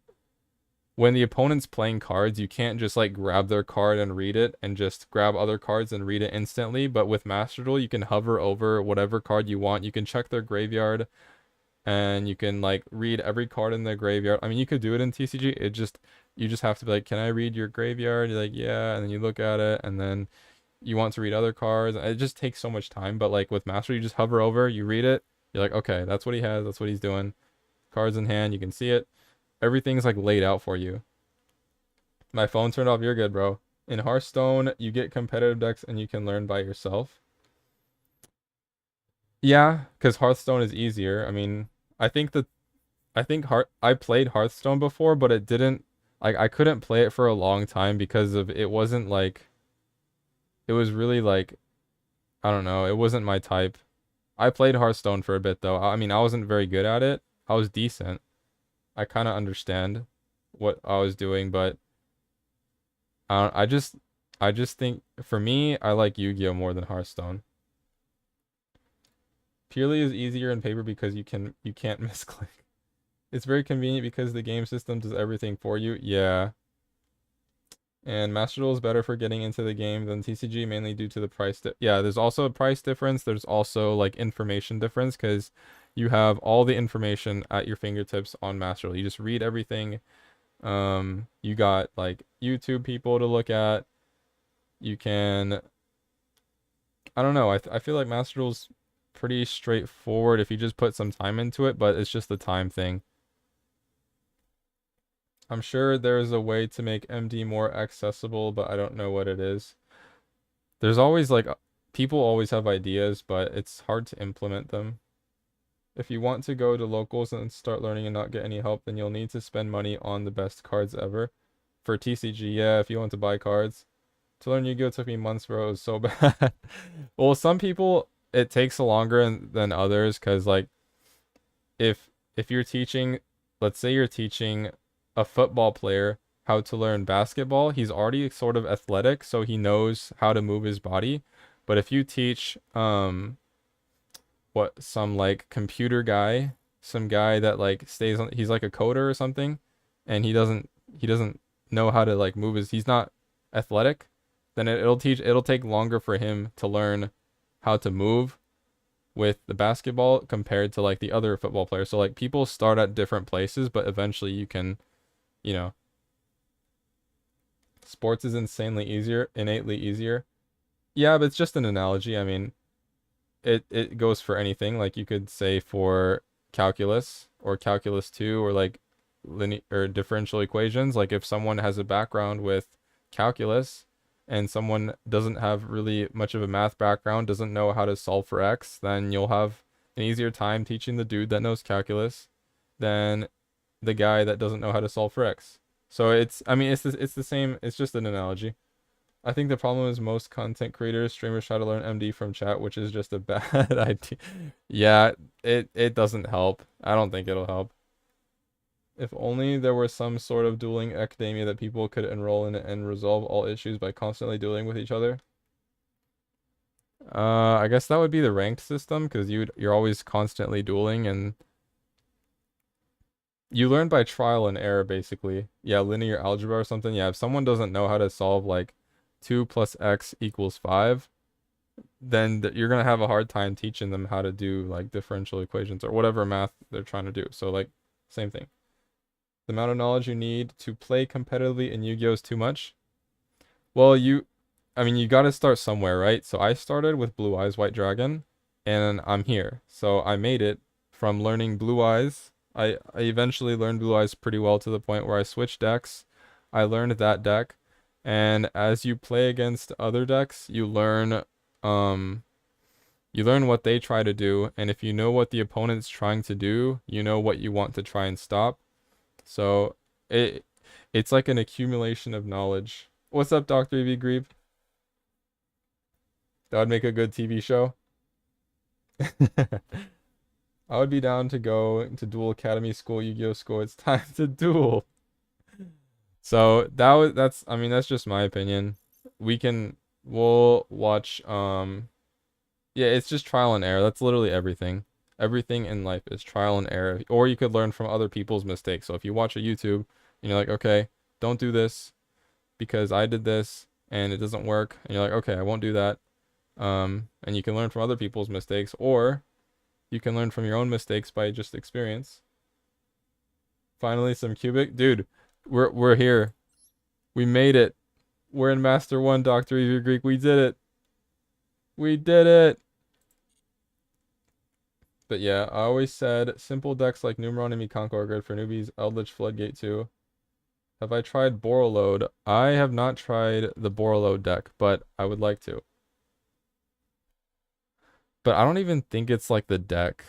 when the opponent's playing cards, you can't just like grab their card and read it and just grab other cards and read it instantly. But with Master Duel, you can hover over whatever card you want. You can check their graveyard and you can like read every card in their graveyard. I mean, you could do it in TCG. You just have to be like, can I read your graveyard? You're like, yeah, and then you look at it and then you want to read other cards. It just takes so much time. But like with Master, you just hover over, you read it. You're like, okay, that's what he has. That's what he's doing. Cards in hand, you can see it. Everything's like laid out for you. My phone turned off. You're good, bro. In Hearthstone, you get competitive decks and you can learn by yourself. Yeah, because Hearthstone is easier. I mean, I played Hearthstone before, but it didn't like I couldn't play it for a long time because of it wasn't like it was really like I don't know, it wasn't my type. I played Hearthstone for a bit though. I mean, I wasn't very good at it. I was decent. I kind of understand what I was doing, but I just think for me, I like Yu-Gi-Oh more than Hearthstone. Purely is easier in paper because you can't misclick. It's very convenient because the game system does everything for you. Yeah. And Master Duel is better for getting into the game than TCG, mainly due to the price. Yeah, there's also a price difference. There's also like information difference because you have all the information at your fingertips on Master Duel. You just read everything. You got like YouTube people to look at. You can, I don't know. I feel like Master Duel's pretty straightforward if you just put some time into it, but it's just the time thing. I'm sure there's a way to make MD more accessible, but I don't know what it is. There's always like people always have ideas, but it's hard to implement them. If you want to go to locals and start learning and not get any help, then you'll need to spend money on the best cards ever. For TCG, yeah, if you want to buy cards. To learn Yu-Gi-Oh took me months, bro. It was so bad. Well, some people it takes longer than others because like if you're teaching, let's say you're teaching a football player how to learn basketball, he's already sort of athletic, so he knows how to move his body. But if you teach some like computer guy, some guy that like stays on, he's like a coder or something, and he doesn't know how to like he's not athletic, then it'll take longer for him to learn how to move with the basketball compared to like the other football players. So like people start at different places, but eventually you can, you know, sports is innately easier. Yeah, but it's just an analogy. I mean, it goes for anything. Like you could say for calculus or calculus 2 or like linear or differential equations. Like if someone has a background with calculus and someone doesn't have really much of a math background, doesn't know how to solve for x, then you'll have an easier time teaching the dude that knows calculus than the guy that doesn't know how to solve for x. So I mean, it's the same. It's just an analogy. I think the problem is most content creators, streamers try to learn MD from chat, which is just a bad idea. Yeah, it doesn't help. I don't think it'll help. If only there were some sort of dueling academia that people could enroll in and resolve all issues by constantly dueling with each other. I guess that would be the ranked system because you're always constantly dueling and you learn by trial and error basically. Yeah, linear algebra or something. Yeah, if someone doesn't know how to solve like 2 plus x equals 5, then you're gonna have a hard time teaching them how to do like differential equations or whatever math they're trying to do. So like same thing. The amount of knowledge you need to play competitively in Yu-Gi-Oh is too much. Well, I mean, you got to start somewhere, right? So I started with Blue Eyes White Dragon, and I'm here. So I made it from learning Blue Eyes. I eventually learned Blue Eyes pretty well to the point where I switched decks. I learned that deck, and as you play against other decks, um, you learn what they try to do, and if you know what the opponent's trying to do, you know what you want to try and stop. So it's like an accumulation of knowledge. What's up, Dr. EV Grieb? That would make a good TV show. I would be down to go to Duel Academy School, Yu-Gi-Oh! School. It's time to duel. So that's I mean that's just my opinion. We'll watch yeah, it's just trial and error. That's literally everything. Everything in life is trial and error. Or you could learn from other people's mistakes. So if you watch a YouTube and you're like, okay, don't do this because I did this and it doesn't work, and you're like, okay, I won't do that. And you can learn from other people's mistakes, or you can learn from your own mistakes by just experience. Finally, some cubic. Dude, we're here. We made it. We're in Master 1, Dr. Evie Greek. We did it. We did it. But yeah, I always said simple decks like Numeron and Mikanko are good for newbies. Eldritch Floodgate too. Have I tried Borreload? I have not tried the Borreload deck, but I would like to. But I don't even think it's like the deck.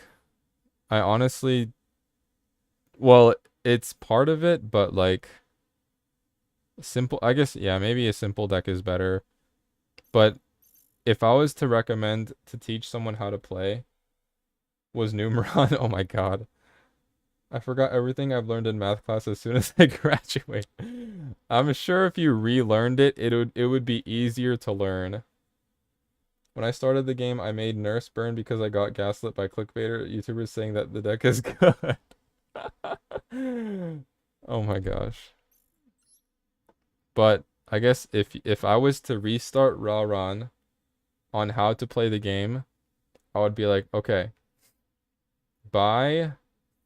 I honestly, well, it's part of it, but like simple, I guess, yeah, maybe a simple deck is better. But if I was to recommend to teach someone how to play, was Numeron. Oh my God. I forgot everything I've learned in math class as soon as I graduate. I'm sure if you relearned it, it would be easier to learn. When I started the game, I made Nurse burn because I got gaslit by clickbaiter YouTubers saying that the deck is good. Oh my gosh. But I guess if I was to restart Raron on how to play the game, I would be like, okay, buy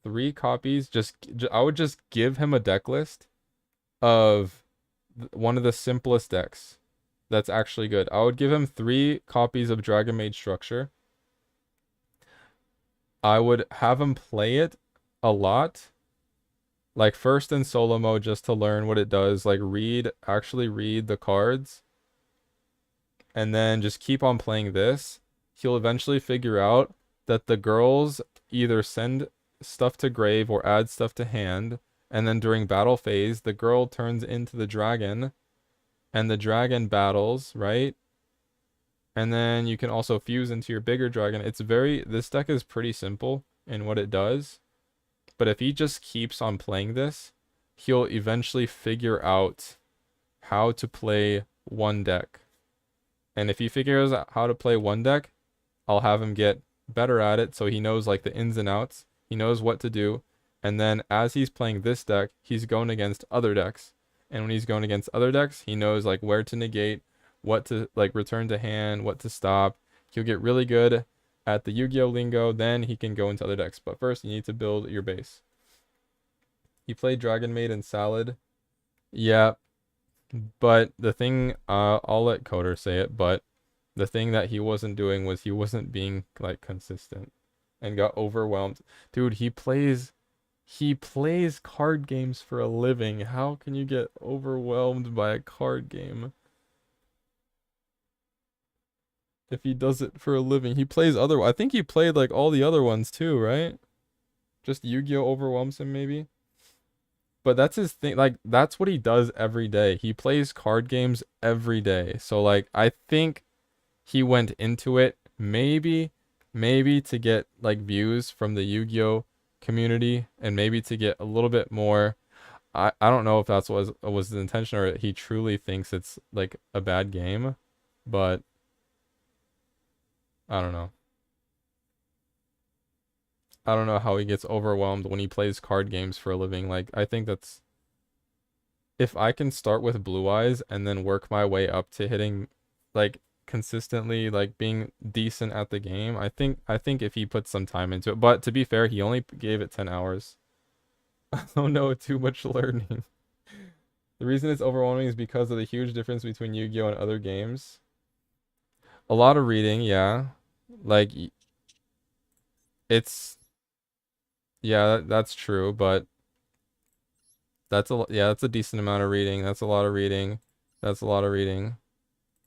3 copies. I would just give him a deck list of one of the simplest decks that's actually good. I would give him 3 copies of Dragon Maid Structure. I would have him play it a lot, like first in solo mode just to learn what it does, like actually read the cards, and then just keep on playing this. He'll eventually figure out that the girls either send stuff to grave or add stuff to hand, and then during battle phase, the girl turns into the dragon, and the dragon battles, right? And then you can also fuse into your bigger dragon. This deck is pretty simple in what it does. But if he just keeps on playing this, he'll eventually figure out how to play one deck. And if he figures out how to play one deck, I'll have him get better at it so he knows like the ins and outs. He knows what to do. And then as he's playing this deck, he's going against other decks. And when he's going against other decks, he knows like where to negate, what to like return to hand, what to stop. He'll get really good at the Yu-Gi-Oh lingo, then he can go into other decks. But first, you need to build your base. He played Dragon Maid and Salad. Yeah, but the thing, I'll let Coder say it, but The thing that he wasn't doing was he wasn't being like consistent and got overwhelmed. Dude, he plays card games for a living. How can you get overwhelmed by a card game if he does it for a living? He plays other I think he played like all the other ones too, right? Just Yu-Gi-Oh overwhelms him maybe. But that's his thing. Like that's what he does every day. He plays card games every day. So like I think he went into it maybe to get like views from the Yu-Gi-Oh community and maybe to get a little bit more. I don't know if that's was the intention or he truly thinks it's like a bad game, but I don't know. I don't know how he gets overwhelmed when he plays card games for a living. Like I think that's if I can start with Blue Eyes and then work my way up to hitting like consistently like being decent at the game, I think if he puts some time into it. But to be fair, he only gave it 10 hours. Oh no, too much learning. The reason it's overwhelming is because of the huge difference between Yu-Gi-Oh and other games. A lot of reading, yeah. Like it's yeah, that's true, but yeah, that's a decent amount of reading. That's a lot of reading. That's a lot of reading.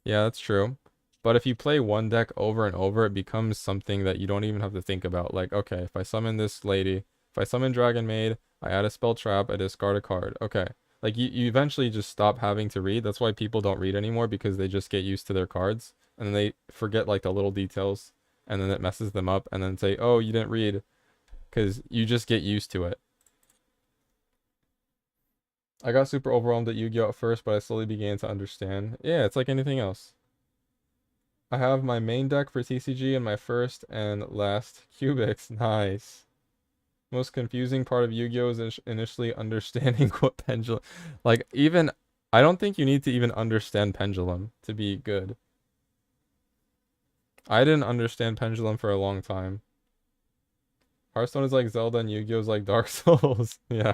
Yeah, that's true. But if you play one deck over and over, it becomes something that you don't even have to think about. Like, okay, if I summon this lady, if I summon Dragon Maid, I add a spell trap, I discard a card. Okay. Like you eventually just stop having to read. That's why people don't read anymore because they just get used to their cards and then they forget like the little details and then it messes them up and then say, "Oh, you didn't read," because you just get used to it. I got super overwhelmed at Yu-Gi-Oh at first, but I slowly began to understand. Yeah, it's like anything else. I have my main deck for TCG and my first and last CUBICS. Nice. Most confusing part of Yu-Gi-Oh is initially understanding what pendulum. Like even I don't think you need to even understand pendulum to be good. I didn't understand pendulum for a long time. Hearthstone is like Zelda and Yu-Gi-Oh is like Dark Souls. Yeah.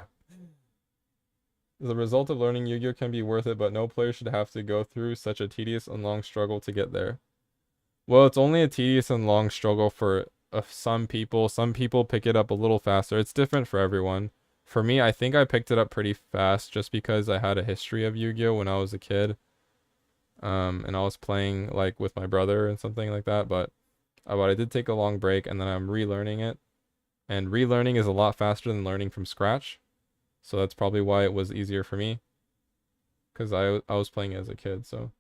The result of learning Yu-Gi-Oh can be worth it, but no player should have to go through such a tedious and long struggle to get there. Well, it's only a tedious and long struggle for some people. Some people pick it up a little faster. It's different for everyone. For me, I think I picked it up pretty fast just because I had a history of Yu-Gi-Oh when I was a kid. And I was playing like with my brother and something like that, but I did take a long break and then I'm relearning it. And relearning is a lot faster than learning from scratch. So that's probably why it was easier for me. Because I was playing as a kid, so.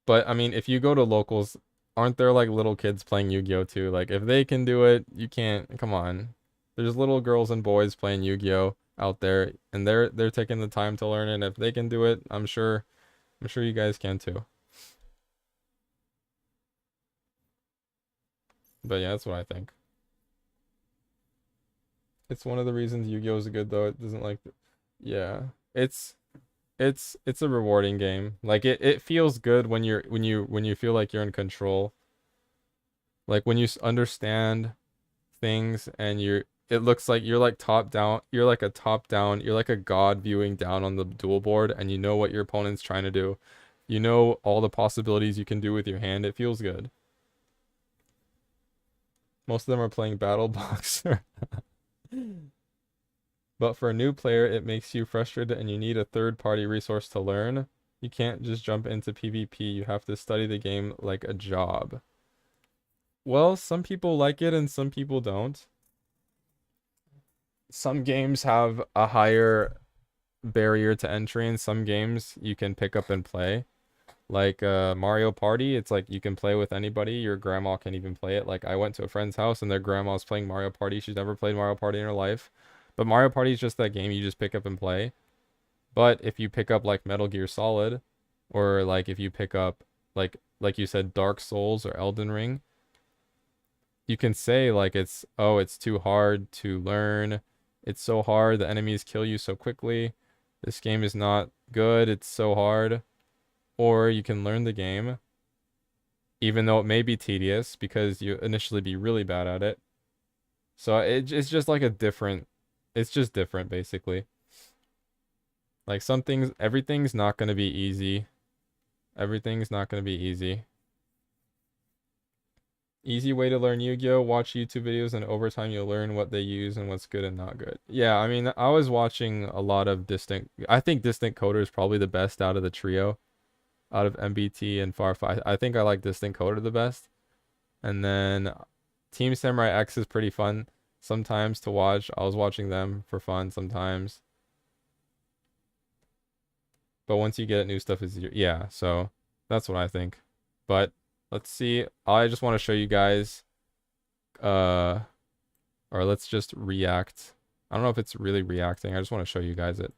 But I mean, if you go to locals, aren't there like little kids playing Yu-Gi-Oh too? Like if they can do it, you can't. Come on. There's little girls and boys playing Yu-Gi-Oh out there and they're taking the time to learn it. And if they can do it, I'm sure you guys can too. But yeah, that's what I think. It's one of the reasons Yu-Gi-Oh is good though. It doesn't like yeah. It's it's a rewarding game. Like it feels good when you feel like you're in control. Like when you understand things and it looks like you're like top down, you're like a top down, you're like a god viewing down on the duel board and you know what your opponent's trying to do. You know all the possibilities you can do with your hand. It feels good. Most of them are playing Battle Boxer. But for a new player, it makes you frustrated and you need a third-party resource to learn. You can't just jump into PvP. You have to study the game like a job. Well, some people like it and some people don't. Some games have a higher barrier to entry and some games you can pick up and play. Like Mario Party, it's like you can play with anybody. Your grandma can even play it. Like I went to a friend's house and their grandma's playing Mario Party. She's never played Mario Party in her life. But Mario Party is just that game you just pick up and play. But if you pick up like Metal Gear Solid, or like if you pick up like you said Dark Souls or Elden Ring, you can say like it's too hard to learn. It's so hard, the enemies kill you so quickly. This game is not good, it's so hard. Or you can learn the game, even though it may be tedious because you initially be really bad at it. So it's just like it's just different basically. Like some things, everything's not going to be easy. Everything's not going to be easy. Easy way to learn Yu-Gi-Oh! Watch YouTube videos, and over time you'll learn what they use and what's good and not good. Yeah, I mean, I was watching a lot of Distant. I think Distant Coder is probably the best out of the trio, out of MBT and Farfai. I think I like Distant Coder the best. And then Team Samurai X is pretty fun sometimes to watch. I was watching them for fun sometimes. But once you get it, new stuff is easier. Yeah, so that's what I think. But let's see. I just want to show you guys, or let's just react. I don't know if it's really reacting. I just want to show you guys it.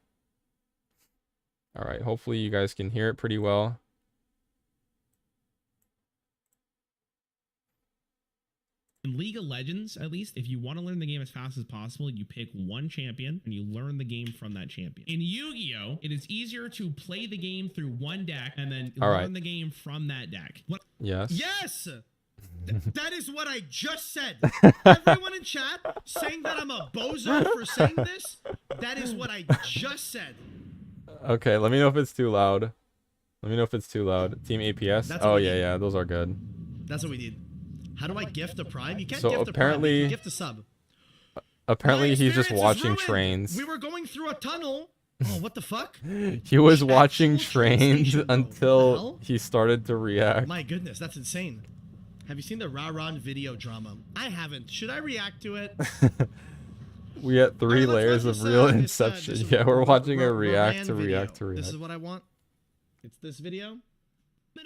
All right. Hopefully you guys can hear it pretty well. In League of Legends, at least, if you want to learn the game as fast as possible, you pick one champion and you learn the game from that champion. In Yu-Gi-Oh, it is easier to play the game through one deck and then learn the game from that deck. What? Yes. Yes! That is what I just said. Everyone in chat saying that I'm a bozo for saying this, that is what I just said. Okay, let me know if it's too loud. Let me know if it's too loud. Team APS? Oh, yeah, those are good. That's what we need. How do I gift a prime? You can't So gift a prime, you can gift a sub. Apparently he's just watching trains. We were going through a tunnel. Oh, what the fuck? He was watching trains until he started to react. My goodness, that's insane. Have you seen the Raron video drama? I haven't. Should I react to it? We had 3 layers of real inception. Yeah, we're watching a react to react to react. This is what I want. It's this video.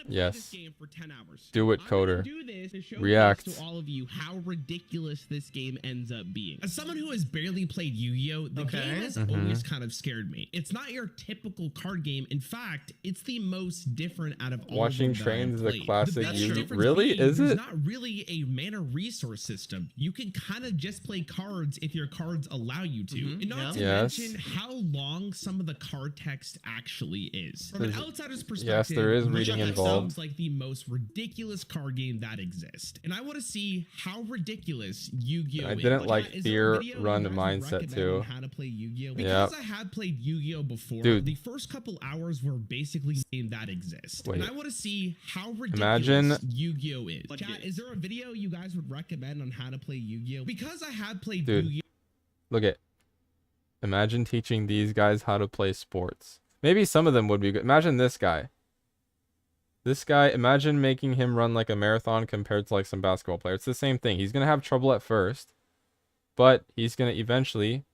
Yes. This game for 10 hours. Do it, Coder. Do this to show React to all of you how ridiculous this game ends up being. As someone who has barely played Yu-Gi-Oh, the game has always kind of scared me. It's not your typical card game. In fact, it's the most different out of all Watching of them trains that is a classic Yu-Gi-Oh. Really? Is it? It's not really a mana resource system. You can kind of just play cards if your cards allow you to. And not to mention how long some of the card text actually is. From an outsider's perspective, yes, there is reading involved. Sounds like the most ridiculous card game that exists, and I want to see how ridiculous Yu-Gi-Oh! I didn't like fear run you guys mindset recommend too. on how to play Yu-Gi-Oh! Because I had played Yu-Gi-Oh! Before, the first couple hours were basically the game that exists. Wait. And I want to see how ridiculous Imagine Yu-Gi-Oh! Is. Chat, is there a video you guys would recommend on how to play Yu-Gi-Oh! Because I had played Yu-Gi-Oh! Look at. Imagine teaching these guys how to play sports. Maybe some of them would be good. Imagine this guy. This guy, imagine making him run like a marathon compared to like some basketball player. It's the same thing. He's going to have trouble at first, but he's going to eventually,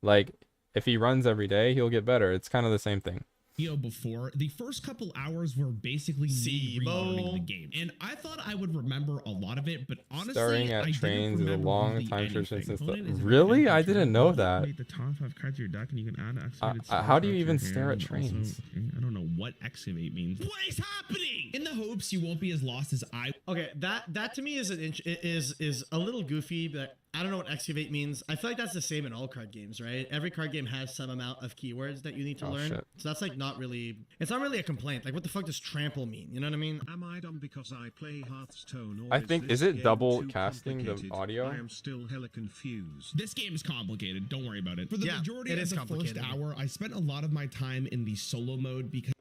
like, if he runs every day, he'll get better. It's kind of the same thing. Before, the first couple hours were basically me relearning the game, and I thought I would remember a lot of it, but honestly, Staring at I trains is a long time since anything. Really? I didn't know that. The top 5 cards of your deck, and you can add how do you even stare at trains? I don't know what excavate means. What is happening? In the hopes you won't be as lost as I. Okay, that to me is is a little goofy, but I don't know what excavate means. I feel like that's the same in all card games, right? Every card game has some amount of keywords that you need to learn. Shit. So that's like not really, it's not really a complaint. Like, what the fuck does trample mean? You know what I mean? Am I dumb because I play Hearthstone? I think, is it double casting the audio? I am still hella confused. This game is complicated. Don't worry about it. For the majority of the first hour, I spent a lot of my time in the solo mode because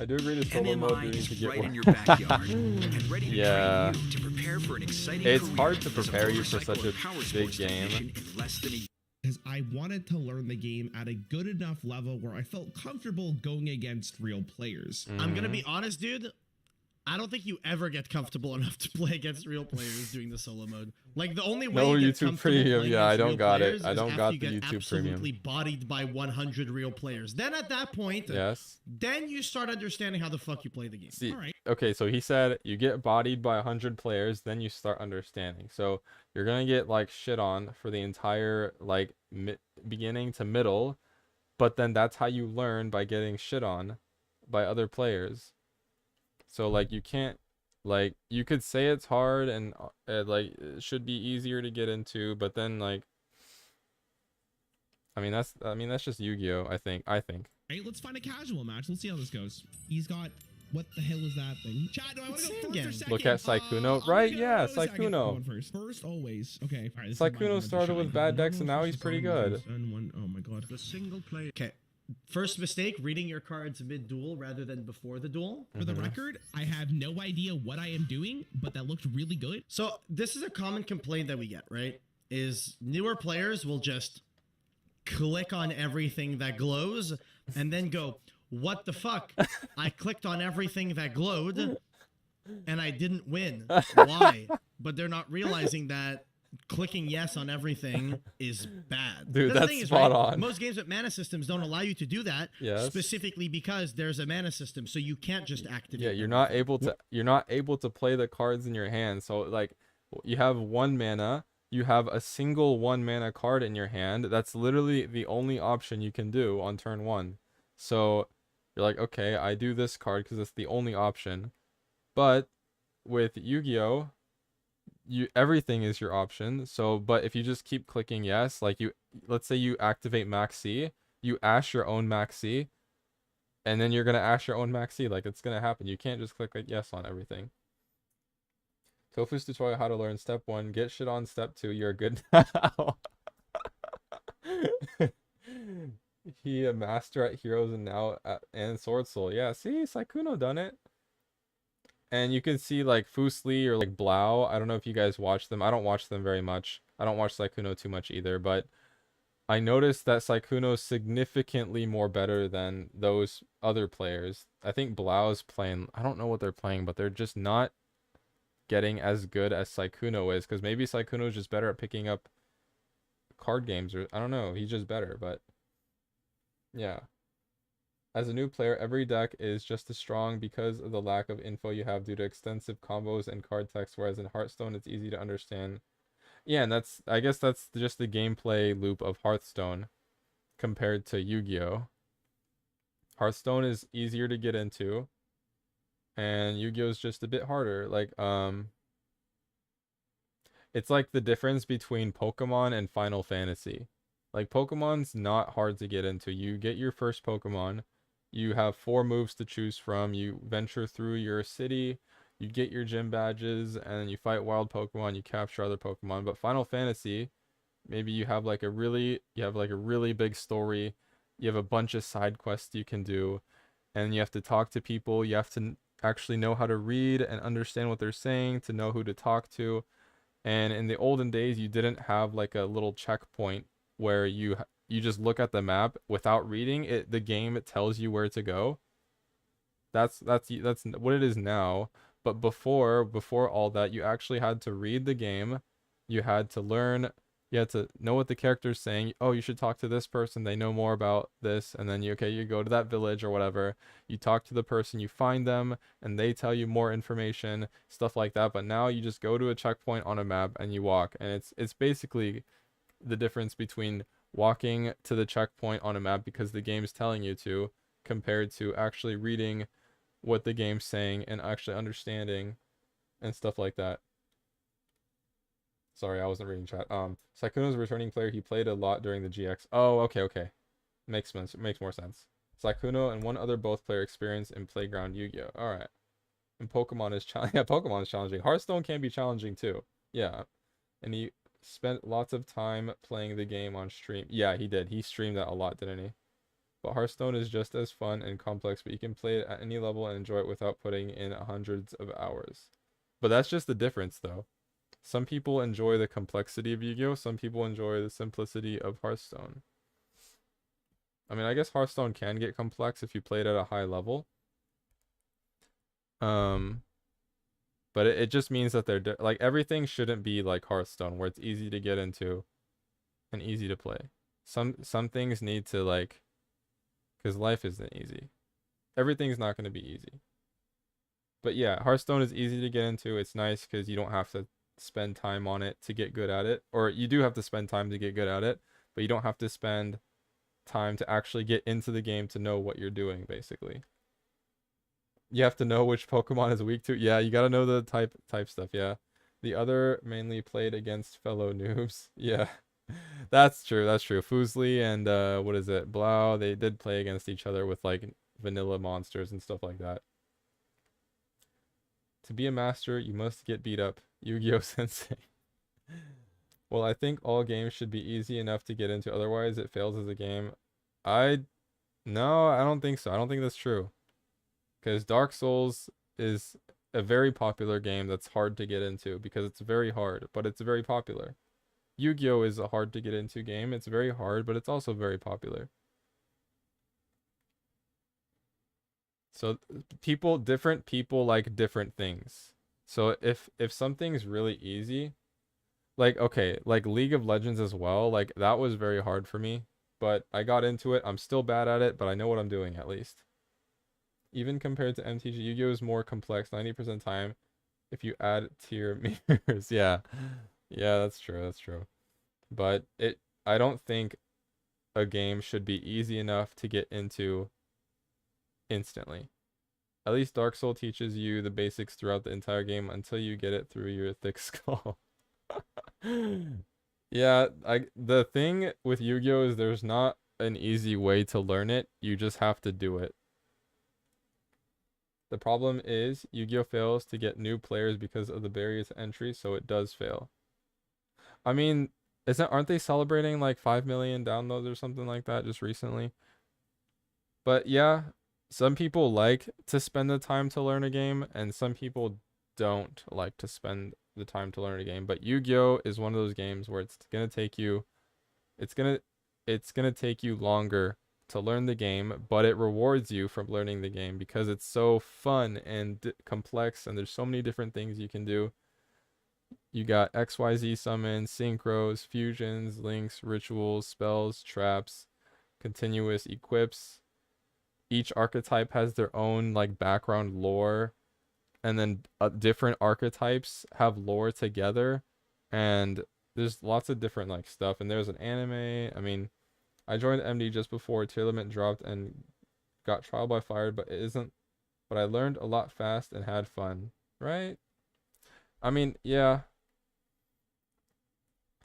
I do agree to solo mode needs to get right in your backyard and ready to yeah. train you to prepare for an exciting It's career hard to as a prepare you for motorcycle such a or power big sports game. technician in less than a because I wanted to learn the game at a good enough level where I felt comfortable going against real players. I'm gonna be honest, dude. I don't think you ever get comfortable enough to play against real players doing the solo mode. Like, the only way you get YouTube comfortable Premium. playing Yeah, I against don't real got it. players I is don't after got you the get YouTube absolutely Premium. bodied by 100 real players. Then at that point, Yes. then you start understanding how the fuck you play the game. See, All right. okay, so he said you get bodied by 100 players, then you start understanding. So you're gonna get like shit on for the entire like beginning to middle, but then that's how you learn, by getting shit on by other players. So like you can't, like, you could say it's hard and like it should be easier to get into, but then like I mean that's just Yu-Gi-Oh! I think. Hey, let's find a casual match. Let's see how this goes. He's got, what the hell is that thing? Chat, do I want to go first or second? Look at Sykkuno. Right, yeah, Sykkuno. First, always. Okay. All right, Sykkuno started with bad decks and now he's pretty good. Oh my god. The single player. Okay, First mistake, reading your cards mid-duel rather than before the duel. For the record, I have no idea what I am doing, but that looked really good. So this is a common complaint that we get, right? Is newer players will just click on everything that glows and then go, what the fuck? I clicked on everything that glowed and I didn't win. Why? But they're not realizing that clicking yes on everything is bad. Dude, the that's thing is, spot right, on. most games with mana systems don't allow you to do that, Yes. specifically because there's a mana system, so you can't just activate. Yeah, you're not able to play the cards in your hand. So like you have 1 mana, you have a single 1 mana card in your hand. That's literally the only option you can do on turn 1. So you're like, okay, I do this card because it's the only option. But with Yu-Gi-Oh, everything is your option. So but if you just keep clicking yes, like let's say you activate Max C, you ash your own Max C, and then you're gonna ash your own Max C. Like, it's gonna happen. You can't just click like yes on everything. Tofu's tutorial how to learn step 1, get shit on step 2, you're good now. He a master at heroes and now and sword soul. Yeah, see, Saikuno done it. And you can see like Fusli or like Blau. I don't know if you guys watch them. I don't watch them very much. I don't watch Saikuno too much either, but I noticed that Saikuno is significantly more better than those other players. I think Blau's playing, I don't know what they're playing, but they're just not getting as good as Saikuno is, because maybe Saikuno is just better at picking up card games, or I don't know, he's just better. But yeah. As a new player, every deck is just as strong because of the lack of info you have due to extensive combos and card text, whereas in Hearthstone, it's easy to understand. Yeah, and I guess that's just the gameplay loop of Hearthstone compared to Yu-Gi-Oh! Hearthstone is easier to get into, and Yu-Gi-Oh! Is just a bit harder. Like, it's like the difference between Pokemon and Final Fantasy. Like, Pokemon's not hard to get into. You get your first Pokemon, you have 4 moves to choose from, you venture through your city, you get your gym badges, and then you fight wild Pokemon, you capture other Pokemon. But Final Fantasy, maybe you have like a really big story, you have a bunch of side quests you can do, and you have to talk to people, you have to actually know how to read and understand what they're saying to know who to talk to. And in the olden days, you didn't have like a little checkpoint where you just look at the map without reading it. The game, it tells you where to go. That's what it is now. But before all that, you actually had to read the game. You had to learn. You had to know what the character's saying. Oh, you should talk to this person. They know more about this. And then you go to that village or whatever. You talk to the person, you find them, and they tell you more information, stuff like that. But now you just go to a checkpoint on a map and you walk. And it's basically the difference between walking to the checkpoint on a map because the game's telling you to, compared to actually reading what the game's saying and actually understanding and stuff like that. Sorry, I wasn't reading chat. Saikuno's a returning player. He played a lot during the GX. Oh, okay. Makes sense. Makes more sense. Saikuno and one other both player experience in Playground Yu-Gi-Oh! Alright. And Pokemon is challenging. Yeah, Pokemon is challenging. Hearthstone can be challenging too. Yeah. And he spent lots of time playing the game on stream. Yeah, he did. He streamed that a lot, didn't he? But Hearthstone is just as fun and complex, but you can play it at any level and enjoy it without putting in hundreds of hours. But that's just the difference, though. Some people enjoy the complexity of Yu-Gi-Oh! Some people enjoy the simplicity of Hearthstone. I mean, I guess Hearthstone can get complex if you play it at a high level. But it just means that they're like, everything shouldn't be like Hearthstone, where it's easy to get into and easy to play. Some things need to, like, because life isn't easy. Everything's not going to be easy. But yeah, Hearthstone is easy to get into. It's nice because you don't have to spend time on it to get good at it. Or you do have to spend time to get good at it, but you don't have to spend time to actually get into the game to know what you're doing, basically. You have to know which Pokemon is weak to. Yeah, you got to know the type stuff, yeah. The other mainly played against fellow noobs. Yeah. That's true. Fusli and what is it? Blau, they did play against each other with like vanilla monsters and stuff like that. To be a master, you must get beat up. Yu-Gi-Oh! Sensei. Well, I think all games should be easy enough to get into, otherwise it fails as a game. I No, I don't think so. I don't think that's true. Because Dark Souls is a very popular game that's hard to get into because it's very hard, but it's very popular. Yu-Gi-Oh is a hard to get into game. It's very hard, but it's also very popular. So different people like different things. So if something's really easy, like okay, like League of Legends as well, like that was very hard for me, but I got into it. I'm still bad at it, but I know what I'm doing at least. Even compared to MTG, Yu-Gi-Oh is more complex 90% of the time if you add tier mirrors. Yeah. Yeah, that's true. That's true. But I don't think a game should be easy enough to get into instantly. At least Dark Soul teaches you the basics throughout the entire game until you get it through your thick skull. Yeah, the thing with Yu-Gi-Oh is there's not an easy way to learn it. You just have to do it. The problem is Yu-Gi-Oh fails to get new players because of the barriers to entry, so it does fail. I mean, aren't they celebrating like 5 million downloads or something like that just recently? But yeah, some people like to spend the time to learn a game, and some people don't like to spend the time to learn a game. But Yu-Gi-Oh is one of those games where it's gonna it's gonna take you longer to learn the game, but it rewards you from learning the game because it's so fun and complex, and there's so many different things you can do. You got XYZ summons, synchros, fusions, links, rituals, spells, traps, continuous equips. Each archetype has their own like background lore, and then different archetypes have lore together, and there's lots of different like stuff. And there's an anime. I mean, I joined MD just before tier limit dropped and got trial by fire, but it isn't. But I learned a lot fast and had fun, right? I mean, yeah.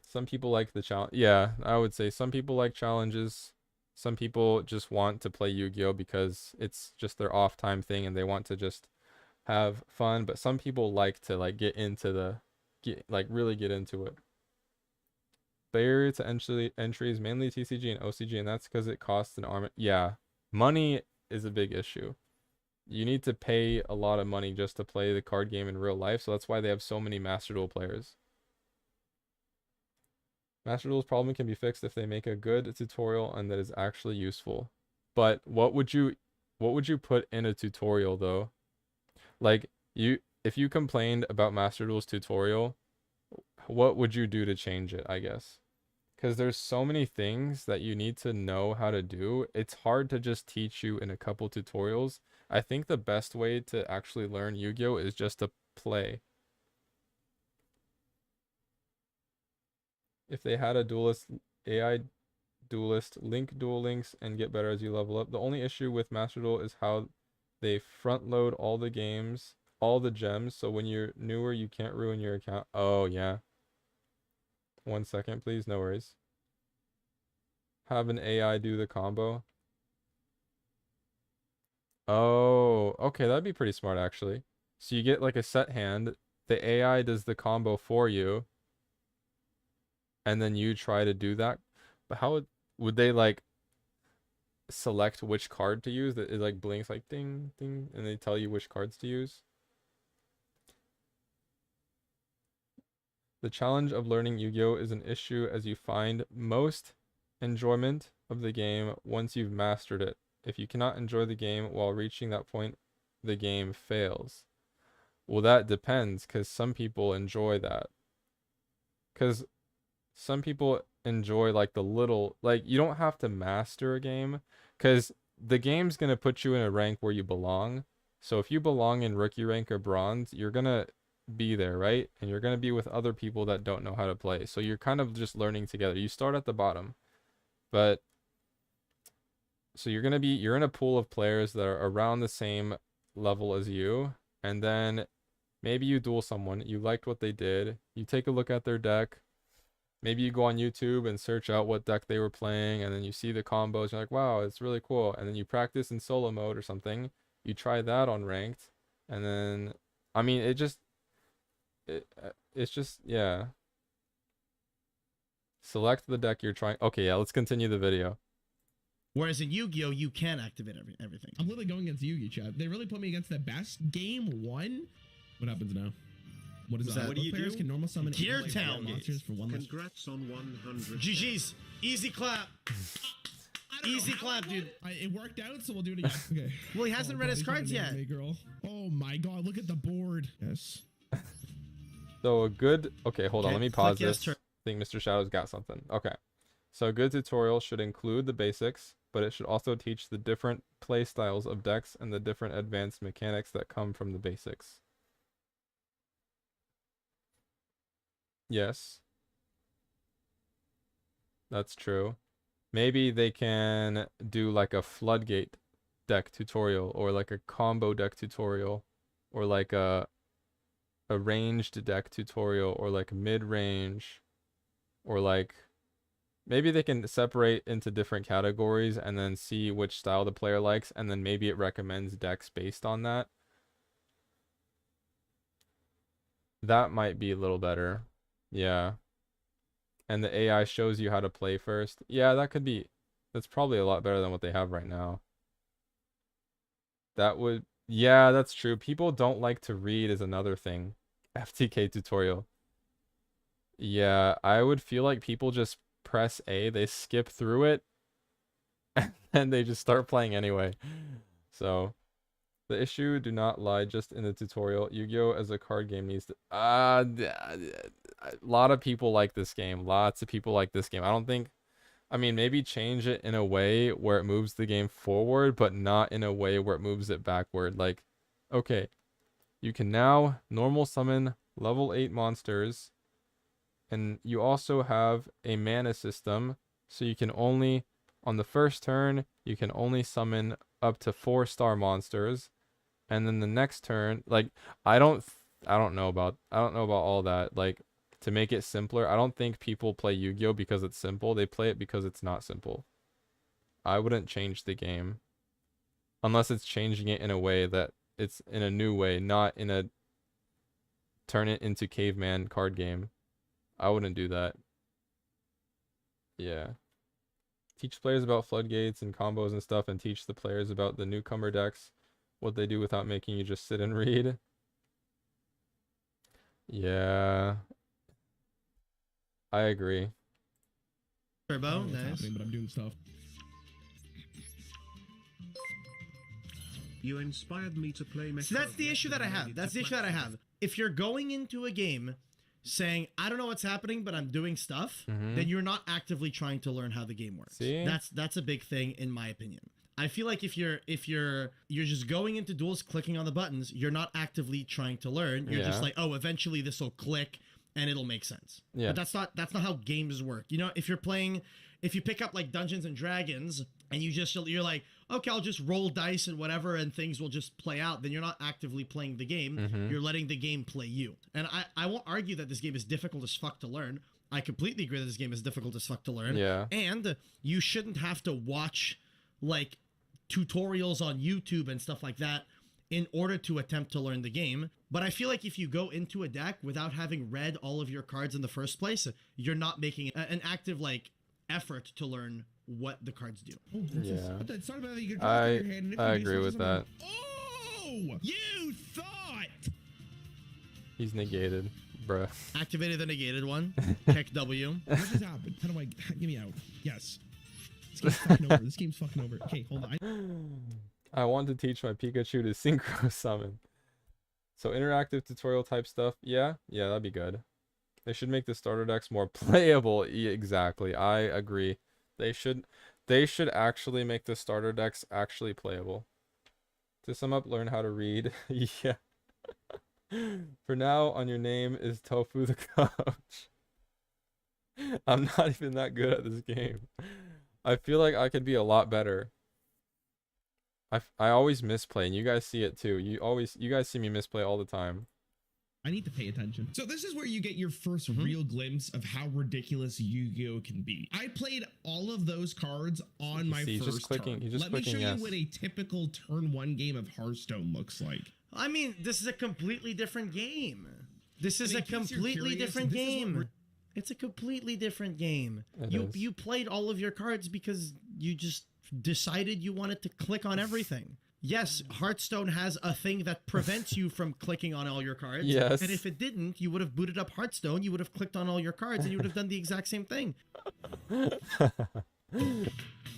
Some people like the challenge. Yeah, I would say some people like challenges. Some people just want to play Yu-Gi-Oh because it's just their off time thing and they want to just have fun. But some people like to like really get into it. Barrier to entry is mainly TCG and OCG, and that's because it costs an arm. Yeah, money is a big issue. You need to pay a lot of money just to play the card game in real life, so that's why they have so many Master Duel players. Master Duel's problem can be fixed if they make a good tutorial and that is actually useful. But what would you put in a tutorial though? Like if you complained about Master Duel's tutorial, what would you do to change it, I guess? Because there's so many things that you need to know how to do. It's hard to just teach you in a couple tutorials. I think the best way to actually learn Yu-Gi-Oh is just to play. If they had a duelist AI duelist, link duel links and get better as you level up. The only issue with Master Duel is how they front load all the games, all the gems, so when you're newer you can't ruin your account. Oh yeah. 1 second please, no worries. Have an AI do the combo. Oh, okay, that'd be pretty smart actually. So you get like a set hand, the AI does the combo for you, and then you try to do that. But how would they like select which card to use? That it like blinks like ding ding and they tell you which cards to use? The challenge of learning Yu-Gi-Oh is an issue as you find most enjoyment of the game once you've mastered it. If you cannot enjoy the game while reaching that point, the game fails. Well, that depends because some people enjoy that. Because some people enjoy like the little, like you don't have to master a game because the game's going to put you in a rank where you belong. So if you belong in rookie rank or bronze, you're going to be there, right? And you're going to be with other people that don't know how to play. So you're kind of just learning together. You start at the bottom, but so you're in a pool of players that are around the same level as you, and then maybe you duel someone, you liked what they did, you take a look at their deck. Maybe you go on YouTube and search out what deck they were playing, and then you see the combos. You're like, wow, it's really cool. And then you practice in solo mode or something. You try that on ranked, and then, I mean, it's just, yeah. Select the deck you're trying. Okay, yeah, let's continue the video. Whereas in Yu-Gi-Oh, you can activate everything. I'm literally going against Yugi, chat. They really put me against the best. Game 1. What happens now? What is that? What do you players do? Can normal summon Gear eight Town. monsters for one less. Congrats on 100. GG's. Easy clap. Easy clap, dude. It worked out, so we'll do it again. Okay. Well, he hasn't read his cards yet. Girl. Oh my god, look at the board. Yes. So a good, okay, hold on, let me pause yes, this. I think Mr. Shadow's got something. Okay. So a good tutorial should include the basics, but it should also teach the different play styles of decks and the different advanced mechanics that come from the basics. Yes. That's true. Maybe they can do like a floodgate deck tutorial, or like a combo deck tutorial, or like a ranged deck tutorial, or like mid-range, or like maybe they can separate into different categories and then see which style the player likes, and then maybe it recommends decks based on that. That might be a little better. Yeah. And the AI shows you how to play first. Yeah, that's probably a lot better than what they have right now. Yeah, that's true. People don't like to read is another thing. FTK tutorial. Yeah, I would feel like people just press A, they skip through it, and then they just start playing anyway. So, the issue do not lie just in the tutorial. Yu-Gi-Oh! As a card game needs to... a lot of people like this game. Lots of people like this game. I mean, maybe change it in a way where it moves the game forward, but not in a way where it moves it backward. Like, okay, you can now normal summon level 8 monsters, and you also have a mana system, so you can only, on the first turn, you can only summon up to 4-star monsters, and then the next turn, like, I don't know about all that. Like, to make it simpler, I don't think people play Yu-Gi-Oh because it's simple. They play it because it's not simple. I wouldn't change the game unless it's changing it in a way that it's in a new way, not in a turn it into caveman card game. I wouldn't do that. Yeah. Teach players about floodgates and combos and stuff, and teach the players about the newcomer decks, what they do without making you just sit and read. Yeah. I agree. Turbo, What's nice. happening, but I'm doing stuff. You inspired me to play. So that's the issue that I have. That's the issue that I have. If you're going into a game saying, I don't know what's happening, but I'm doing stuff, then you're not actively trying to learn how the game works. See? That's a big thing in my opinion. I feel like if you're just going into duels, clicking on the buttons, you're not actively trying to learn. You're just like, oh, eventually this will click and it'll make sense. Yeah. But that's not how games work. You know, if you pick up like Dungeons and Dragons and you're like, okay, I'll just roll dice and whatever and things will just play out, then you're not actively playing the game. You're letting the game play you. And I won't argue that this game is difficult as fuck to learn. I completely agree that this game is difficult as fuck to learn. Yeah. And you shouldn't have to watch like tutorials on YouTube and stuff like that in order to attempt to learn the game. But I feel like if you go into a deck without having read all of your cards in the first place, you're not making an active like effort to learn what the cards do. Oh, Yeah. it's not about that you can I your hand and if you agree miss, with it's that. Oh, you thought. He's negated, bruh. Activated the negated one. Check W. What just happened? How do I get me out? Yes. This game's fucking over. This game's fucking over. Okay, hold on. I want to teach my Pikachu to synchro summon. So interactive tutorial type stuff. Yeah, that'd be good. They should make the starter decks more playable. Yeah, exactly. I agree. They should actually make the starter decks actually playable. To sum up, learn how to read. Yeah. For now, on your name is Tofu the Coach. I'm not even that good at this game. I feel like I could be a lot better. I always misplay, and you guys see it too. You guys see me misplay all the time. I need to pay attention. So this is where you get your first real glimpse of how ridiculous Yu-Gi-Oh can be. I played all of those cards on my See, first turn. Let me show you what a typical turn 1 game of Hearthstone looks like. I mean, this is a completely different game. This is And a in case you're completely curious, different this is what game. It's a completely different game. It You is. you played all of your cards because you just decided you wanted to click on everything. Yes, Hearthstone has a thing that prevents you from clicking on all your cards. Yes. And if it didn't, you would have booted up Hearthstone, you would have clicked on all your cards, and you would have done the exact same thing.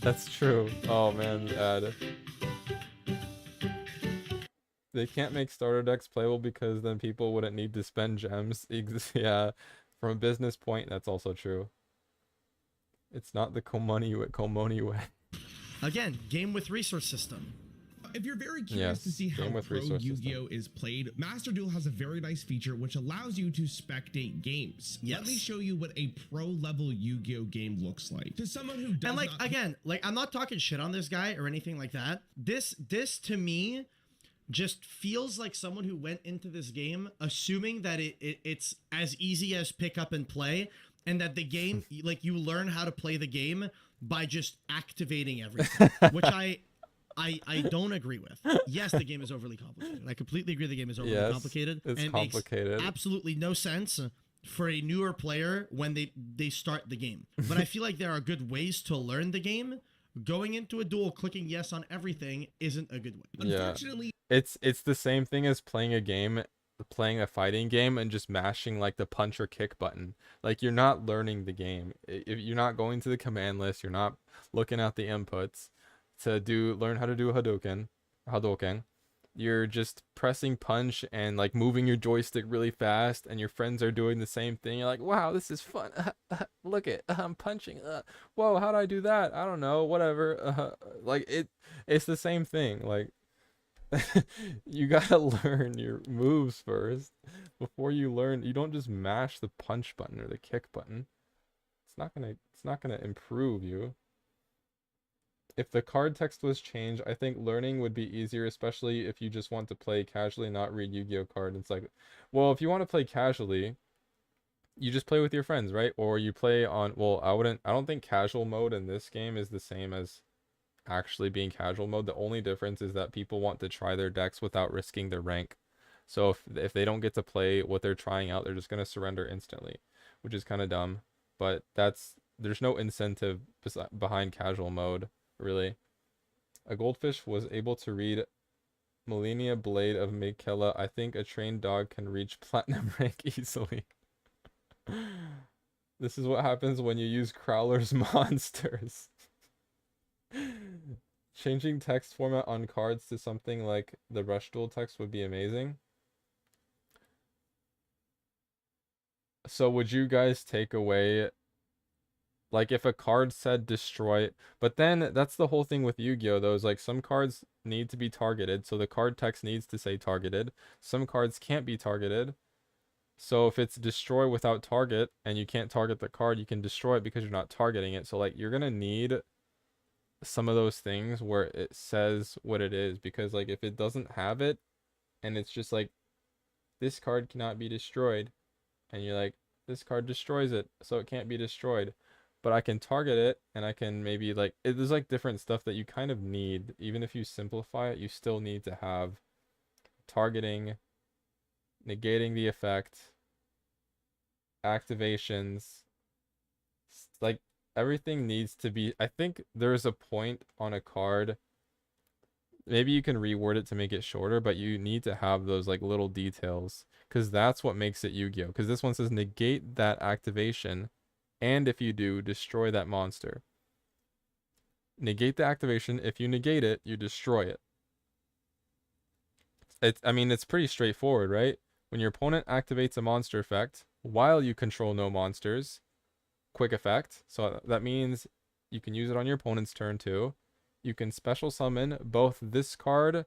That's true. Oh man, Ad. They can't make starter decks playable because then people wouldn't need to spend gems. Yeah, from a business point, that's also true. It's not the Komoni way. Again, game with resource system. If you're very curious Yes, to see how game with pro resource Yu-Gi-Oh is played, Master Duel has a very nice feature which allows you to spectate games. Let me Yes. show you what a pro level Yu-Gi-Oh game looks like. To someone who does And like not again, like I'm not talking shit on this guy or anything like that. This to me just feels like someone who went into this game assuming that it's as easy as pick up and play, and that the game like you learn how to play the game by just activating everything, which I don't agree with. Yes, the game is overly complicated. I completely agree the game is overly Yes, complicated. it's and it complicated. makes absolutely no sense for a newer player when they start the game. But I feel like there are good ways to learn the game. Going into a duel, clicking yes on everything isn't a good way. Yeah. unfortunately It's the same thing as playing a fighting game and just mashing like the punch or kick button. Like you're not learning the game. If you're not going to the command list, you're not looking at the inputs to learn how to do Hadouken. You're just pressing punch and like moving your joystick really fast, and your friends are doing the same thing. You're like, wow, this is fun. Look it, I'm punching. Whoa, how do I do that? I don't know. Whatever. Like it's the same thing. Like you gotta learn your moves first before you learn. You don't just mash the punch button or the kick button. It's not gonna improve you. If the card text was changed, I think learning would be easier, especially if you just want to play casually, not read Yu-Gi-Oh card. It's like, well, if you want to play casually, you just play with your friends, right? Or you play on, well, I don't think casual mode in this game is the same as actually being casual mode. The only difference is that people want to try their decks without risking their rank. So if they don't get to play what they're trying out, they're just going to surrender instantly, which is kind of dumb. But there's no incentive behind casual mode, really. A goldfish was able to read Millennia Blade of Mikela. I think a trained dog can reach platinum rank easily. This is what happens when you use Crowler's monsters. Changing text format on cards to something like the Rush Duel text would be amazing. So would you guys take away, like if a card said destroy it, but then that's the whole thing with Yu-Gi-Oh though, is like some cards need to be targeted, so the card text needs to say targeted. Some cards can't be targeted. So if it's destroy without target and you can't target the card, you can destroy it because you're not targeting it. So like you're gonna need some of those things where it says what it is, because like if it doesn't have it and it's just like this card cannot be destroyed, and you're like this card destroys it, so it can't be destroyed, but I can target it and I can maybe like there's like different stuff that you kind of need. Even if you simplify it, you still need to have targeting, negating the effect, activations, like everything needs to be, I think there's a point on a card, maybe you can reword it to make it shorter, but you need to have those like little details, because that's what makes it Yu-Gi-Oh, because this one says negate that activation, and if you do, destroy that monster. Negate the activation. If you negate it, you destroy it. I mean, it's pretty straightforward, right? When your opponent activates a monster effect while you control no monsters, quick effect. So that means you can use it on your opponent's turn too. You can special summon both this card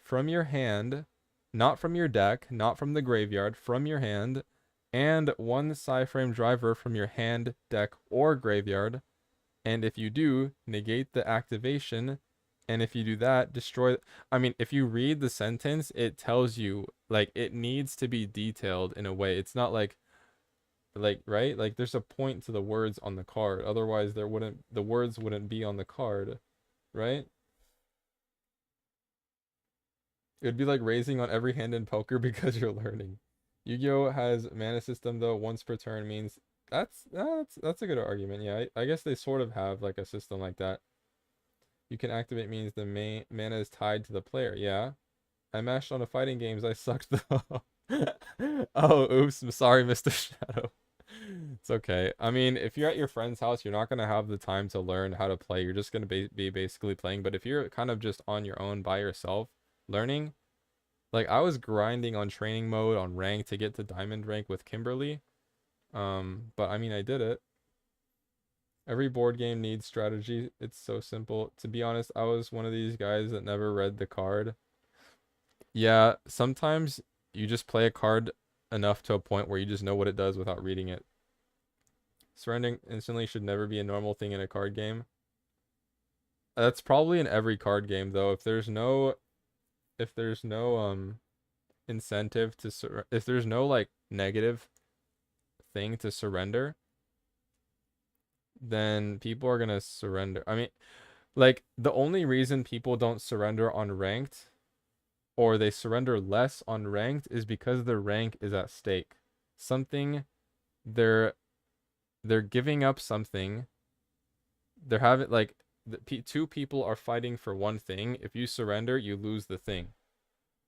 from your hand, not from your deck, not from the graveyard, from your hand, and one Psyframe driver from your hand, deck, or graveyard. And if you do, negate the activation. And if you do that, destroy. I mean, if you read the sentence, it tells you, like, it needs to be detailed in a way. It's not like, right? Like, there's a point to the words on the card. Otherwise, the words wouldn't be on the card, right? It would be like raising on every hand in poker because you're learning. Yu-Gi-Oh has mana system though, once per turn means that's a good argument. Yeah, I guess they sort of have like a system like that. You can activate means the main mana is tied to the player. Yeah. I mashed on a fighting games. I sucked though. Oh, oops. I'm sorry, Mr. Shadow. It's okay. I mean, if you're at your friend's house, you're not going to have the time to learn how to play. You're just going to be basically playing. But if you're kind of just on your own by yourself, learning, like I was grinding on training mode on rank to get to diamond rank with Kimberly. But I mean, I did it. Every board game needs strategy. It's so simple. To be honest, I was one of these guys that never read the card. Yeah, sometimes you just play a card enough to a point where you just know what it does without reading it. Surrendering instantly should never be a normal thing in a card game. That's probably in every card game though. If there's no incentive to if there's no like negative thing to surrender, then people are gonna surrender. I mean, like the only reason people don't surrender on ranked, or they surrender less on ranked, is because their rank is at stake. Something they're giving up something. They're having like two people are fighting for one thing. If you surrender, you lose the thing.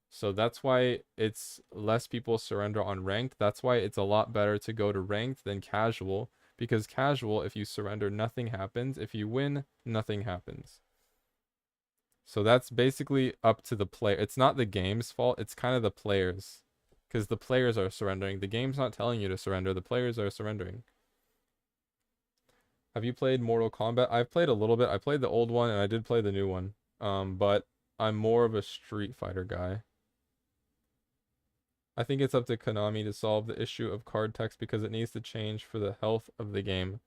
So that's why it's less people surrender on ranked. That's why it's a lot better to go to ranked than casual, because casual, if you surrender, nothing happens. If you win, nothing happens. So that's basically up to the player. It's not the game's fault. It's kind of the players, because the players are surrendering. The game's not telling you to surrender. The players are surrendering. Have you played Mortal Kombat? I've played a little bit. I played the old one and I did play the new one. But I'm more of a Street Fighter guy. I think it's up to Konami to solve the issue of card text because it needs to change for the health of the game.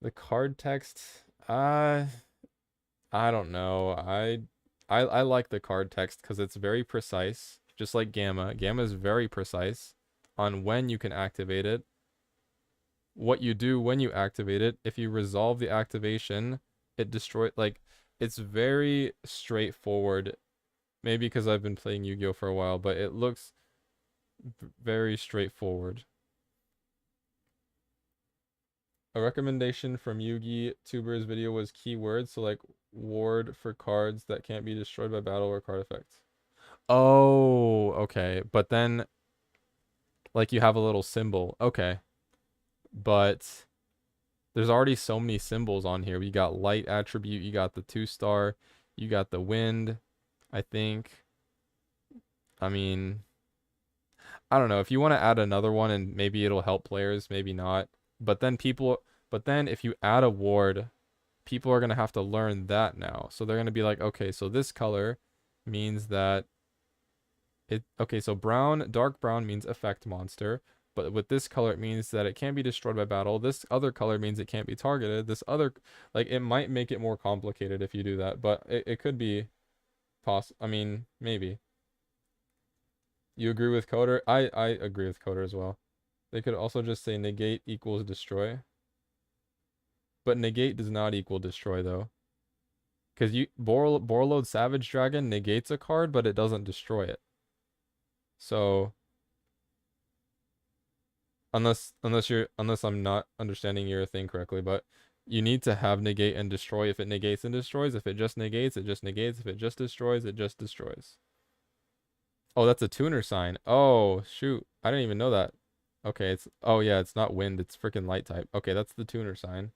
The card text, I don't know. I like the card text because it's very precise, just like Gamma. Gamma is very precise on when you can activate it, what you do when you activate it. If you resolve the activation, it destroys. Like, it's very straightforward. Maybe because I've been playing Yu-Gi-Oh for a while, but it looks very straightforward. A recommendation from Yugi Tuber's video was keywords, so like ward for cards that can't be destroyed by battle or card effects. Oh, okay. But then like you have a little symbol. Okay. But there's already so many symbols on here. You got light attribute, you got the 2-star, you got the wind, I think. I mean, I don't know. If you want to add another one and maybe it'll help players, maybe not. But then if you add a ward, people are going to have to learn that now. So they're going to be like, okay, so this color means that okay, so dark brown means effect monster. But with this color, it means that it can't be destroyed by battle. This other color means it can't be targeted. This other, like, it might make it more complicated if you do that. But it could be I mean, maybe. You agree with Coder? I agree with Coder as well. They could also just say negate equals destroy. But negate does not equal destroy, though. Because Borreload Savage Dragon negates a card, but it doesn't destroy it. So unless I'm not understanding your thing correctly, but you need to have negate and destroy. If it negates and destroys, if it just negates, it just negates. If it just destroys, it just destroys. Oh, that's a tuner sign. Oh, shoot. I didn't even know that. Okay, oh yeah, it's not wind, it's freaking light type. Okay, that's the tuner sign.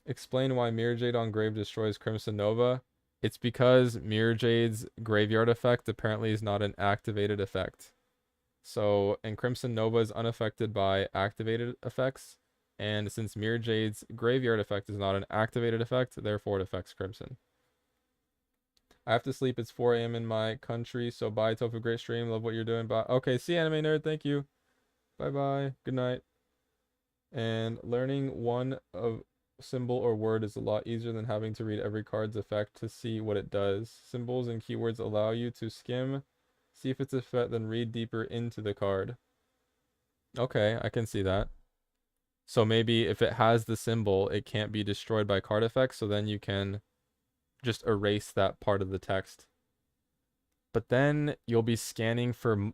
Explain why Mirror Jade on Grave destroys Crimson Nova. It's because Mirror Jade's graveyard effect apparently is not an activated effect. So, and Crimson Nova is unaffected by activated effects. And since Mirror Jade's graveyard effect is not an activated effect, therefore it affects Crimson. I have to sleep. It's 4 a.m. in my country. So bye, Tofu. Great stream. Love what you're doing. Bye. Okay, see Anime Nerd. Thank you. Bye-bye. Good night. And learning one of symbol or word is a lot easier than having to read every card's effect to see what it does. Symbols and keywords allow you to skim, see if it's effect, then read deeper into the card. Okay, I can see that. So maybe if it has the symbol, it can't be destroyed by card effects, so then you can just erase that part of the text. But then you'll be scanning for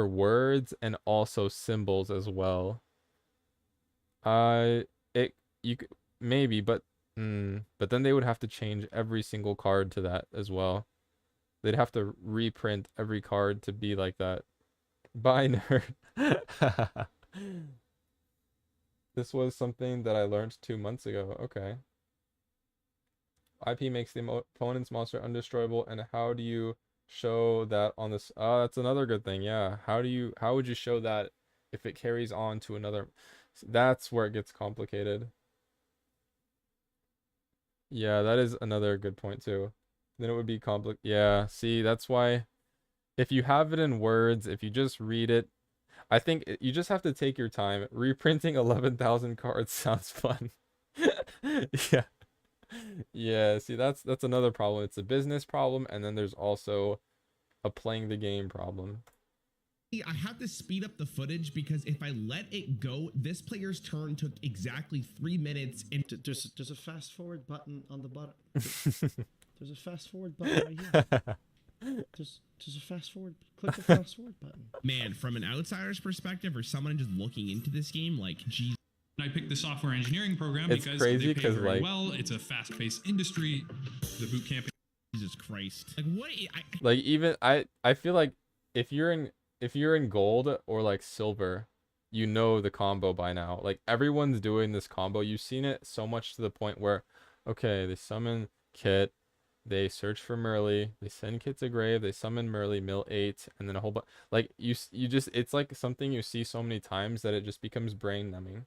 words and also symbols as well. Maybe, but But then they would have to change every single card to that as well. They'd have to reprint every card to be like that. Bye, nerd. This was something that I learned 2 months ago. Okay. IP makes the opponent's monster undestroyable, and how do you show that on this? That's another good thing. Yeah. How would you show that if it carries on to another? That's where it gets complicated. Yeah, that is another good point too. Then it would be Yeah, see, that's why if you have it in words, if you just read it, I think you just have to take your time. Reprinting 11,000 cards sounds fun. Yeah. Yeah, see, that's another problem. It's a business problem, and then there's also a playing the game problem. I have to speed up the footage because if I let it go, this player's turn took exactly 3 minutes. And There's a fast forward button on the bottom. There's a fast forward button right here. There's a fast forward. Click the fast forward button. man, from an outsider's perspective or someone just looking into this game, like, geez. I picked the software engineering program It's because crazy they pay 'cause, very like- well. It's a fast-paced industry. The boot camp. Jesus Christ. Like, what? Like, even I feel like if you're in gold or like silver, you know the combo by now. Like, everyone's doing this combo. You've seen it so much to the point where, okay, they summon Kit, they search for Merly, they send Kit to grave, they summon Merly, mill 8, and then a whole bunch. Like, you just, it's like something you see so many times that it just becomes brain numbing.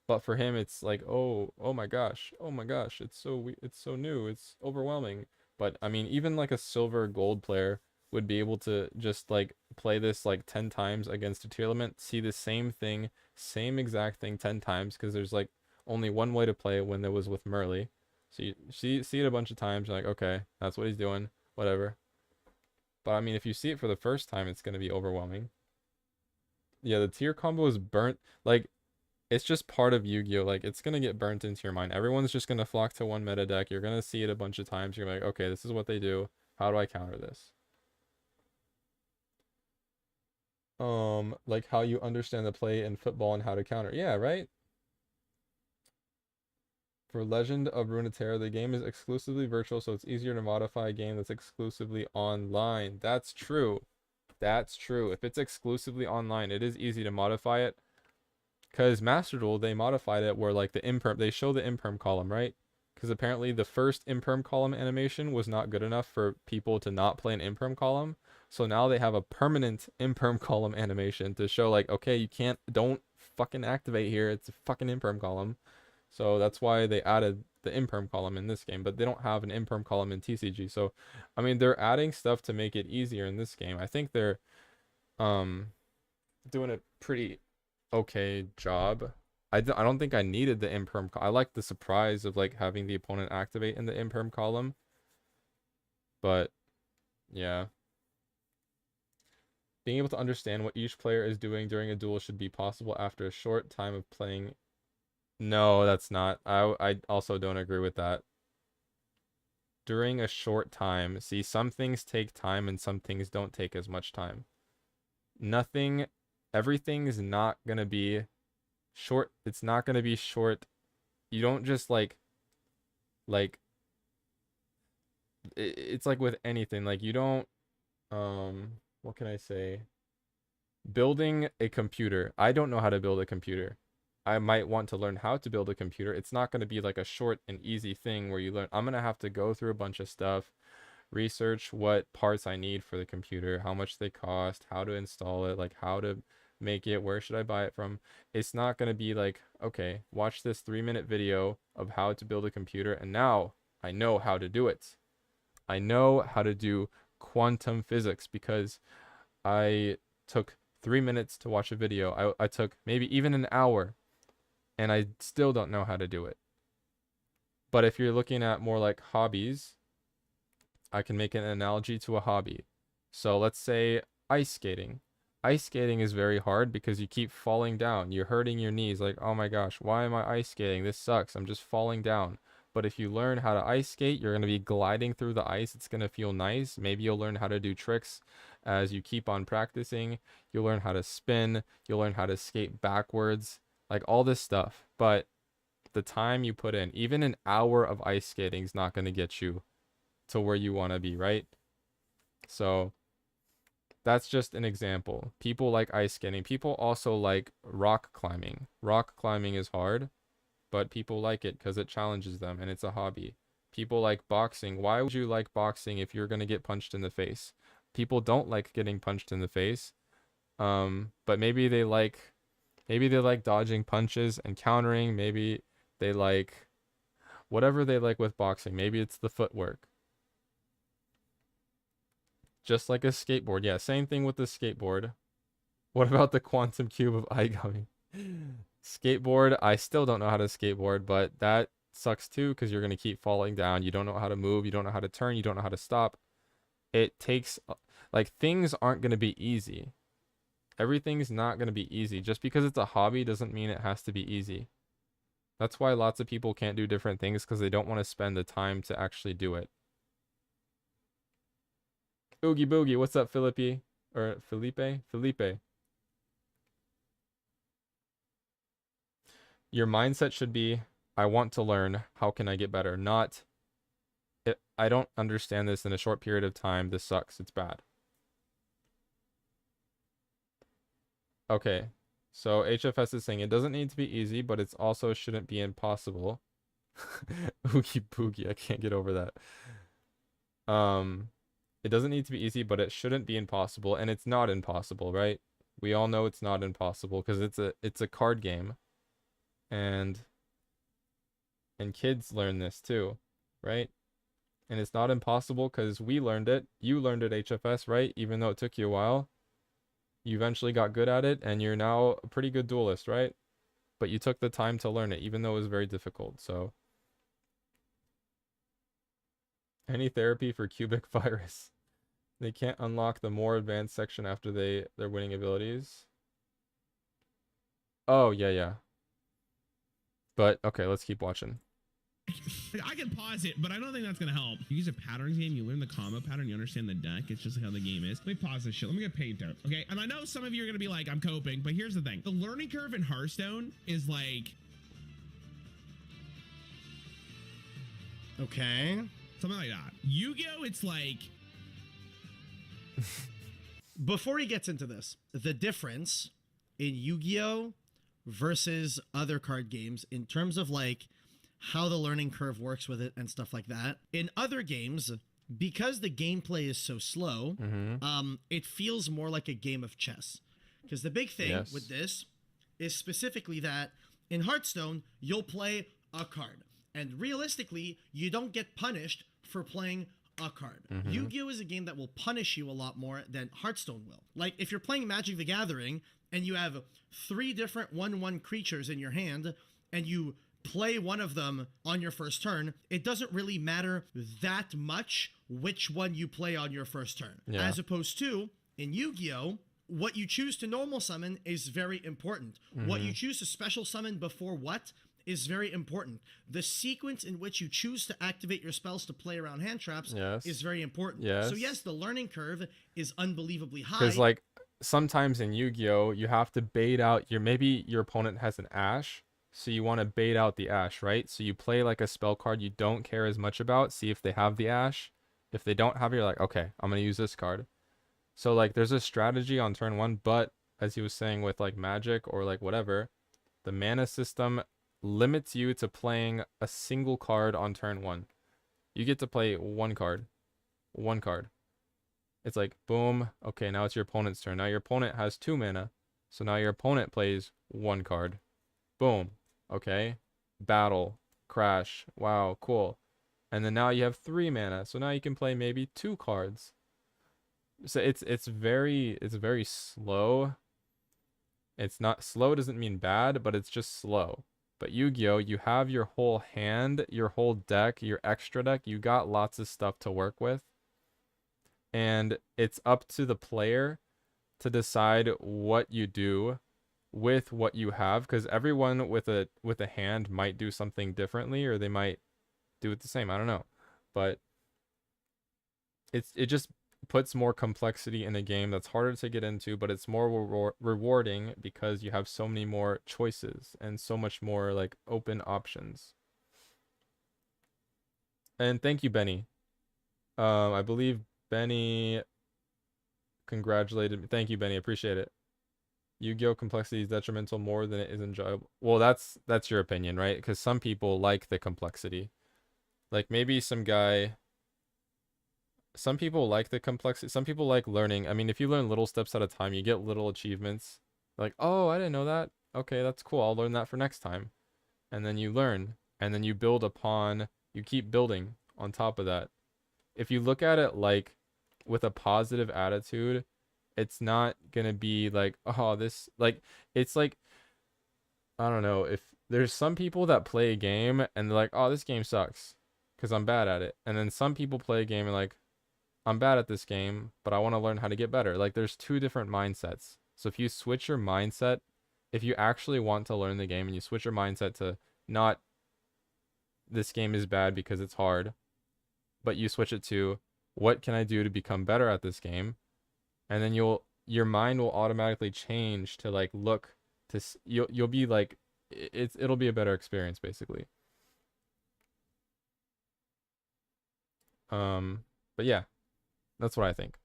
But for him, it's like, oh my gosh, it's so new, it's overwhelming. But I mean, even like a silver gold player would be able to just like play this like 10 times against a tier element, see the same thing, same exact thing 10 times, because there's like only one way to play it when it was with Merly. So you see it a bunch of times, you're like, okay, that's what he's doing, whatever. But I mean, if you see it for the first time, it's going to be overwhelming. Yeah, the tier combo is burnt. Like, it's just part of Yu-Gi-Oh! Like, it's going to get burnt into your mind. Everyone's just going to flock to one meta deck. You're going to see it a bunch of times. You're like, okay, this is what they do. How do I counter this? Like how you understand the play in football and how to counter. Yeah, right? For Legend of Runeterra, the game is exclusively virtual, so it's easier to modify a game that's exclusively online. That's true. That's true. If it's exclusively online, it is easy to modify it. Because Master Duel, they modified it where like the imperm, they show the imperm column, right? Because apparently the first imperm column animation was not good enough for people to not play an imperm column. So now they have a permanent imperm column animation to show like, okay, don't fucking activate here. It's a fucking imperm column. So that's why they added the imperm column in this game, but they don't have an imperm column in TCG. So, I mean, they're adding stuff to make it easier in this game. I think they're doing a pretty okay job. I don't think I needed the imperm. I like the surprise of like having the opponent activate in the imperm column. But yeah. Being able to understand what each player is doing during a duel should be possible after a short time of playing. No, that's not. I also don't agree with that. During a short time. See, some things take time and some things don't take as much time. Everything's not gonna be short. It's not gonna be short. You don't just like it's like with anything. Like, you don't what can I say? Building a computer. I don't know how to build a computer. I might want to learn how to build a computer. It's not going to be like a short and easy thing where you learn. I'm going to have to go through a bunch of stuff, research what parts I need for the computer, how much they cost, how to install it, like how to make it, where should I buy it from. It's not going to be like, okay, watch this 3-minute video of how to build a computer and now I know how to do it. I know how to do quantum physics because I took 3 minutes to watch a video. I took maybe even an hour and I still don't know how to do it. But if you're looking at more like hobbies, I can make an analogy to a hobby. So let's say ice skating. Ice skating is very hard because you keep falling down. You're hurting your knees. Like, oh my gosh, why am I ice skating? This sucks. I'm just falling down. But if you learn how to ice skate, you're going to be gliding through the ice. It's going to feel nice. Maybe you'll learn how to do tricks as you keep on practicing. You'll learn how to spin. You'll learn how to skate backwards. Like all this stuff. But the time you put in. Even an hour of ice skating is not going to get you to where you want to be, right? So that's just an example. People like ice skating. People also like rock climbing. Rock climbing is hard, but people like it because it challenges them and it's a hobby. People like boxing. Why would you like boxing if you're going to get punched in the face? People don't like getting punched in the face. But maybe they like dodging punches and countering. Maybe they like whatever they like with boxing. Maybe it's the footwork. Just like a skateboard. Yeah, same thing with the skateboard. What about the quantum cube of igummy? Skateboard, I still don't know how to skateboard, but that sucks too because you're going to keep falling down. You don't know how to move. You don't know how to turn. You don't know how to stop. It takes, like, things aren't going to be easy. Everything's not going to be easy. Just because it's a hobby doesn't mean it has to be easy. That's why lots of people can't do different things because they don't want to spend the time to actually do it. Oogie Boogie, what's up, Felipe? Or Felipe? Felipe. Your mindset should be, I want to learn. How can I get better? Not, I don't understand this in a short period of time. This sucks. It's bad. Okay. So HFS is saying it doesn't need to be easy, but it's also shouldn't be impossible. Oogie Boogie. I can't get over that. It doesn't need to be easy, but it shouldn't be impossible, and it's not impossible, right? We all know it's not impossible because it's a card game. And kids learn this too, right? And it's not impossible because we learned it. You learned it, HFS, right? Even though it took you a while. You eventually got good at it, and you're now a pretty good duelist, right? But you took the time to learn it, even though it was very difficult, so. Any therapy for cubic virus? They can't unlock the more advanced section after their winning abilities. Oh, yeah. But, okay, let's keep watching. I can pause it, but I don't think that's gonna help. You use a patterns game, you learn the combo pattern, you understand the deck. It's just how the game is. Let me pause this shit. Let me get paint out. Okay, and I know some of you are gonna be like, I'm coping, but here's the thing. The learning curve in Hearthstone is like... Okay. something like that. Yu-Gi-Oh, it's like... Before he gets into this, the difference in Yu-Gi-Oh versus other card games in terms of like how the learning curve works with it and stuff like that. In other games, because the gameplay is so slow, it feels more like a game of chess. Because the big thing with this is specifically that in Hearthstone, you'll play a card. And realistically, you don't get punished for playing a card. Yu-Gi-Oh is a game that will punish you a lot more than Hearthstone will. Like if you're playing Magic the Gathering and you have 3 different 1/1 creatures in your hand and you play one of them on your first turn, it doesn't really matter that much which one you play on your first turn. As opposed to in Yu-Gi-Oh, what you choose to normal summon is very important. What you choose to special summon before what is very important. The sequence in which you choose to activate your spells to play around hand traps is very important. So yes, the learning curve is unbelievably high. Because like sometimes in Yu-Gi-Oh, you have to bait out maybe your opponent has an Ash, so you want to bait out the Ash, right? So you play like a spell card you don't care as much about, see if they have the Ash. If they don't have it, you're like, okay, I'm going to use this card. So like there's a strategy on turn 1, but as he was saying with like Magic or like whatever, the mana system limits you to playing a single card on turn 1. You get to play one card. It's like, boom, okay, now it's your opponent's turn. Now your opponent has 2 mana, so now your opponent plays 1 card. Boom, okay, battle, crash, wow, cool. And then now you have 3 mana, so now you can play maybe 2 cards. So it's very slow. It's not slow doesn't mean bad, but it's just slow. But Yu-Gi-Oh, you have your whole hand, your whole deck, your extra deck. You got lots of stuff to work with. And it's up to the player to decide what you do with what you have. Because everyone with a hand might do something differently, or they might do it the same. I don't know. But it just puts more complexity in a game that's harder to get into, but it's more rewarding because you have so many more choices and so much more like open options. And thank you, Benny. I believe Benny congratulated me. Thank you, Benny. Appreciate it. Yu-Gi-Oh! Complexity is detrimental more than it is enjoyable. Well, that's your opinion, right? Because some people like the complexity. Like maybe some people like the complexity. Some people like learning. I mean, if you learn little steps at a time, you get little achievements. Like, oh, I didn't know that. Okay, that's cool. I'll learn that for next time. And then you learn. And then you build upon, you keep building on top of that. If you look at it like with a positive attitude, it's not gonna be like, oh, this, like, it's like, I don't know, if there's some people that play a game and they're like, oh, this game sucks because I'm bad at it. And then some people play a game and like, I'm bad at this game, but I want to learn how to get better. Like, there's two different mindsets. So if you switch your mindset, if you actually want to learn the game and you switch your mindset to not, this game is bad because it's hard, but you switch it to, what can I do to become better at this game? And then your mind will automatically change to like look to, you'll be like, it'll be a better experience basically. But yeah, that's what I think.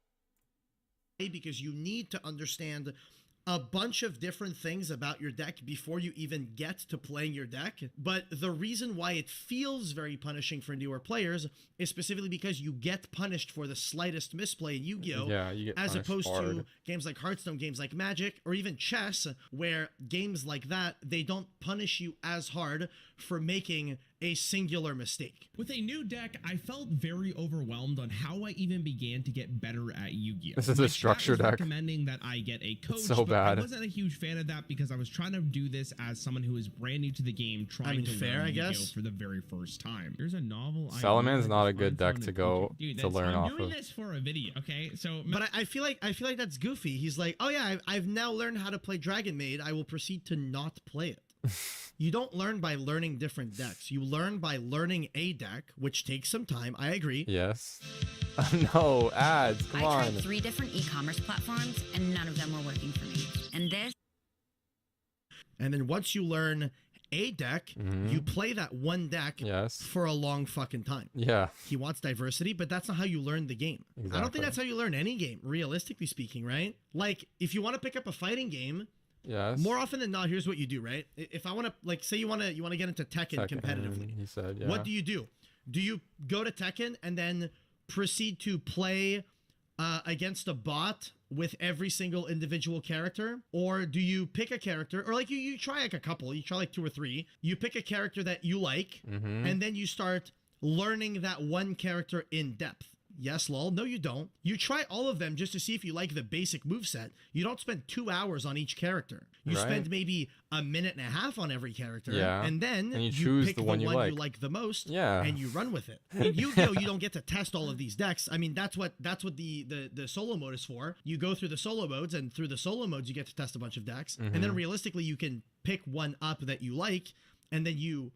Because you need to understand a bunch of different things about your deck before you even get to playing your deck. But the reason why it feels very punishing for newer players is specifically because you get punished for the slightest misplay in Yu-Gi-Oh! Yeah, you get as opposed hard. to games like Hearthstone, games like Magic, or even chess, where games like that, they don't punish you as hard for making a singular mistake. With a new deck, I felt very overwhelmed on how I even began to get better at Yu-Gi-Oh! This is My a structure chat was deck. recommending that I get a coach, so but bad. I wasn't a huge fan of that because I was trying to do this as someone who is brand new to the game, trying to fair, learn I Yu-Gi-Oh! guess. For the very first time. There's a novel. Salaman's not a good deck to go Dude, to learn off I'm doing of. this for a video, okay? So, But I feel like that's goofy. He's like, oh yeah, I've now learned how to play Dragon Maid. I will proceed to not play it. You don't learn by learning different decks. You learn by learning a deck, which takes some time. I agree. Yes. No, ads. Come I on. tried 3 different e-commerce platforms and none of them were working for me. And this And then once you learn a deck, you play that one deck Yes. for a long fucking time. Yeah. He wants diversity, but that's not how you learn the game. I don't Exactly. think that's how you learn any game, realistically speaking, right? Like, if you want to pick up a fighting game, Yes. more often than not, here's what you do, right? If I want to, like, say you want to get into Tekken competitively. He said, yeah. What do you do? Do you go to Tekken and then proceed to play against a bot with every single individual character? Or do you pick a character, or like you try like a couple, you try like 2 or 3, you pick a character that you like, and then you start learning that one character in depth? Yes, lol. No, you don't. You try all of them just to see if you like the basic moveset. You don't spend 2 hours on each character. You Right. spend maybe a minute and a half on every character. Yeah. And then And you choose pick the one you like. the most. Yeah. And you run with it. In Yu-Gi-Oh! You don't get to test all of these decks. I mean, that's what the solo mode is for. You go through the solo modes, and through the solo modes, you get to test a bunch of decks. And then realistically, you can pick one up that you like, and then you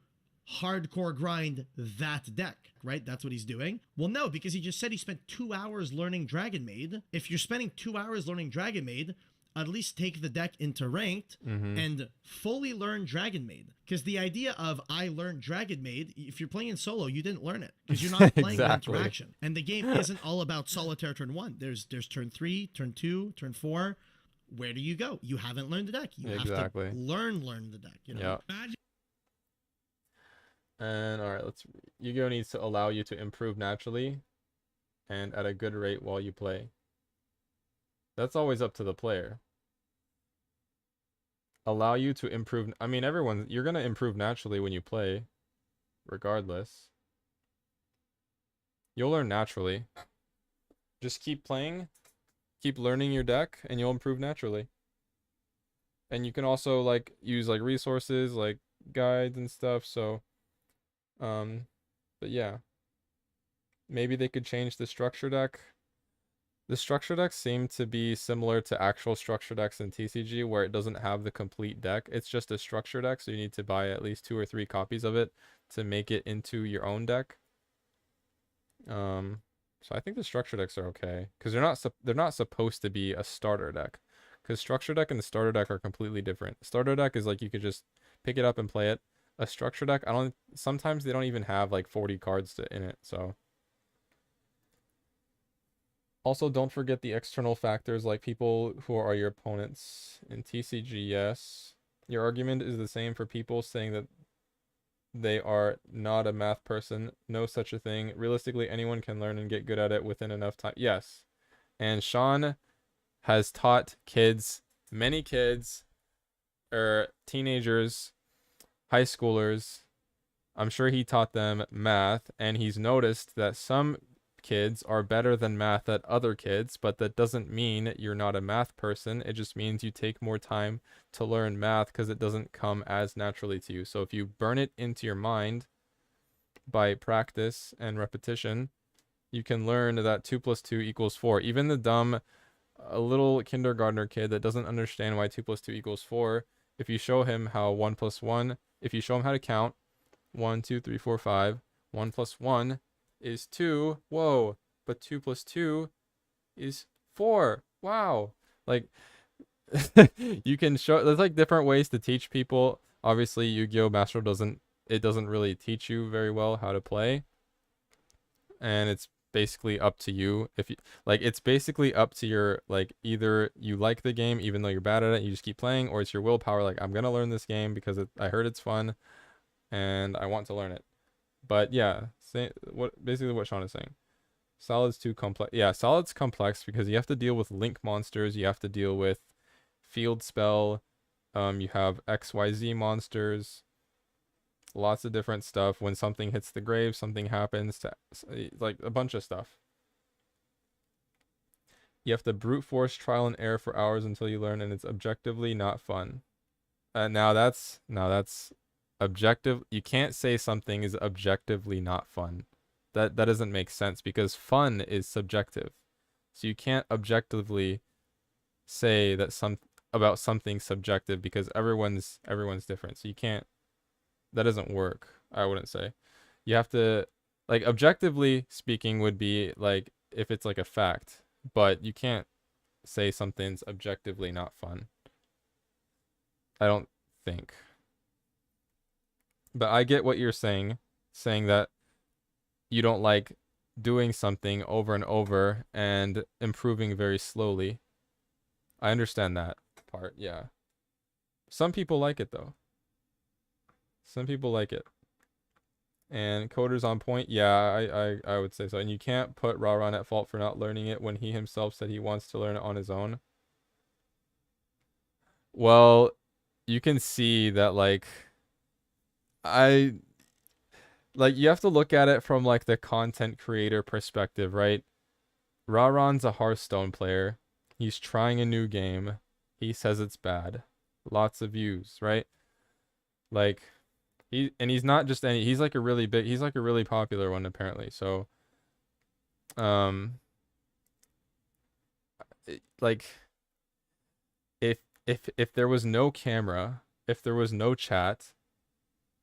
hardcore grind that deck, right? That's what he's doing. Well, no, because he just said he spent 2 hours learning Dragon Maid. If you're spending 2 hours learning Dragon Maid, at least take the deck into ranked and fully learn Dragon Maid. Because the idea of I learned Dragon Maid, if you're playing in solo, you didn't learn it because you're not playing Exactly. interaction. And the game isn't all about solitaire turn 1. There's turn 3, turn 2, turn 4. Where do you go? You haven't learned the deck. You Exactly. have to learn the deck. You know? Yeah. And all right, Yu-Gi-Oh! Needs to allow you to improve naturally and at a good rate while you play. That's always up to the player. Allow you to improve. I mean, you're going to improve naturally when you play, regardless. You'll learn naturally. Just keep playing, keep learning your deck, and you'll improve naturally. And you can also like use like resources, like guides and stuff, so but yeah, maybe they could change the structure deck. The structure decks seem to be similar to actual structure decks in TCG, where it doesn't have the complete deck. It's just a structure deck, so you need to buy at least 2 or 3 copies of it to make it into your own deck. So I think the structure decks are okay because they're not supposed to be a starter deck. Because structure deck and the starter deck are completely different. Starter deck is like you could just pick it up and play it. A structure deck, sometimes they don't even have like 40 cards in it. So also don't forget the external factors like people who are your opponents in TCG. Yes, your argument is the same for people saying that they are not a math person. No such a thing. Realistically, anyone can learn and get good at it within enough time. Yes. And Sean has taught kids, many kids, or teenagers, high schoolers. I'm sure he taught them math, and he's noticed that some kids are better than math at other kids, but that doesn't mean you're not a math person. It just means you take more time to learn math because it doesn't come as naturally to you. So if you burn it into your mind by practice and repetition, you can learn that 2 + 2 = 4. Even the dumb, a little kindergartner kid that doesn't understand why 2 + 2 = 4, if you show him how 1 + 1, if you show him how to count 1, 2, 3, 4, 5, 1 + 1 is 2. Whoa, but 2 + 2 is 4. Wow. Like you can show, there's like different ways to teach people. Obviously, Yu-Gi-Oh! Master doesn't really teach you very well how to play. And it's basically up to you. If you like, it's basically up to your, like, either you like the game even though you're bad at it, you just keep playing, or it's your willpower, like, I'm gonna learn this game because I heard it's fun and I want to learn it. But yeah, basically what Sean is saying. Solid's too complex. Yeah, Solid's complex because you have to deal with link monsters, you have to deal with field spell, you have XYZ monsters, lots of different stuff. When something hits the grave, something happens to, like, a bunch of stuff. You have to brute force trial and error for hours until you learn, and it's objectively not fun. Now that's objective. You can't say something is objectively not fun. That doesn't make sense because fun is subjective. So you can't objectively say that about something subjective because everyone's different. So you can't, that doesn't work, I wouldn't say. You have to, like, objectively speaking would be like if it's like a fact, but you can't say something's objectively not fun. I don't think. But I get what you're saying that you don't like doing something over and over and improving very slowly. I understand that part, yeah. Some people like it though. Some people like it. And Coder's on point. Yeah, I would say so. And you can't put Raron at fault for not learning it when he himself said he wants to learn it on his own. Well, you can see that, like, you have to look at it from, like, the content creator perspective, right? Raron's a Hearthstone player. He's trying a new game. He says it's bad. Lots of views, right? Like, he's not just any, he's like a really popular one apparently. So like, if there was no camera, if there was no chat,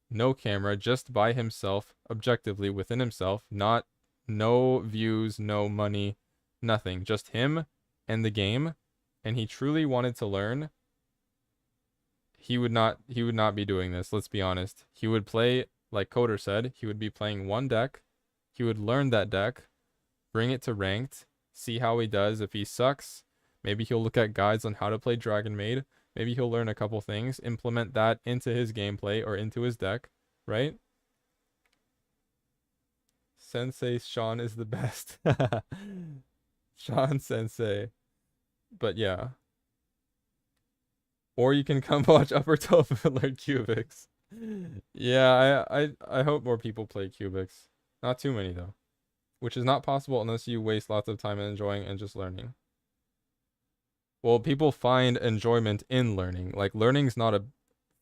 no camera, just by himself, objectively within himself, no views, no money, nothing, just him and the game, and he truly wanted to learn, he would not be doing this. Let's be honest. He would play, like Coder said, he would be playing one deck. He would learn that deck, bring it to ranked, see how he does. If he sucks, maybe he'll look at guides on how to play Dragon Maid. Maybe he'll learn a couple things, implement that into his gameplay or into his deck, right? Sensei Sean is the best. Sean Sensei. But yeah. Or you can come watch Upper Toph and learn CUBICS. Yeah, I hope more people play CUBICS. Not too many though. Which is not possible unless you waste lots of time enjoying and just learning. Well, people find enjoyment in learning. Like, learning's not a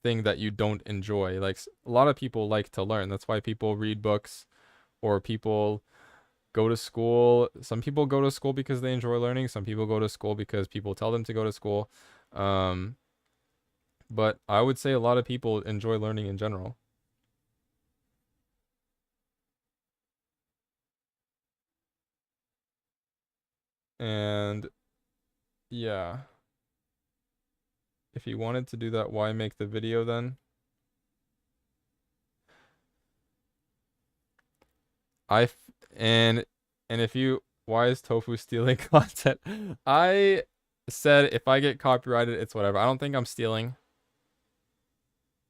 thing that you don't enjoy. Like, a lot of people like to learn. That's why people read books, or people go to school. Some people go to school because they enjoy learning. Some people go to school because people tell them to go to school. But I would say a lot of people enjoy learning in general. And yeah. If he wanted to do that, why make the video then? I f and if you why is Tofu stealing content? I said if I get copyrighted, it's whatever. I don't think I'm stealing.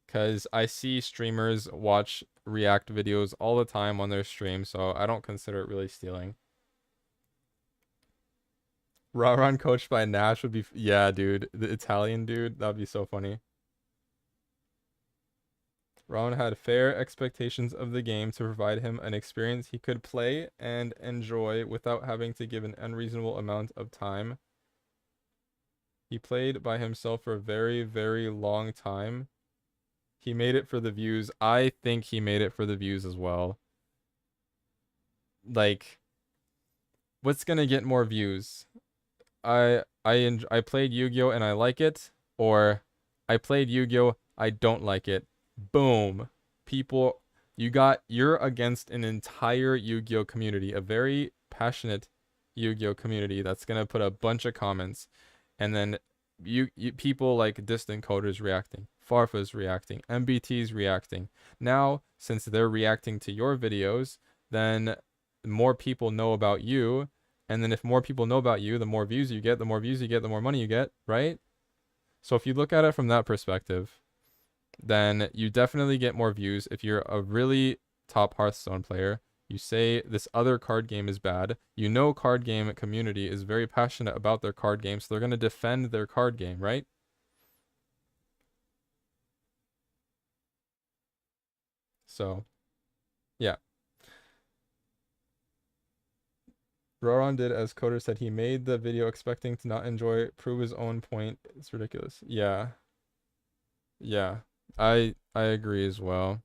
Because I see streamers watch react videos all the time on their stream, so I don't consider it really stealing. Run coached by Nash would be... Yeah, dude. The Italian dude. That'd be so funny. Ron had fair expectations of the game to provide him an experience he could play and enjoy without having to give an unreasonable amount of time. He played by himself for a very, very long time. He made it for the views. I think he made it for the views as well. Like, what's gonna get more views? I played Yu-Gi-Oh and I like it, or I played Yu-Gi-Oh, I don't like it. Boom. People, you're against an entire Yu-Gi-Oh community, a very passionate Yu-Gi-Oh community that's gonna put a bunch of comments, and then you people like Distant Coders reacting, Farfa's reacting, MBT's reacting. Now, since they're reacting to your videos, then more people know about you, and then if more people know about you, the more views you get, the more views you get, the more money you get, right? So if you look at it from that perspective, then you definitely get more views. If you're a really top Hearthstone player, you say this other card game is bad. You know, card game community is very passionate about their card game, so they're going to defend their card game, right? So, yeah. Roron did as Coder said. He made the video expecting to not enjoy, prove his own point. It's ridiculous. Yeah. Yeah. I agree as well.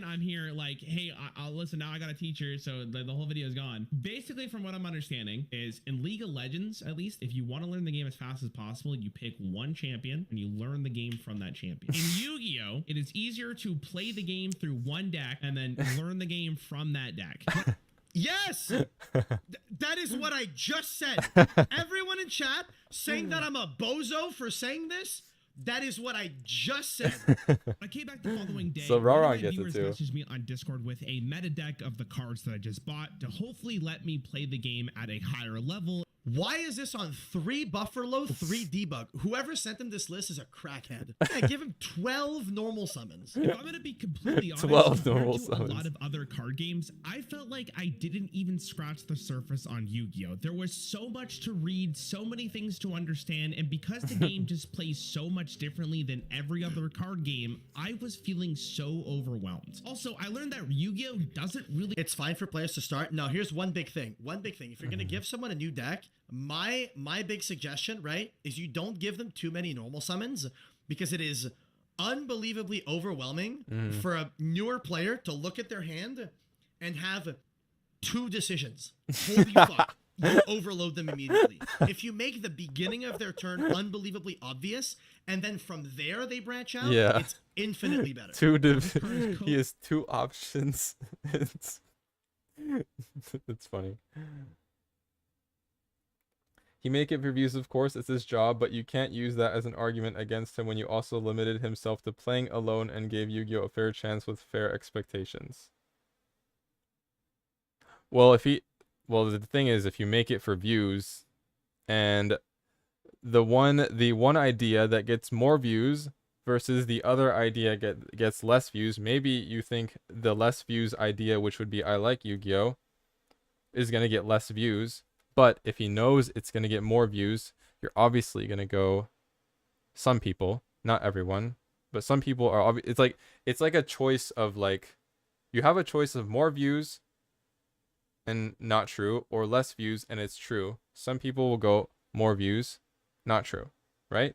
I'm here like, hey, I'll listen, now I got a teacher, so the whole video is gone. Basically, from what I'm understanding, is in League of Legends, at least, if you want to learn the game as fast as possible, you pick one champion and you learn the game from that champion. In Yu-Gi-Oh, it is easier to play the game through one deck and then learn the game from that deck. Yes! That is what I just said. Everyone in chat saying that I'm a bozo for saying this, that is what I just said. I came back the following day. So one of Raron my gets it viewers too. messaged me on Discord with a meta deck of the cards that I just bought to hopefully let me play the game at a higher level. Why is this on 3 Bufferlow, 3 Debug? Whoever sent him this list is a crackhead. Yeah, give him 12 normal summons. If I'm gonna be completely honest, 12 compared normal to summons. a lot of other card games, I felt like I didn't even scratch the surface on Yu-Gi-Oh! There was so much to read, so many things to understand, and because the game just plays so much differently than every other card game, I was feeling so overwhelmed. Also, I learned that Yu-Gi-Oh! Doesn't really... It's fine for players to start. Now, here's one big thing. If you're gonna give someone a new deck, my big suggestion, right, is you don't give them too many normal summons, because it is unbelievably overwhelming for a newer player to look at their hand and have 2 decisions. Holy fuck. You overload them immediately. If you make the beginning of their turn unbelievably obvious, and then from there they branch out, Yeah. it's infinitely better. He has 2 options. It's funny. He may get reviews, of course, it's his job, but you can't use that as an argument against him when you also limited himself to playing alone and gave Yu-Gi-Oh! A fair chance with fair expectations. Well, the thing is, if you make it for views, and the one idea that gets more views versus the other idea gets less views, maybe you think the less views idea, which would be I like Yu-Gi-Oh!, is going to get less views. But if he knows it's going to get more views, you're obviously going to go, some people, not everyone, but some people are, it's like a choice of like, you have a choice of more views and not true, or less views and it's true. Some people will go more views, not true, right?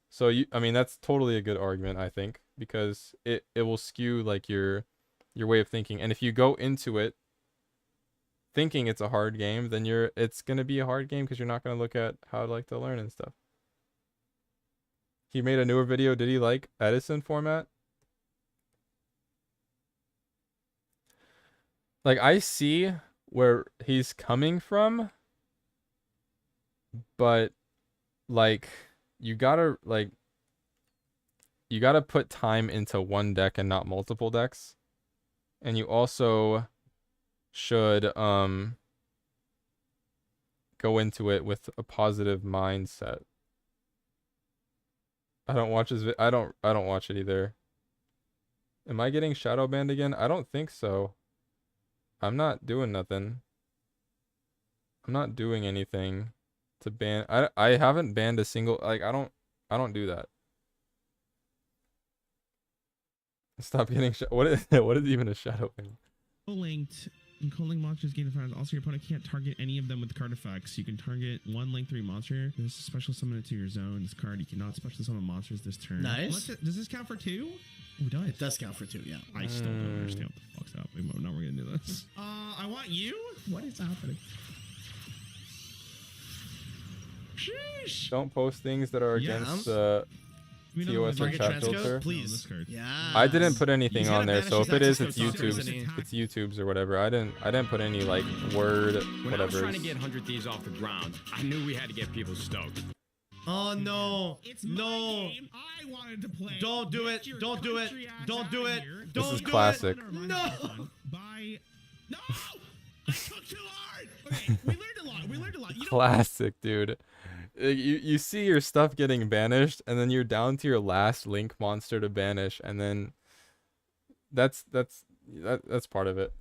So I mean, that's totally a good argument, I think, because it will skew like your way of thinking. And if you go into it thinking it's a hard game, then it's gonna be a hard game because you're not gonna look at how to to learn and stuff. He made a newer video. Did he like Edison format? Like, I see where he's coming from, but like you gotta put time into one deck and not multiple decks. And you also should go into it with a positive mindset. I don't watch his I don't watch it either. Am I getting shadow banned again? I don't think so. I'm not doing nothing. I'm not doing anything to ban. I haven't banned a single, like I don't do that. Stop getting what is what is even a shadow ban? Co-linked and co-linked monsters gain advantage. Also, your opponent can't target any of them with card effects. You can target one link 3 monster. This is special summon it to your zone. This card, you cannot special summon monsters this turn. Nice. Does this count for 2? Oh, it does. It does count for 2, yeah. I still don't understand what the fuck's up. Now we're gonna do this. I want you. What is happening? Sheesh. Don't post things that are Yeah, against We know TOS the or target chat transcode, filter. please. This card. Yeah. I didn't put anything He's on gonna there, banish so his if it is, access it's code YouTube's. toxicity. It's YouTube's or whatever. I didn't put any like word When I was whatever. trying to get 100 Thieves off the ground, I knew we had to get people stoked. Oh no. It's my No. game. I wanted to play. Don't do it. Get your Don't do it. country ass Don't do outta it. here. Don't is do classic. it. No. No. Bye. No. I took too hard. Okay, we learned a lot. You know, Classic, dude. You see your stuff getting banished, and then you're down to your last link monster to banish, and then that's part of it.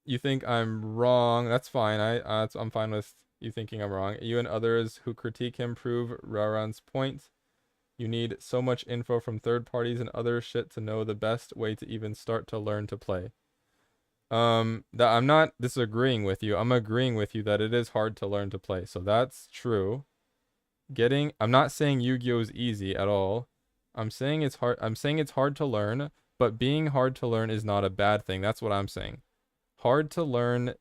You think I'm wrong? That's fine. I'm fine with you thinking I'm wrong. You and others who critique him prove Raran's point. You need so much info from third parties and other shit to know the best way to even start to learn to play. That I'm not disagreeing with you. I'm agreeing with you that it is hard to learn to play. So that's true. I'm not saying Yu-Gi-Oh is easy at all. I'm saying it's hard. I'm saying it's hard to learn, but being hard to learn is not a bad thing. That's what I'm saying. Hard to learn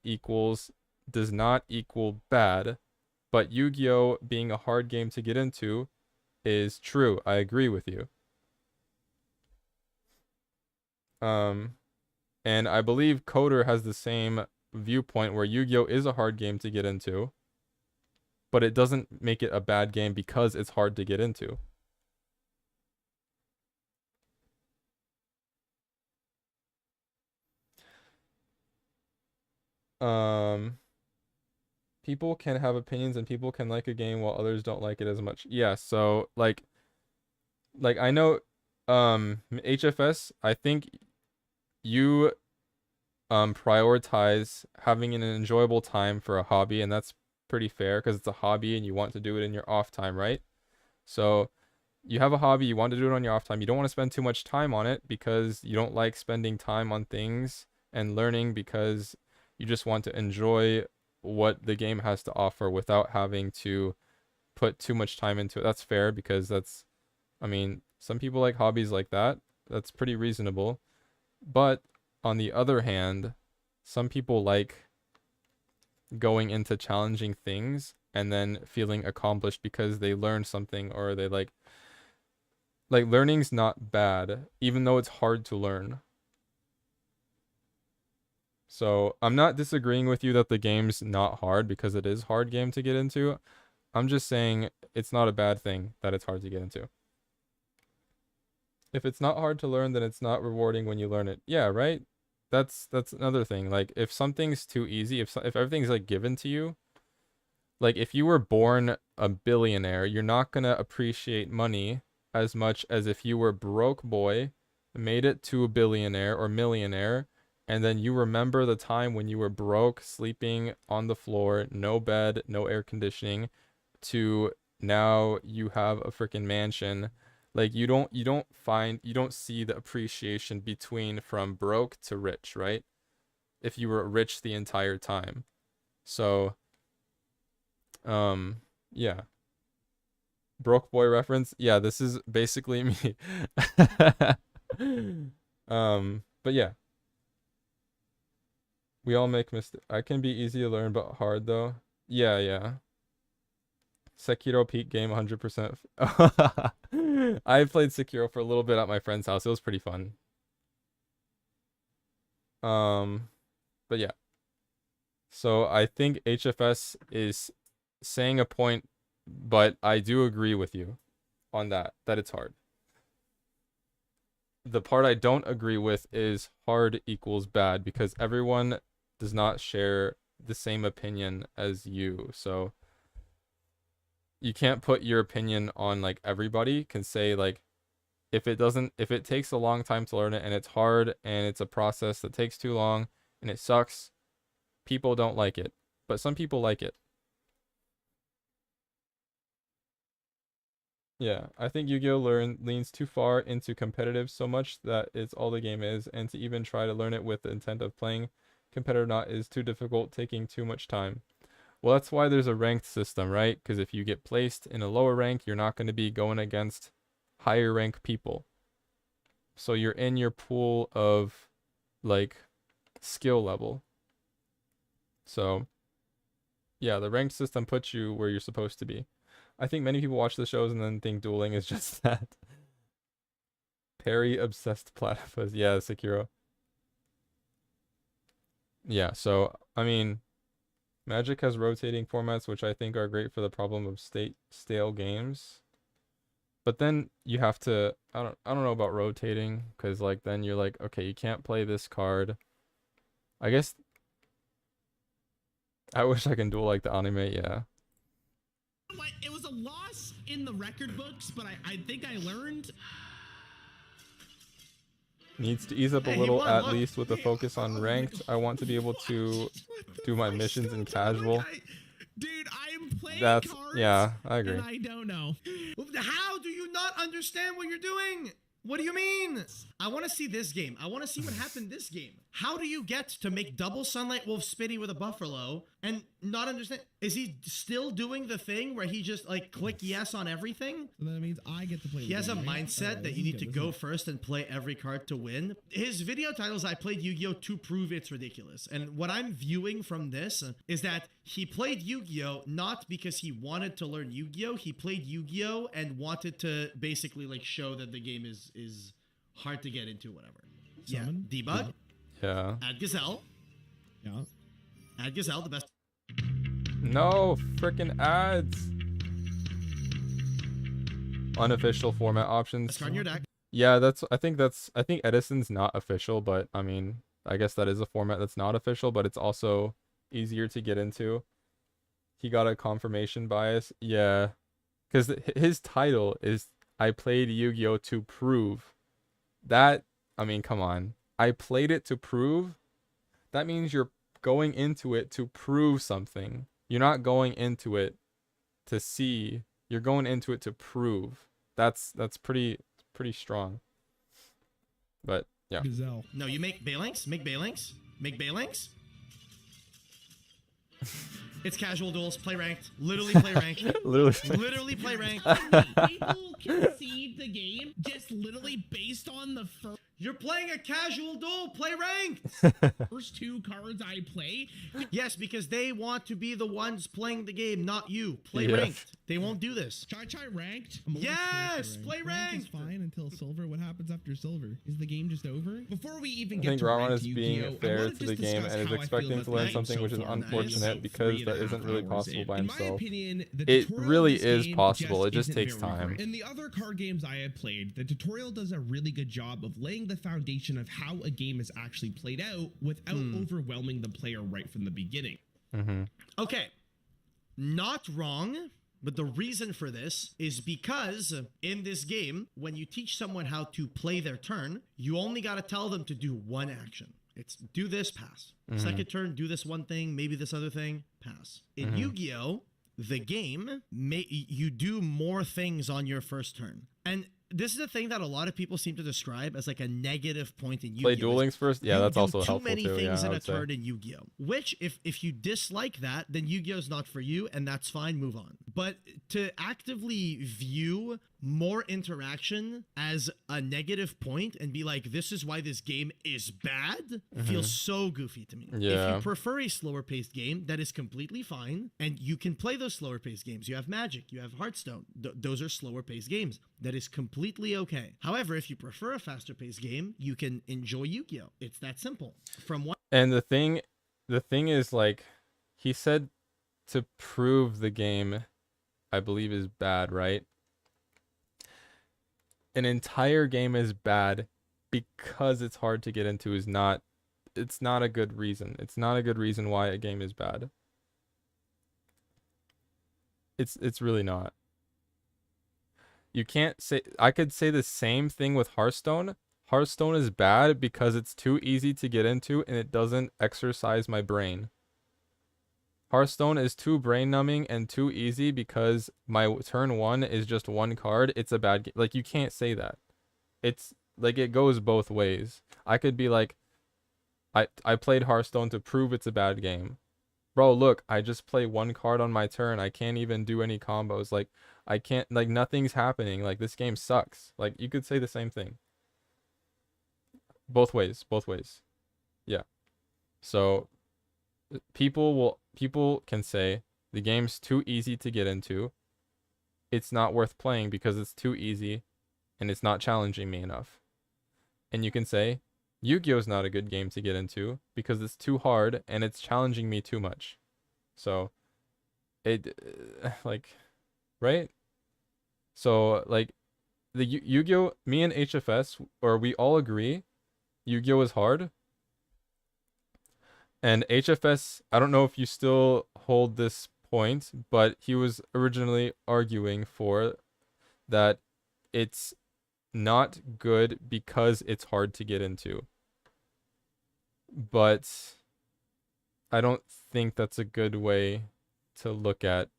does not equal bad, but Yu-Gi-Oh being a hard game to get into is true. I agree with you. And I believe Coder has the same viewpoint where Yu-Gi-Oh is a hard game to get into, but it doesn't make it a bad game because it's hard to get into. People can have opinions and people can like a game while others don't like it as much. Yeah, so like I know HFS, I think you prioritize having an enjoyable time for a hobby, and that's pretty fair because it's a hobby and you want to do it in your off time, right? So you have a hobby, you want to do it on your off time. You don't want to spend too much time on it because you don't like spending time on things and learning because you just want to enjoy what the game has to offer without having to put too much time into it. That's fair because I mean, some people like hobbies like that. That's pretty reasonable. But on the other hand, some people like going into challenging things and then feeling accomplished because they learned something, or they like learning's not bad, even though it's hard to learn. So I'm not disagreeing with you that the game's not hard, because it is a hard game to get into. I'm just saying it's not a bad thing that it's hard to get into. If it's not hard to learn, then it's not rewarding when you learn it. Yeah, right? That's another thing. Like, if something's too easy, if everything's like given to you, like if you were born a billionaire, you're not gonna appreciate money as much as if you were broke boy, made it to a billionaire or millionaire, and then you remember the time when you were broke, sleeping on the floor, no bed, no air conditioning, to now you have a freaking mansion. Like, you don't see the appreciation between from broke to rich, right? If you were rich the entire time. So yeah. Broke boy reference. Yeah, this is basically me. But yeah. We all make mistakes. I can be easy to learn, but hard though. Yeah, yeah. Sekiro peak game 100%. I played Sekiro for a little bit at my friend's house. It was pretty fun. But yeah. So I think HFS is saying a point, but I do agree with you on that it's hard. The part I don't agree with is hard equals bad, because everyone does not share the same opinion as you. So you can't put your opinion on like everybody can say like, if it takes a long time to learn it and it's hard and it's a process that takes too long and it sucks, people don't like it. But some people like it. Yeah, I think Yu-Gi-Oh! Leans too far into competitive so much that it's all the game is, and to even try to learn it with the intent of playing competitive not is too difficult, taking too much time. Well, that's why there's a ranked system, right? Because if you get placed in a lower rank, you're not going to be going against higher rank people. So you're in your pool of like skill level. So yeah, the ranked system puts you where you're supposed to be. I think many people watch the shows and then think dueling is just that. Perry obsessed platypus. Yeah, Sekiro. Yeah, so I mean, Magic has rotating formats, which I think are great for the problem of stale games. But then you have to, I don't know about rotating, because like then you're like, okay, you can't play this card. I guess I wish I can duel like the anime, yeah. What? It was a loss in the record books, but I think I learned. Needs to ease up a Hey, he little, won, at look. least with the focus on ranked. I want to be able to do my missions in casual. Dude, I am playing That's, cards. yeah, I agree. And I don't know. How do you not understand what you're doing? What do you mean? I want to see this game. I want to see what happened this game. How do you get to make double Sunlight Wolf Spitty with a Buffalo and not understand? Is he still doing the thing where he just like click yes on everything? So that means I get to play. He has a mindset that you need to go first and play every card to win. His video title is I played Yu-Gi-Oh! To prove it's ridiculous. And what I'm viewing from this is that he played Yu-Gi-Oh! Not because he wanted to learn Yu-Gi-Oh! He played Yu-Gi-Oh! And wanted to basically like show that the game is hard to get into, whatever. Summon? Yeah, debug. Yeah. Add Gazelle. Yeah. Add Gazelle, the best. No freaking ads. Unofficial format options. Best card in your deck. Yeah, I think Edison's not official, but I mean, I guess that is a format that's not official, but it's also easier to get into. He got a confirmation bias. Yeah. Because his title is I played Yu-Gi-Oh! To prove. That, I mean, come on. I played it to prove? That means you're going into it to prove something. You're not going into it to see. You're going into it to prove. That's pretty strong. But yeah. Gazelle. No, you make Balinks. Make Balinks. Make Balinks. It's casual duels. Play ranked. Literally play ranked. Literally play ranked. People concede the game just literally based on the You're playing a casual duel. Play ranked. first two cards I play. Yes, because they want to be the ones playing the game, not you. Play Yeah. ranked. They won't do this. Chai ranked. Yes, play Rank is ranked. fine until silver. What happens after silver? Is the game just over? Before we even I get think to Ron ranked is Yu-Gi-Oh, being I fair wanna to the just game discuss and is how I feel expecting about to the learn game something, so which is far. unfortunate because that isn't really possible by In my himself. opinion, the It tutorial really of this is game possible, it just isn't takes very time. great. In the other card games I have played, the tutorial does a really good job of laying the foundation of how a game is actually played out without overwhelming the player right from the beginning. Okay, not wrong, but the reason for this is because in this game, when you teach someone how to play their turn, you only got to tell them to do one action. It's do this, pass. Second turn, do this one thing, maybe this other thing, pass. In Yu-Gi-Oh, the game, you do more things on your first turn. And this is a thing that a lot of people seem to describe as like a negative point in Yu-Gi-Oh! Play Duel Links first? Yeah, You that's do also too helpful many too. things Yeah, in I a would say. turn in Yu-Gi-Oh! Which, if you dislike that, then Yu-Gi-Oh! Is not for you, and that's fine, move on. But to actively view more interaction as a negative point and be like, this is why this game is bad, feels so goofy to me. If Yeah. you prefer a slower paced game, that is completely fine, and you can play those slower paced games. You have Magic, you have Hearthstone. Those are slower paced games. That is completely okay. However, if you prefer a faster paced game, you can enjoy Yu-Gi-Oh! It's that simple. From one And the thing is, like, he said to prove the game, I believe, is bad, right? An entire game is bad because it's hard to get into is not, it's not a good reason. It's not a good reason why a game is bad. It's really not. You can't say, I could say the same thing with Hearthstone. Hearthstone is bad because it's too easy to get into and it doesn't exercise my brain. Hearthstone is too brain numbing and too easy because my turn 1 is just one card. It's a bad game. Like, you can't say that. It's like, it goes both ways. I could be like, I played Hearthstone to prove it's a bad game. Bro, look, I just play one card on my turn. I can't even do any combos. Like, I can't, like, nothing's happening. Like, this game sucks. Like, you could say the same thing. Both ways, both ways. Yeah. So people can say the game's too easy to get into. It's not worth playing because it's too easy and it's not challenging me enough. And you can say Yu-Gi-Oh's not a good game to get into because it's too hard and it's challenging me too much. So it like, right? So like the Yu-Gi-Oh, me and HFS, or we all agree Yu-Gi-Oh is hard. And HFS, I don't know if you still hold this point, but he was originally arguing for that it's not good because it's hard to get into. But I don't think that's a good way to look at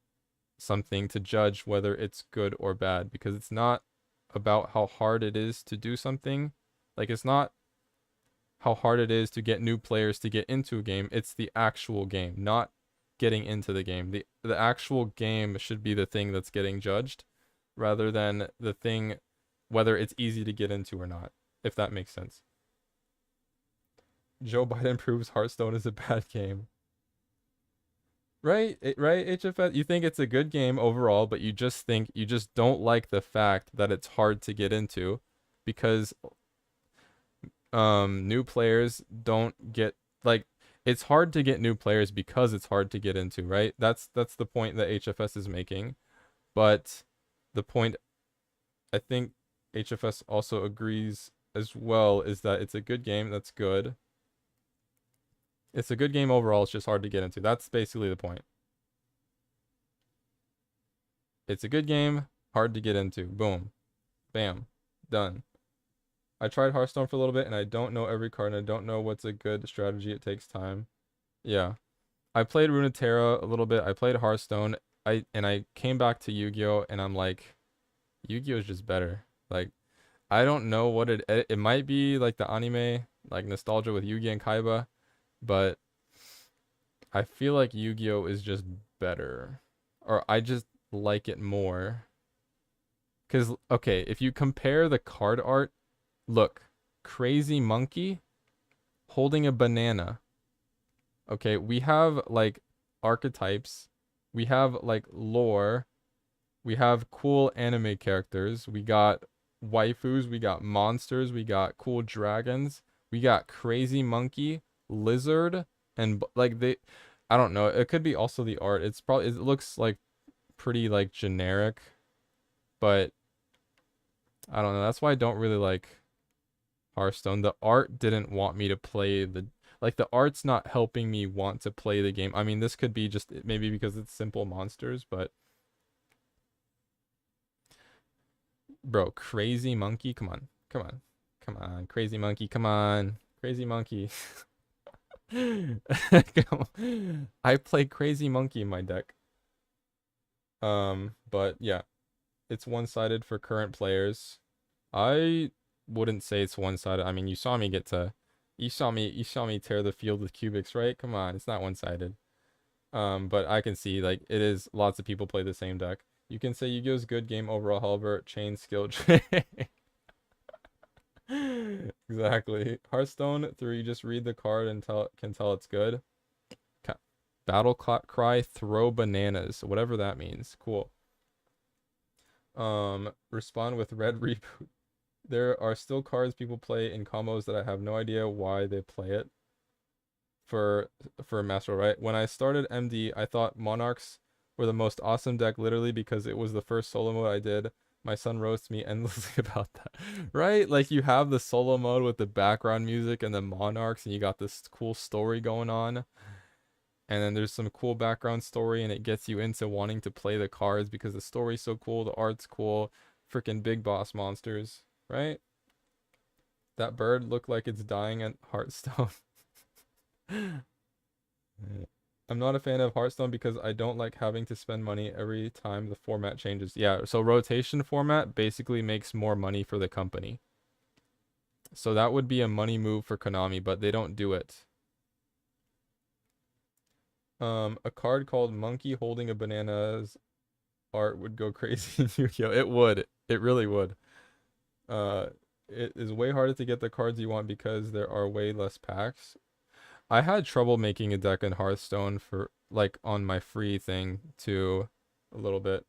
something to judge whether it's good or bad, because it's not about how hard it is to do something. Like, it's not how hard it is to get new players to get into a game. It's the actual game, not getting into the game. The actual game should be the thing that's getting judged rather than the thing whether it's easy to get into or not, if that makes sense. Joe Biden proves Hearthstone is a bad game. Right? Right, HFS? You think it's a good game overall, but you just don't like the fact that it's hard to get into because new players don't get, like, it's hard to get new players because it's hard to get into, right? That's the point that HFS is making. But the point I think HFS also agrees as well is that it's a good game. That's good. It's a good game overall. It's just hard to get into. That's basically the point. It's a good game, hard to get into. Boom. Bam. Done. I tried Hearthstone for a little bit and I don't know every card and I don't know what's a good strategy. It takes time. Yeah. I played Runeterra a little bit. I played Hearthstone. I came back to Yu-Gi-Oh and I'm like, Yu-Gi-Oh is just better. Like, I don't know what it might be like the anime, like nostalgia with Yu-Gi and Kaiba, but I feel like Yu-Gi-Oh is just better. Or I just like it more. Cause okay, if you compare the card art, look, Crazy Monkey holding a banana. Okay, we have like archetypes, we have like lore, we have cool anime characters, we got waifus, we got monsters, we got cool dragons, we got Crazy Monkey, Lizard, and like I don't know, it could be also the art. It looks like pretty like generic, but I don't know. That's why I don't really like Hearthstone. The art didn't want me to play the art's not helping me want to play the game. I mean, this could be just maybe because it's simple monsters, but bro, Crazy Monkey, come on. Crazy Monkey, come on. Crazy Monkey. I play Crazy Monkey in my deck. But yeah, it's one-sided for current players. I wouldn't say it's one-sided. I mean, you saw me tear the field with CUBICS, right? Come on, it's not one-sided. But I can see like it is, lots of people play the same deck. You can say Yu-Gi-Oh's good game overall, however, chain skill trade. Exactly. Hearthstone, through you just read the card and can tell it's good. Battle cry, throw bananas, whatever that means. Cool. Respond with red reboot. There are still cards people play in combos that I have no idea why they play it. for Master, right? When I started MD, I thought Monarchs were the most awesome deck, literally because it was the first solo mode I did. My son roasts me endlessly about that, right? Like you have the solo mode with the background music and the Monarchs, and you got this cool story going on. And then there's some cool background story, and it gets you into wanting to play the cards because the story's so cool, the art's cool, freaking big boss monsters, right? That bird looked like it's dying at Hearthstone. I'm not a fan of Hearthstone because I don't like having to spend money every time the format changes. Yeah, so rotation format basically makes more money for the company. So that would be a money move for Konami, but they don't do it. A card called Monkey Holding a Banana's art would go crazy in Yu-Gi-Oh! It would. It really would. It is way harder to get the cards you want because there are way less packs. I had trouble making a deck in Hearthstone for like on my free thing too, a little bit.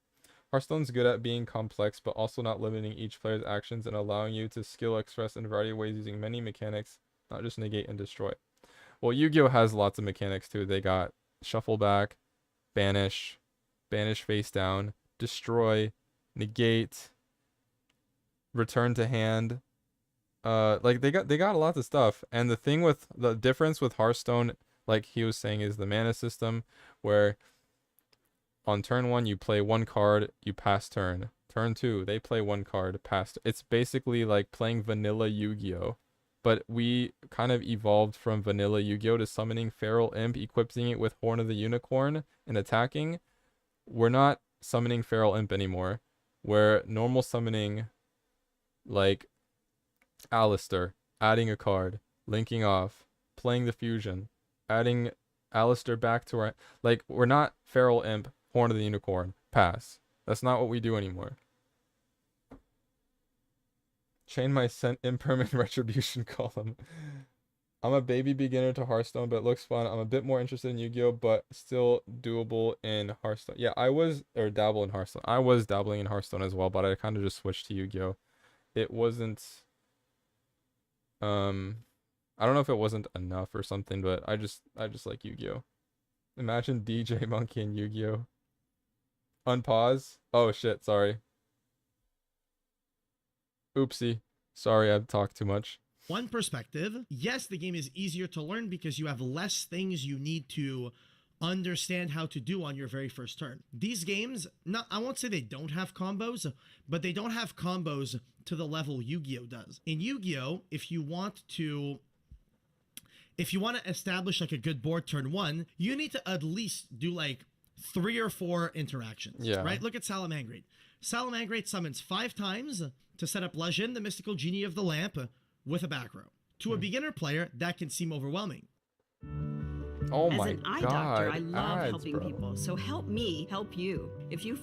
Hearthstone's good at being complex, but also not limiting each player's actions and allowing you to skill express in a variety of ways using many mechanics, not just negate and destroy. Well, Yu-Gi-Oh! Has lots of mechanics too. They got shuffle back, banish, banish face down, destroy, negate, return to hand. Like they got a lot of stuff. And the difference with Hearthstone, like he was saying, is the mana system, where on turn 1 you play one card, you pass turn. Turn 2 they play one card, pass. It's basically like playing vanilla Yu-Gi-Oh! But we kind of evolved from vanilla Yu-Gi-Oh! To summoning Feral Imp, equipping it with Horn of the Unicorn, and attacking. We're not summoning Feral Imp anymore. We're normal summoning like Alistair, adding a card, linking off, playing the fusion, adding Alistair back to our... Like, we're not Feral Imp, Horn of the Unicorn, pass. That's not what we do anymore. Chain my sent impermanent retribution column. I'm a baby beginner to Hearthstone, but it looks fun. I'm a bit more interested in Yu-Gi-Oh, but still doable in Hearthstone. Yeah, dabble in Hearthstone. I was dabbling in Hearthstone as well, but I kind of just switched to Yu-Gi-Oh. It wasn't... I don't know if it wasn't enough or something, but I just like Yu-Gi-Oh. Imagine DJ Monkey and Yu-Gi-Oh. Unpause. Oh shit, sorry. Oopsie. Sorry, I've talked too much. One perspective, yes, the game is easier to learn because you have less things you need to understand how to do on your very first turn. These games, I won't say they don't have combos, but they don't have combos to the level Yu-Gi-Oh does. In Yu-Gi-Oh, if you want to establish like a good board turn 1, you need to at least do like 3 or 4 interactions, right? Look at Salamangreat. Salamangreat summons 5 times to set up Lajin, the mystical genie of the lamp, with a back row. To a beginner player, that can seem overwhelming. Oh As my an eye god. doctor, I love ads, helping bro. people. So help me help you. If you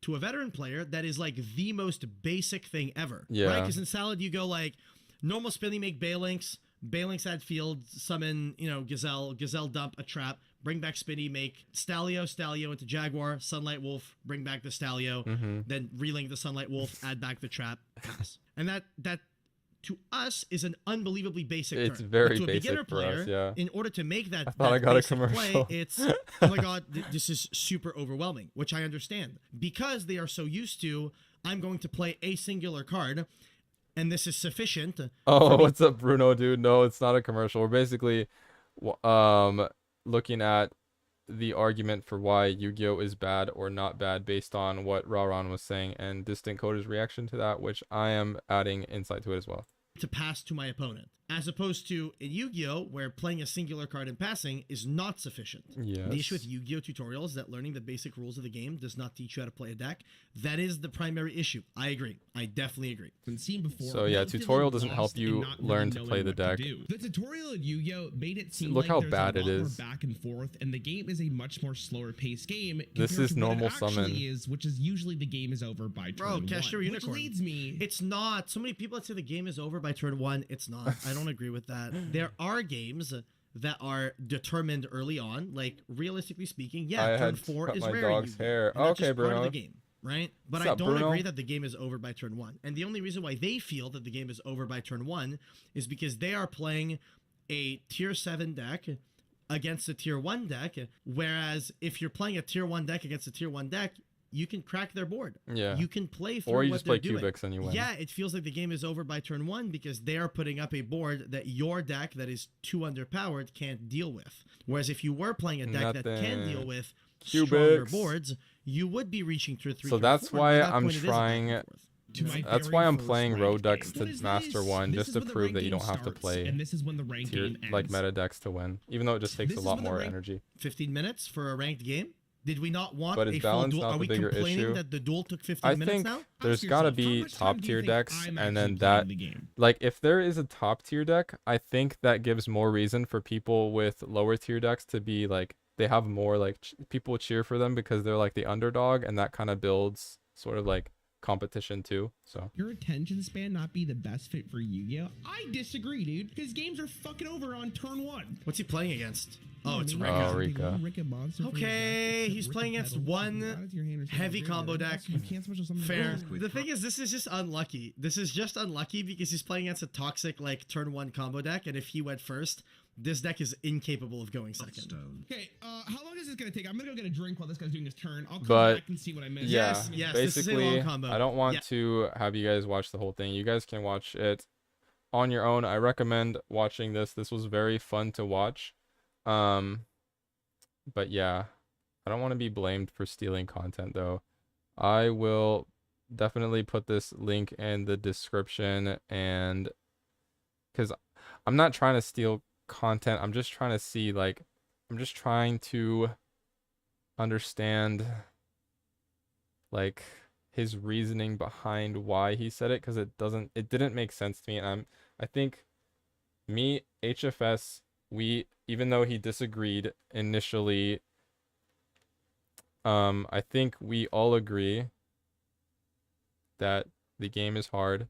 To a veteran player, that is like the most basic thing ever. Yeah. Right? Because in Salad, you go like normal spinning, make Balinks add field, summon, Gazelle dump a trap, bring back Spinny, make Stalio into Jaguar, Sunlight Wolf, bring back the Stalio, then relink the Sunlight Wolf, add back the trap, pass. And that to us is an unbelievably basic turn. It's very But to a basic beginner for player, us, yeah. in order to make that, I thought I got a basic commercial. play, it's, oh my god, this is super overwhelming, which I understand. Because they are so used to, I'm going to play a singular card, and this is sufficient. Oh, what's up, Bruno, dude? No, it's not a commercial. We're basically looking at the argument for why Yu-Gi-Oh is bad or not bad based on what Raron was saying and Distant Coder's reaction to that, which I am adding insight to it as well. To pass to my opponent, as opposed to in Yu-Gi-Oh, where playing a singular card and passing is not sufficient. Yes. The issue with Yu-Gi-Oh tutorials is that learning the basic rules of the game does not teach you how to play a deck. That is the primary issue. I agree. I definitely agree. Been seen before. So yeah, relatively tutorial doesn't lost help and you not learn really to knowing play the what to deck. do. The tutorial of Yu-Gi-Oh made it seem Look like how there's bad a it lot is. more back and forth, and the game is a much more slower paced game. This compared is to what it normal actually summon. is, which is usually the game is over by turn Bro, Cash Your 1. Unicorn. Which leads me. It's not. So many people that say the game is over by turn 1. It's not. I don't agree with that. There are games that are determined early on. Like, realistically speaking, yeah, I turn had 4 cut is my rare. dog's Yu-Gi-Oh! hair. And that's Okay, just part Bruno. of the game, right? But What's I up, don't Bruno? agree that the game is over by turn 1. And the only reason why they feel that the game is over by turn 1 is because they are playing a tier 7 deck against a tier 1 deck, whereas if you're playing a tier 1 deck against a tier 1 deck, you can crack their board. Yeah. You can play through Or you what just play they're doing. CUBICS and you win. Yeah, it feels like the game is over by turn 1 because they are putting up a board that your deck that is too underpowered can't deal with. Whereas if you were playing a deck that can deal with stronger CUBICS. boards, you would be reaching through 3. So turn that's 4. why At that I'm point, it is a back and trying. forth. To my That's very why I'm first playing ranked road decks game. to What is Master this? 1 This just is to when the prove ranked that you game don't have to starts, play and this is when the ranked tier, game like ends. meta decks to win, even though it just takes This a is lot when the more rank- energy. 15 minutes for a ranked game? Did we not want But is a full balance duel? not Are the we bigger complaining issue? that the duel took 15 I minutes think now? there's Ask gotta yourself, how be much time top do you tier think decks, I'm and actually then playing that, the game? like, if there is a top tier deck, I think that gives more reason for people with lower tier decks to be like, they have more like people cheer for them because they're like the underdog, and that kind of builds sort of like competition too. So Your attention span not be the best fit for Yu-Gi-Oh? I disagree, dude. Because games are fucking over on turn 1. What's he playing against? Oh, it's Maybe Rika. Oh, take Rika. one Rika monster from your Okay, deck, he's Rika playing against pedals, one you add it to your hand or heavy something, combo and deck. also you can't switch to something Fair. else. The thing is, this is just unlucky. This is just unlucky because he's playing against a toxic, like, turn 1 combo deck, and if he went first, this deck is incapable of going second. Stone. Okay, how long is this gonna take? I'm gonna go get a drink while this guy's doing his turn. I'll come But, back and see what I missed. yeah, Yes, this is a long basically, combo. I don't want Yeah. to have you guys watch the whole thing. You guys can watch it on your own. I recommend watching this. This was very fun to watch. But yeah, I don't want to be blamed for stealing content though. I will definitely put this link in the description, and because I'm not trying to steal content, I'm just trying to see, like, I'm just trying to understand like his reasoning behind why he said it, because it didn't make sense to me. And I think me, HFS, we, even though he disagreed initially, I think we all agree that the game is hard,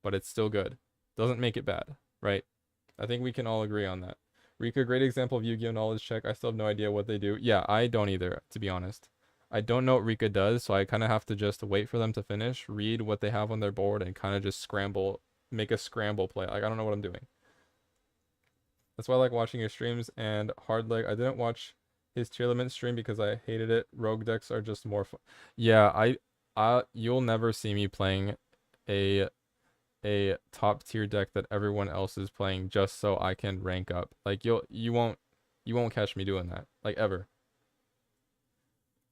but it's still good. Doesn't make it bad, right? I think we can all agree on that. Rika, great example of Yu-Gi-Oh! Knowledge check. I still have no idea what they do. Yeah, I don't either, to be honest. I don't know what Rika does, so I kind of have to just wait for them to finish, read what they have on their board, and kind of just scramble, make a scramble play. Like, I don't know what I'm doing. That's why I like watching his streams. And Hardleg, I didn't watch his tier limit stream because I hated it. Rogue decks are just more fun. Yeah, you'll never see me playing a top tier deck that everyone else is playing just so I can rank up. Like, you won't catch me doing that, like, ever.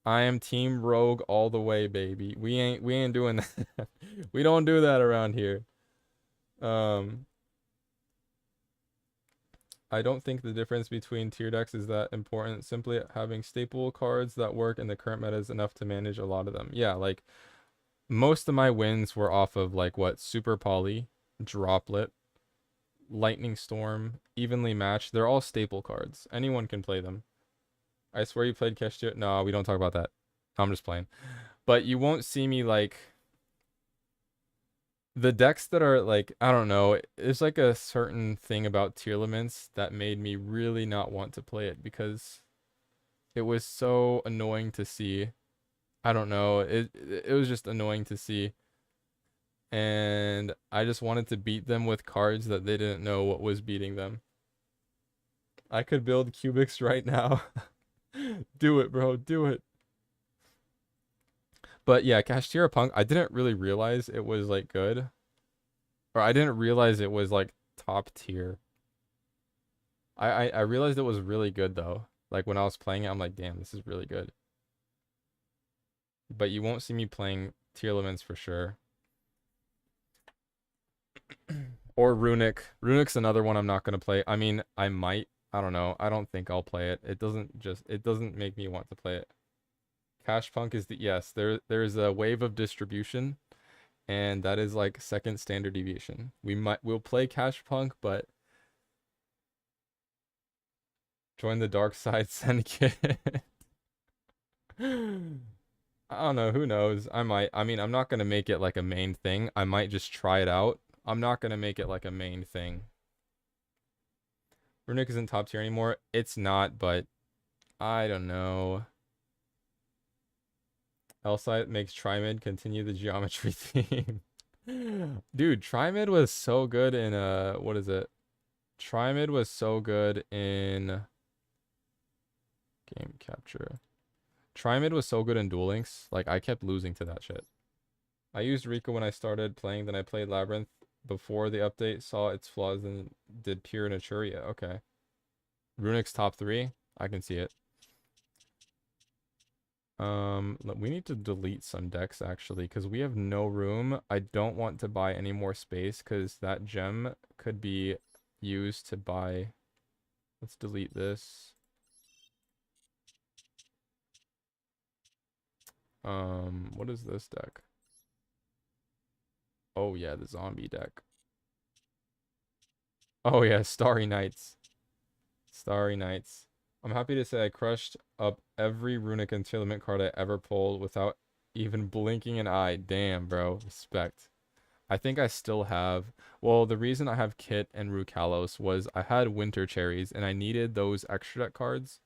I am team Rogue all the way, baby. We ain't doing that. We don't do that around here. I don't think the difference between tier decks is that important. Simply having staple cards that work in the current meta is enough to manage a lot of them. Yeah, like, most of my wins were off of, like, what? Super Poly, Droplet, Lightning Storm, Evenly Matched. They're all staple cards. Anyone can play them. I swear you played Kestia. No, we don't talk about that. I'm just playing. But you won't see me, like, the decks that are, like, I don't know, there's like a certain thing about tier limits that made me really not want to play it because it was so annoying to see. I don't know, it was just annoying to see. And I just wanted to beat them with cards that they didn't know what was beating them. I could build CUBICS right now. Do it, bro, do it. But yeah, Kashtira Punk, I didn't really realize it was, like, good. Or I didn't realize it was, like, top tier. I realized it was really good, though. Like, when I was playing it, I'm like, damn, this is really good. But you won't see me playing tier limits for sure. Or Runic. Runic's another one I'm not going to play. I mean, I might. I don't know. I don't think I'll play it. It doesn't make me want to play it. Cash Punk is yes, there's a wave of distribution, and that is like second standard deviation. We'll play Cash Punk, but join the dark side syndicate. I don't know, who knows? I mean, I'm not gonna make it like a main thing. I might just try it out. I'm not gonna make it like a main thing. Runic isn't top tier anymore. It's not, but I don't know. Elsite makes Trimid continue the geometry theme. Dude, Trimid was so good in what is it? Trimid was so good in game capture. Trimid was so good in Duel Links. Like, I kept losing to that shit. I used Rico when I started playing, then I played Labyrinth before the update, saw its flaws, and did pure Naturia. Okay. Runic's top 3? I can see it. We need to delete some decks, actually, because we have no room. I don't want to buy any more space, because that gem could be used to buy... Let's delete this. What is this deck? Oh yeah, the zombie deck. Oh yeah, Starry Nights. Starry Nights. I'm happy to say I crushed up every Runic Entitlement card I ever pulled without even blinking an eye. Damn, bro. Respect. I think I still have... Well, the reason I have Kit and Rukalos was I had Winter Cherries, and I needed those extra deck cards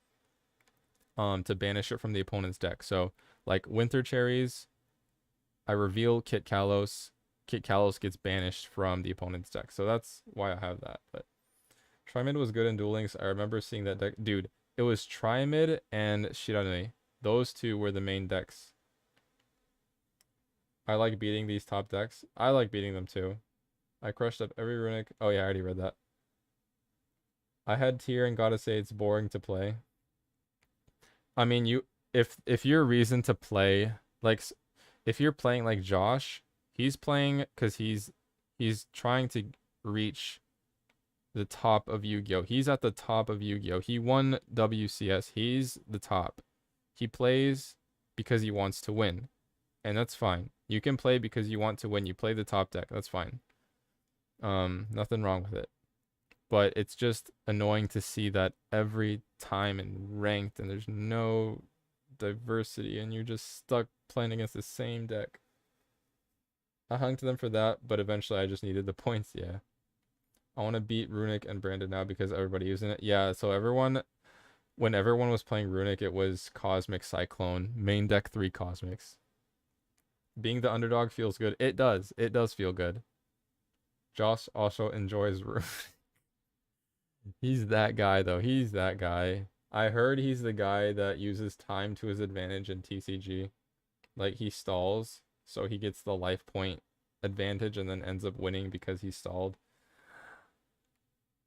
to banish it from the opponent's deck. So, like, Winter Cherries, I reveal Kit Kalos. Kit Kalos gets banished from the opponent's deck. So that's why I have that. But Trimid was good in Duel Links. I remember seeing that deck. Dude, it was Trimid and Shirane. Those two were the main decks. I like beating these top decks. I like beating them too. I crushed up every Runic. Oh yeah, I already read that. I had Tier and gotta say it's boring to play. I mean, if your reason to play, like, if you're playing like Josh, he's playing because he's trying to reach the top of Yu-Gi-Oh! He's at the top of Yu-Gi-Oh! He won WCS. He's the top. He plays because he wants to win. And that's fine. You can play because you want to win. You play the top deck. That's fine. Nothing wrong with it. But it's just annoying to see that every time in ranked and there's no diversity and you're just stuck playing against the same deck. I hung to them for that, but eventually I just needed the points. Yeah. I want to beat Runic and Branded now because everybody using it. Yeah, so when everyone was playing Runic, it was Cosmic Cyclone. Main deck 3 Cosmics. Being the underdog feels good. It does. It does feel good. Josh also enjoys Runic. He's that guy, though. He's that guy. I heard he's the guy that uses time to his advantage in TCG. Like, he stalls, so he gets the life point advantage and then ends up winning because he stalled.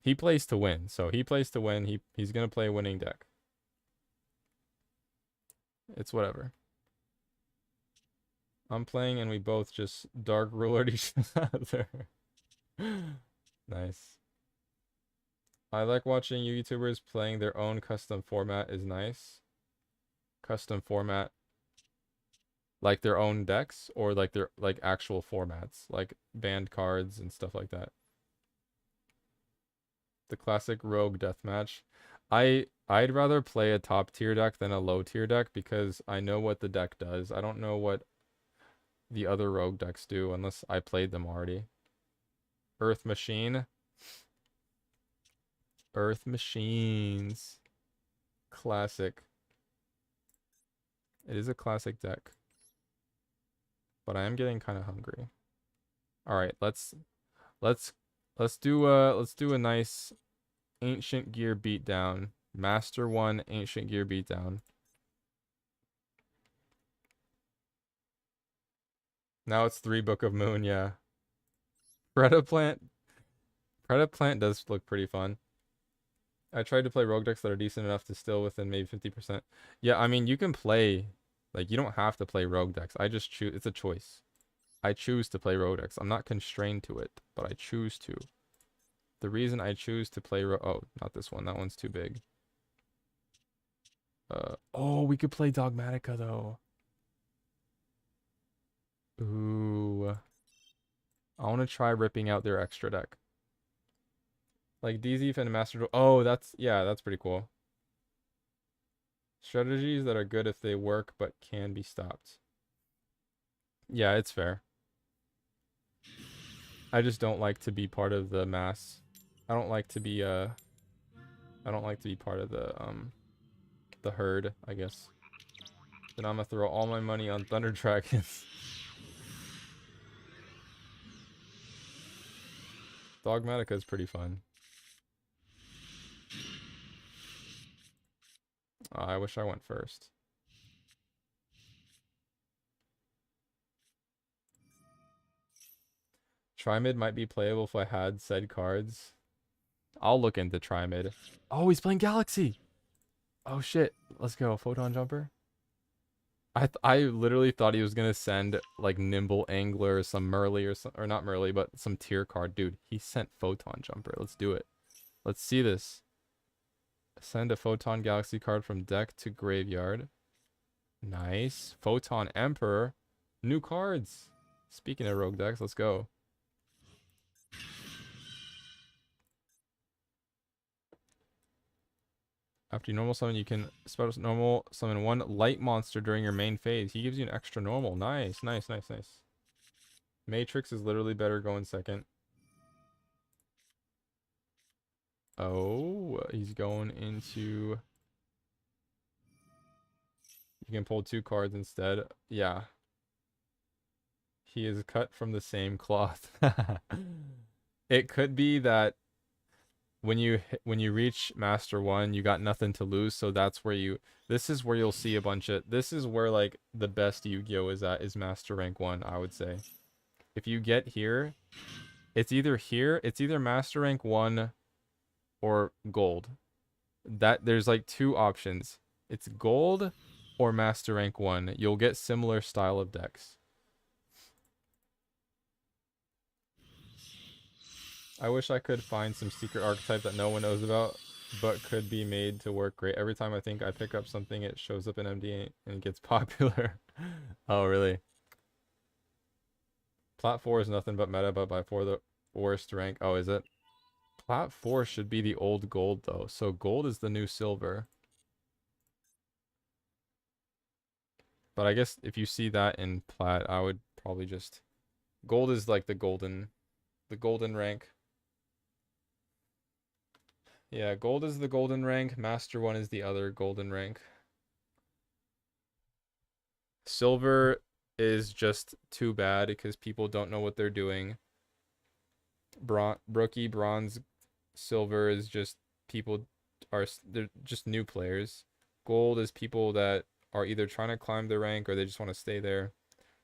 He plays to win, so he plays to win. He's going to play a winning deck. It's whatever. I'm playing and we both just dark rulered each other. Nice. I like watching YouTubers playing their own custom format is nice. Custom format. Like their own decks or like their actual formats. Like banned cards and stuff like that. The classic rogue deathmatch. I'd rather play a top tier deck than a low tier deck because I know what the deck does. I don't know what the other rogue decks do unless I played them already. Earth Machine. Earth Machines. Classic. It is a classic deck. But I am getting kind of hungry. All right, let's do a nice Ancient Gear beatdown. Master 1 Ancient Gear beatdown. Now it's 3 Book of Moon, yeah. Predaplant does look pretty fun. I tried to play rogue decks that are decent enough to still within maybe 50%. Yeah, I mean, you can play, like, you don't have to play rogue decks. I just choose, it's a choice. I choose to play rogue decks. I'm not constrained to it, but I choose to. The reason I choose to play oh, not this one. That one's too big. Oh, we could play Dogmatica, though. Ooh. I want to try ripping out their extra deck. Like DZ and Master Duel. Oh, that's pretty cool. Strategies that are good if they work but can be stopped. Yeah, it's fair. I just don't like to be part of the mass. I don't like to be part of the herd, I guess. Then I'm gonna throw all my money on Thunder Dragons. Dogmatica is pretty fun. I wish I went first. Trimid might be playable if I had said cards. I'll look into Trimid. Oh, he's playing Galaxy. Oh shit. Let's go. Photon Jumper. I literally thought he was gonna send like Nimble Angler or some Merly or not Merly, but some tier card. Dude, he sent Photon Jumper. Let's do it. Let's see this. Send a Photon Galaxy card from deck to graveyard. Nice. Photon Emperor. New cards. Speaking of rogue decks, let's go. After you normal summon, you can special normal summon one light monster during your main phase. He gives you an extra normal. Nice, nice, nice, nice. Matrix is literally better going second. Oh, he's going into... You can pull 2 cards instead. Yeah. He is cut from the same cloth. It could be that when you reach Master 1, you got nothing to lose, so that's where you... This is where you'll see a bunch of... This is where, like, the best Yu-Gi-Oh! Is at, is Master Rank 1, I would say. If you get here, it's either Master Rank 1 or Gold. There's, like, 2 options. It's Gold or Master Rank 1. You'll get similar style of decks. I wish I could find some secret archetype that no one knows about, but could be made to work great. Every time I think I pick up something, it shows up in MD and it gets popular. Oh, really? Plat 4 is nothing but meta, but by far the worst rank. Oh, is it? Plat 4 should be the old gold, though. So gold is the new silver. But I guess if you see that in plat, I would probably just... Gold is like the golden rank. Yeah, gold is the golden rank. Master 1 is the other golden rank. Silver is just too bad because people don't know what they're doing. Rookie, bronze, silver is just people they're just new players. Gold is people that are either trying to climb the rank or they just want to stay there.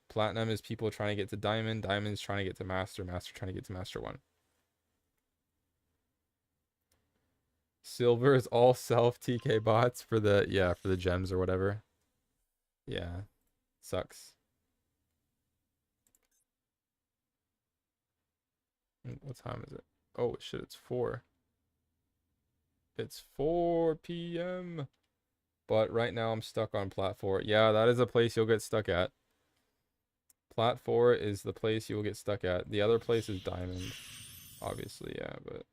Platinum is people trying to get to diamond. Diamond's trying to get to master. Master trying to get to master 1. Silver is all self TK bots for the, yeah, for the gems or whatever. Yeah. Sucks. What time is it? Oh shit, it's 4. It's 4 p.m. But right now I'm stuck on plat 4. Yeah, that is a place you'll get stuck at. Plat 4 is the place you'll get stuck at. The other place is diamond. Obviously, yeah, but...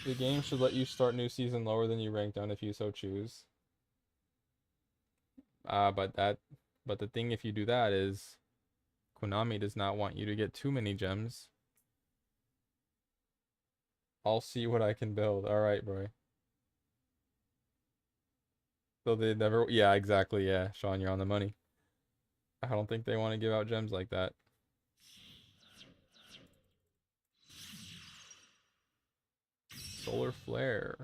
The game should let you start new season lower than you rank down if you so choose. But the thing if you do that is Konami does not want you to get too many gems. I'll see what I can build. All right, bro. So they never, yeah, exactly, yeah. Sean, you're on the money. I don't think they want to give out gems like that. Solar Flare.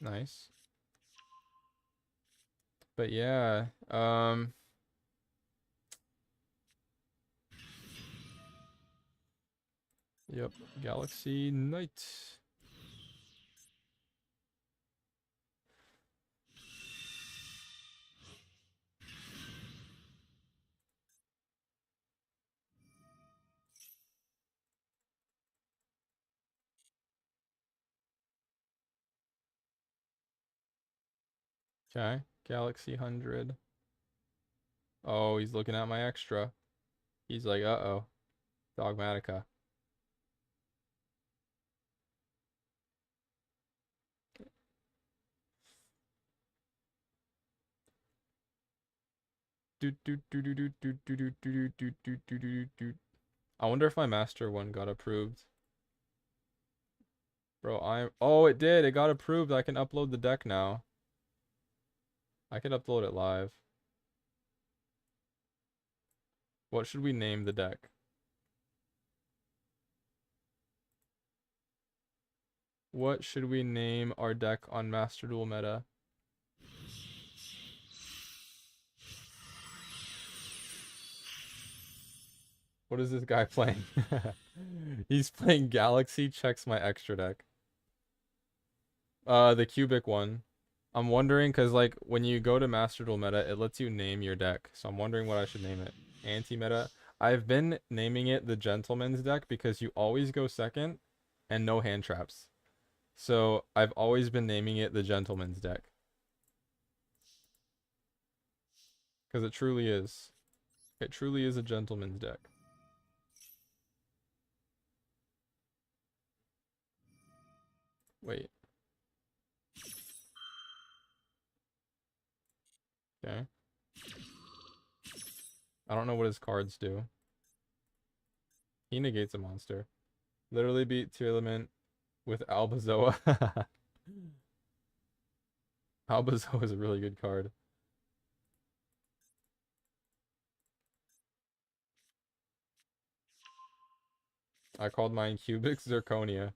Nice. But yeah, yep, Galaxy Knight. Okay, Galaxy 100. Oh, he's looking at my extra. He's like, uh-oh. Dogmatica. I wonder if my Master 1 got approved. Bro, oh, it did. It got approved. I can upload the deck now. I can upload it live. What should we name the deck? What should we name our deck on Master Duel meta? What is this guy playing? He's playing Galaxy, checks my extra deck. The cubic one. I'm wondering because like when you go to Master Duel meta, it lets you name your deck. So I'm wondering what I should name it. Anti-meta. I've been naming it the Gentleman's deck because you always go second and no hand traps. So I've always been naming it the Gentleman's deck. Because it truly is. It truly is a gentleman's deck. Wait. Okay. I don't know what his cards do. He negates a monster. Literally beat 2 element with Albazoa. Albazoa is a really good card. I called mine CUBICS Zirconia.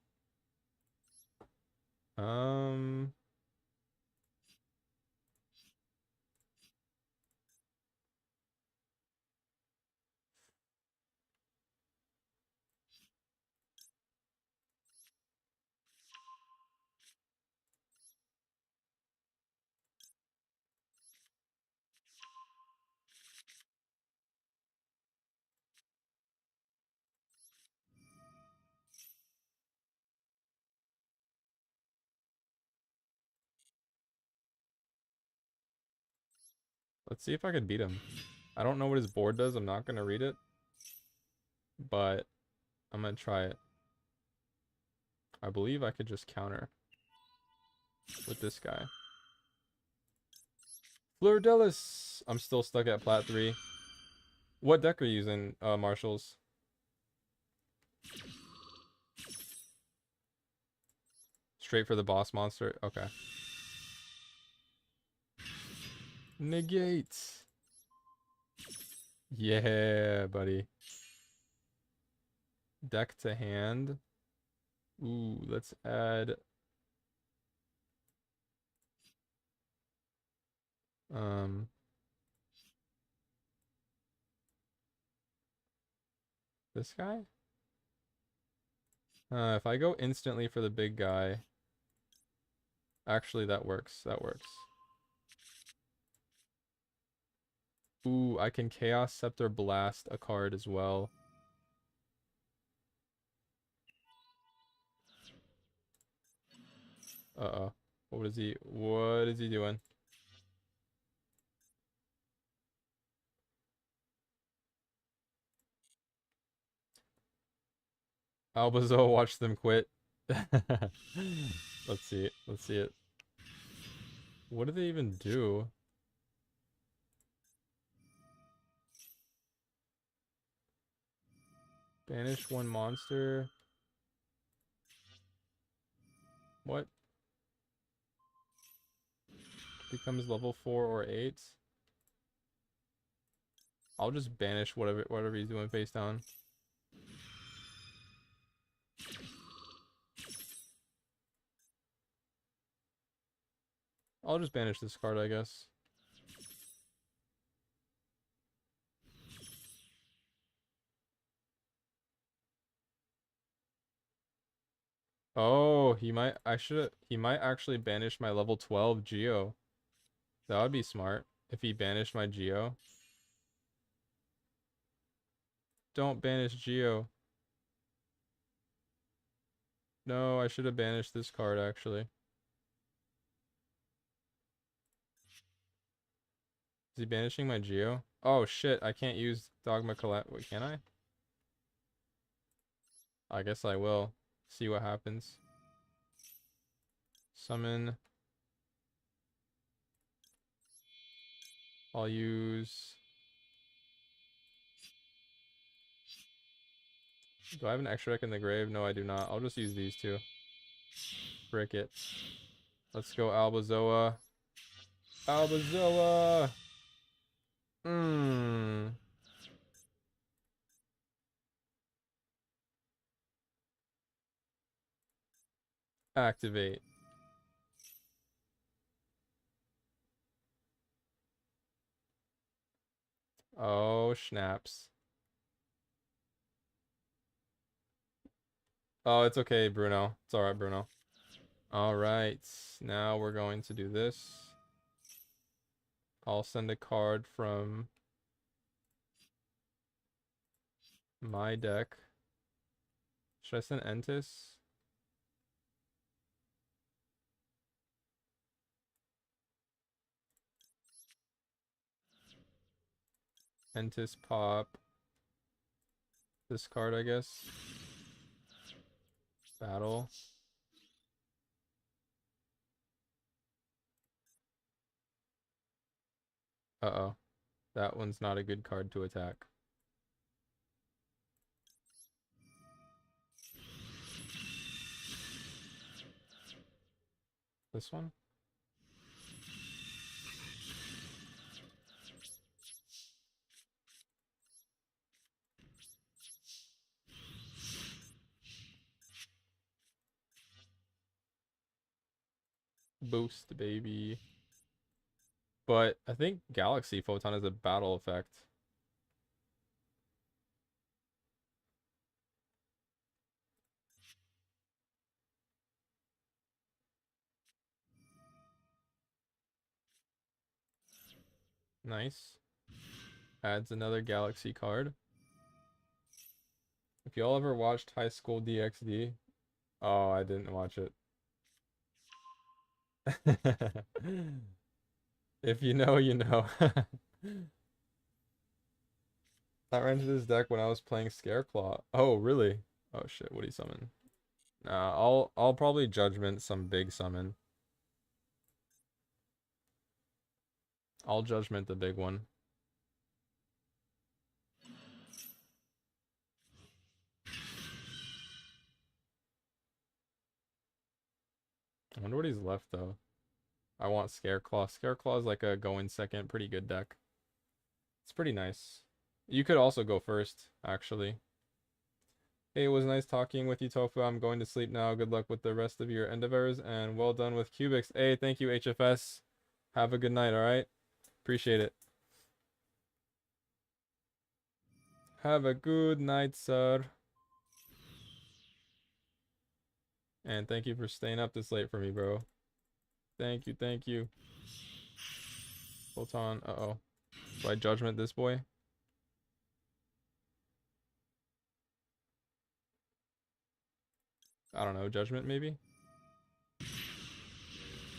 Let's see if I could beat him. I don't know what his board does. I'm not going to read it. But I'm going to try it. I believe I could just counter with this guy. Fleur-de-Lis. I'm still stuck at plat 3. What deck are you using, Marshals? Straight for the boss monster? Okay. Negate. Yeah, buddy. Deck to hand. Ooh, let's add... This guy? If I go instantly for the big guy... Actually, that works. That works. Ooh, I can Chaos Scepter Blast a card as well. Uh-oh. What is he doing? Albazo, watch them quit. Let's see it. Let's see it. What do they even do? Banish one monster. What? Becomes level 4 or 8. I'll just banish whatever he's doing face down. I'll just banish this card, I guess. Oh, he might actually banish my level 12 Geo. That would be smart if he banished my Geo. Don't banish Geo. No, I should have banished this card actually. Is he banishing my Geo? Oh shit, I can't use Dogma Collapse. Wait, can I? I guess I will. See what happens. Summon. I'll use... Do I have an extra deck in the grave? No, I do not. I'll just use these two. Frick it. Let's go Albazoa. Albazoa! Mmm. Activate. Oh, snaps. Oh, it's okay, Bruno. It's alright, Bruno. Alright. Now we're going to do this. I'll send a card from my deck. Should I send Entis? Entis pop. This card, I guess. Battle. Uh-oh. That one's not a good card to attack. This one? Boost, baby. But I think Galaxy Photon has a battle effect. Nice. Adds another Galaxy card. If y'all ever watched High School DxD, oh, I didn't watch it. If you know, you know. I ran into this deck when I was playing Scareclaw. Oh, really? Oh shit, what do you summon? Nah, I'll probably Judgment some big summon. I'll Judgment the big one. I wonder what he's left though. I want Scareclaw. Scareclaw is like a go in second, pretty good deck. It's pretty nice. You could also go first, actually. Hey, it was nice talking with you, Tofu. I'm going to sleep now. Good luck with the rest of your endeavors, and well done with CUBICS. Hey, thank you, HFS. Have a good night, alright? Appreciate it. Have a good night, sir. And thank you for staying up this late for me, bro. Thank you, thank you. Photon, uh-oh. Do I Judgment this boy? I don't know, Judgment maybe?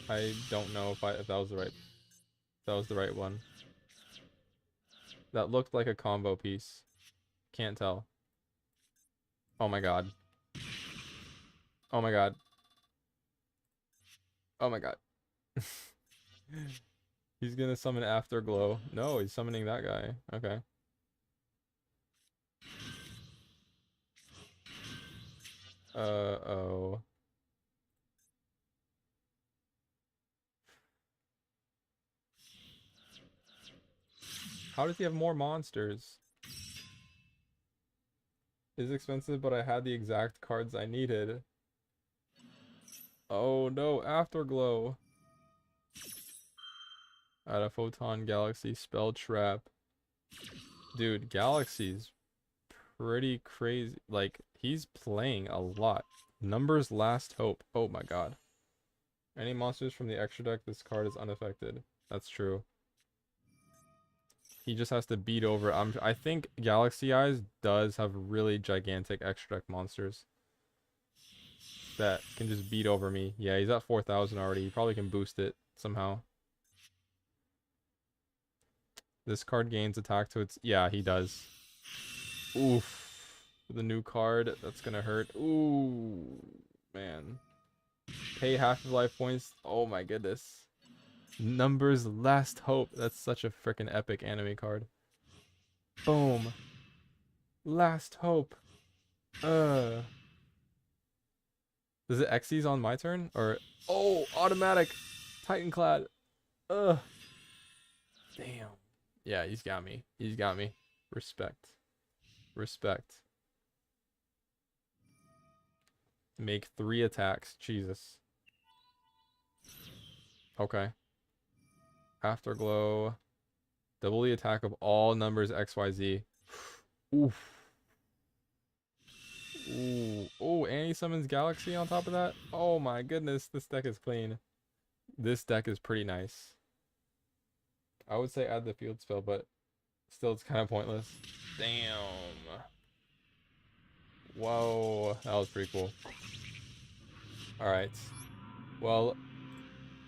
I don't know if that was the right one. That looked like a combo piece. Can't tell. Oh my god. Oh my god. Oh my god. He's gonna summon Afterglow. No, he's summoning that guy. Okay. Oh. How does he have more monsters? It's expensive, but I had the exact cards I needed. Oh no, Afterglow. Out of Photon Galaxy Spell Trap. Dude, Galaxy's pretty crazy. Like, he's playing a lot. Numbers Last Hope. Oh my god. Any monsters from the extra deck, this card is unaffected. That's true. He just has to beat over. I think Galaxy Eyes does have really gigantic extra deck monsters that can just beat over me. Yeah, he's at 4,000 already. He probably can boost it somehow. This card gains attack to its... Yeah, he does. Oof. The new card, that's gonna hurt. Ooh, man. Pay half of life points. Oh my goodness. Numbers Last Hope. That's such a freaking epic anime card. Boom. Last Hope. Does it Xyz on my turn? Or oh, automatic Titan Clad. Ugh. Damn. Yeah, he's got me. He's got me. Respect. Respect. Make 3 attacks. Jesus. Okay. Afterglow. Double the attack of all numbers XYZ. Oof. Ooh. Oh, and he summons Galaxy on top of that. Oh my goodness, this deck is clean. This deck is pretty nice. I would say add the field spell, but still it's kind of pointless. Damn. Whoa, that was pretty cool. All right. Well,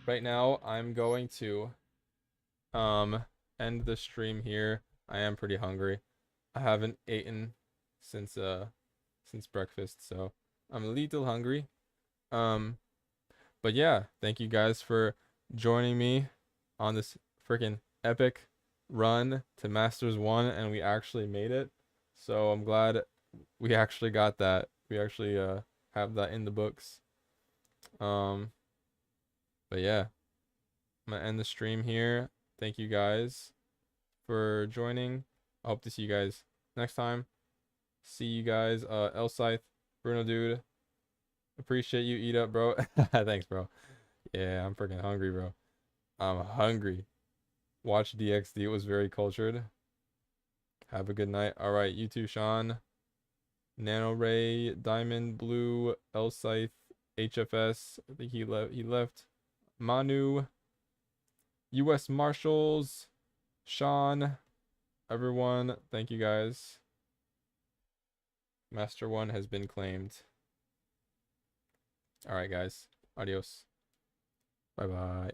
right now I'm going to end the stream here. I am pretty hungry. I haven't eaten since breakfast, so I'm a little hungry. But yeah, thank you guys for joining me on this freaking epic run to Masters 1, and we actually made it. So I'm glad we actually got that. We actually have that in the books. But yeah, I'm gonna end the stream here. Thank you guys for joining. I hope to see you guys next time. See you guys. Elscythe, Bruno dude. Appreciate you. Eat up, bro. Thanks, bro. Yeah, I'm freaking hungry, bro. I'm hungry. Watch DXD. It was very cultured. Have a good night. All right, you too, Sean. Nano Ray, Diamond, Blue, Elscythe, HFS. I think he left. Manu, U.S. Marshals, Sean, everyone. Thank you guys. Master 1 has been claimed. All right, guys. Adios. Bye-bye.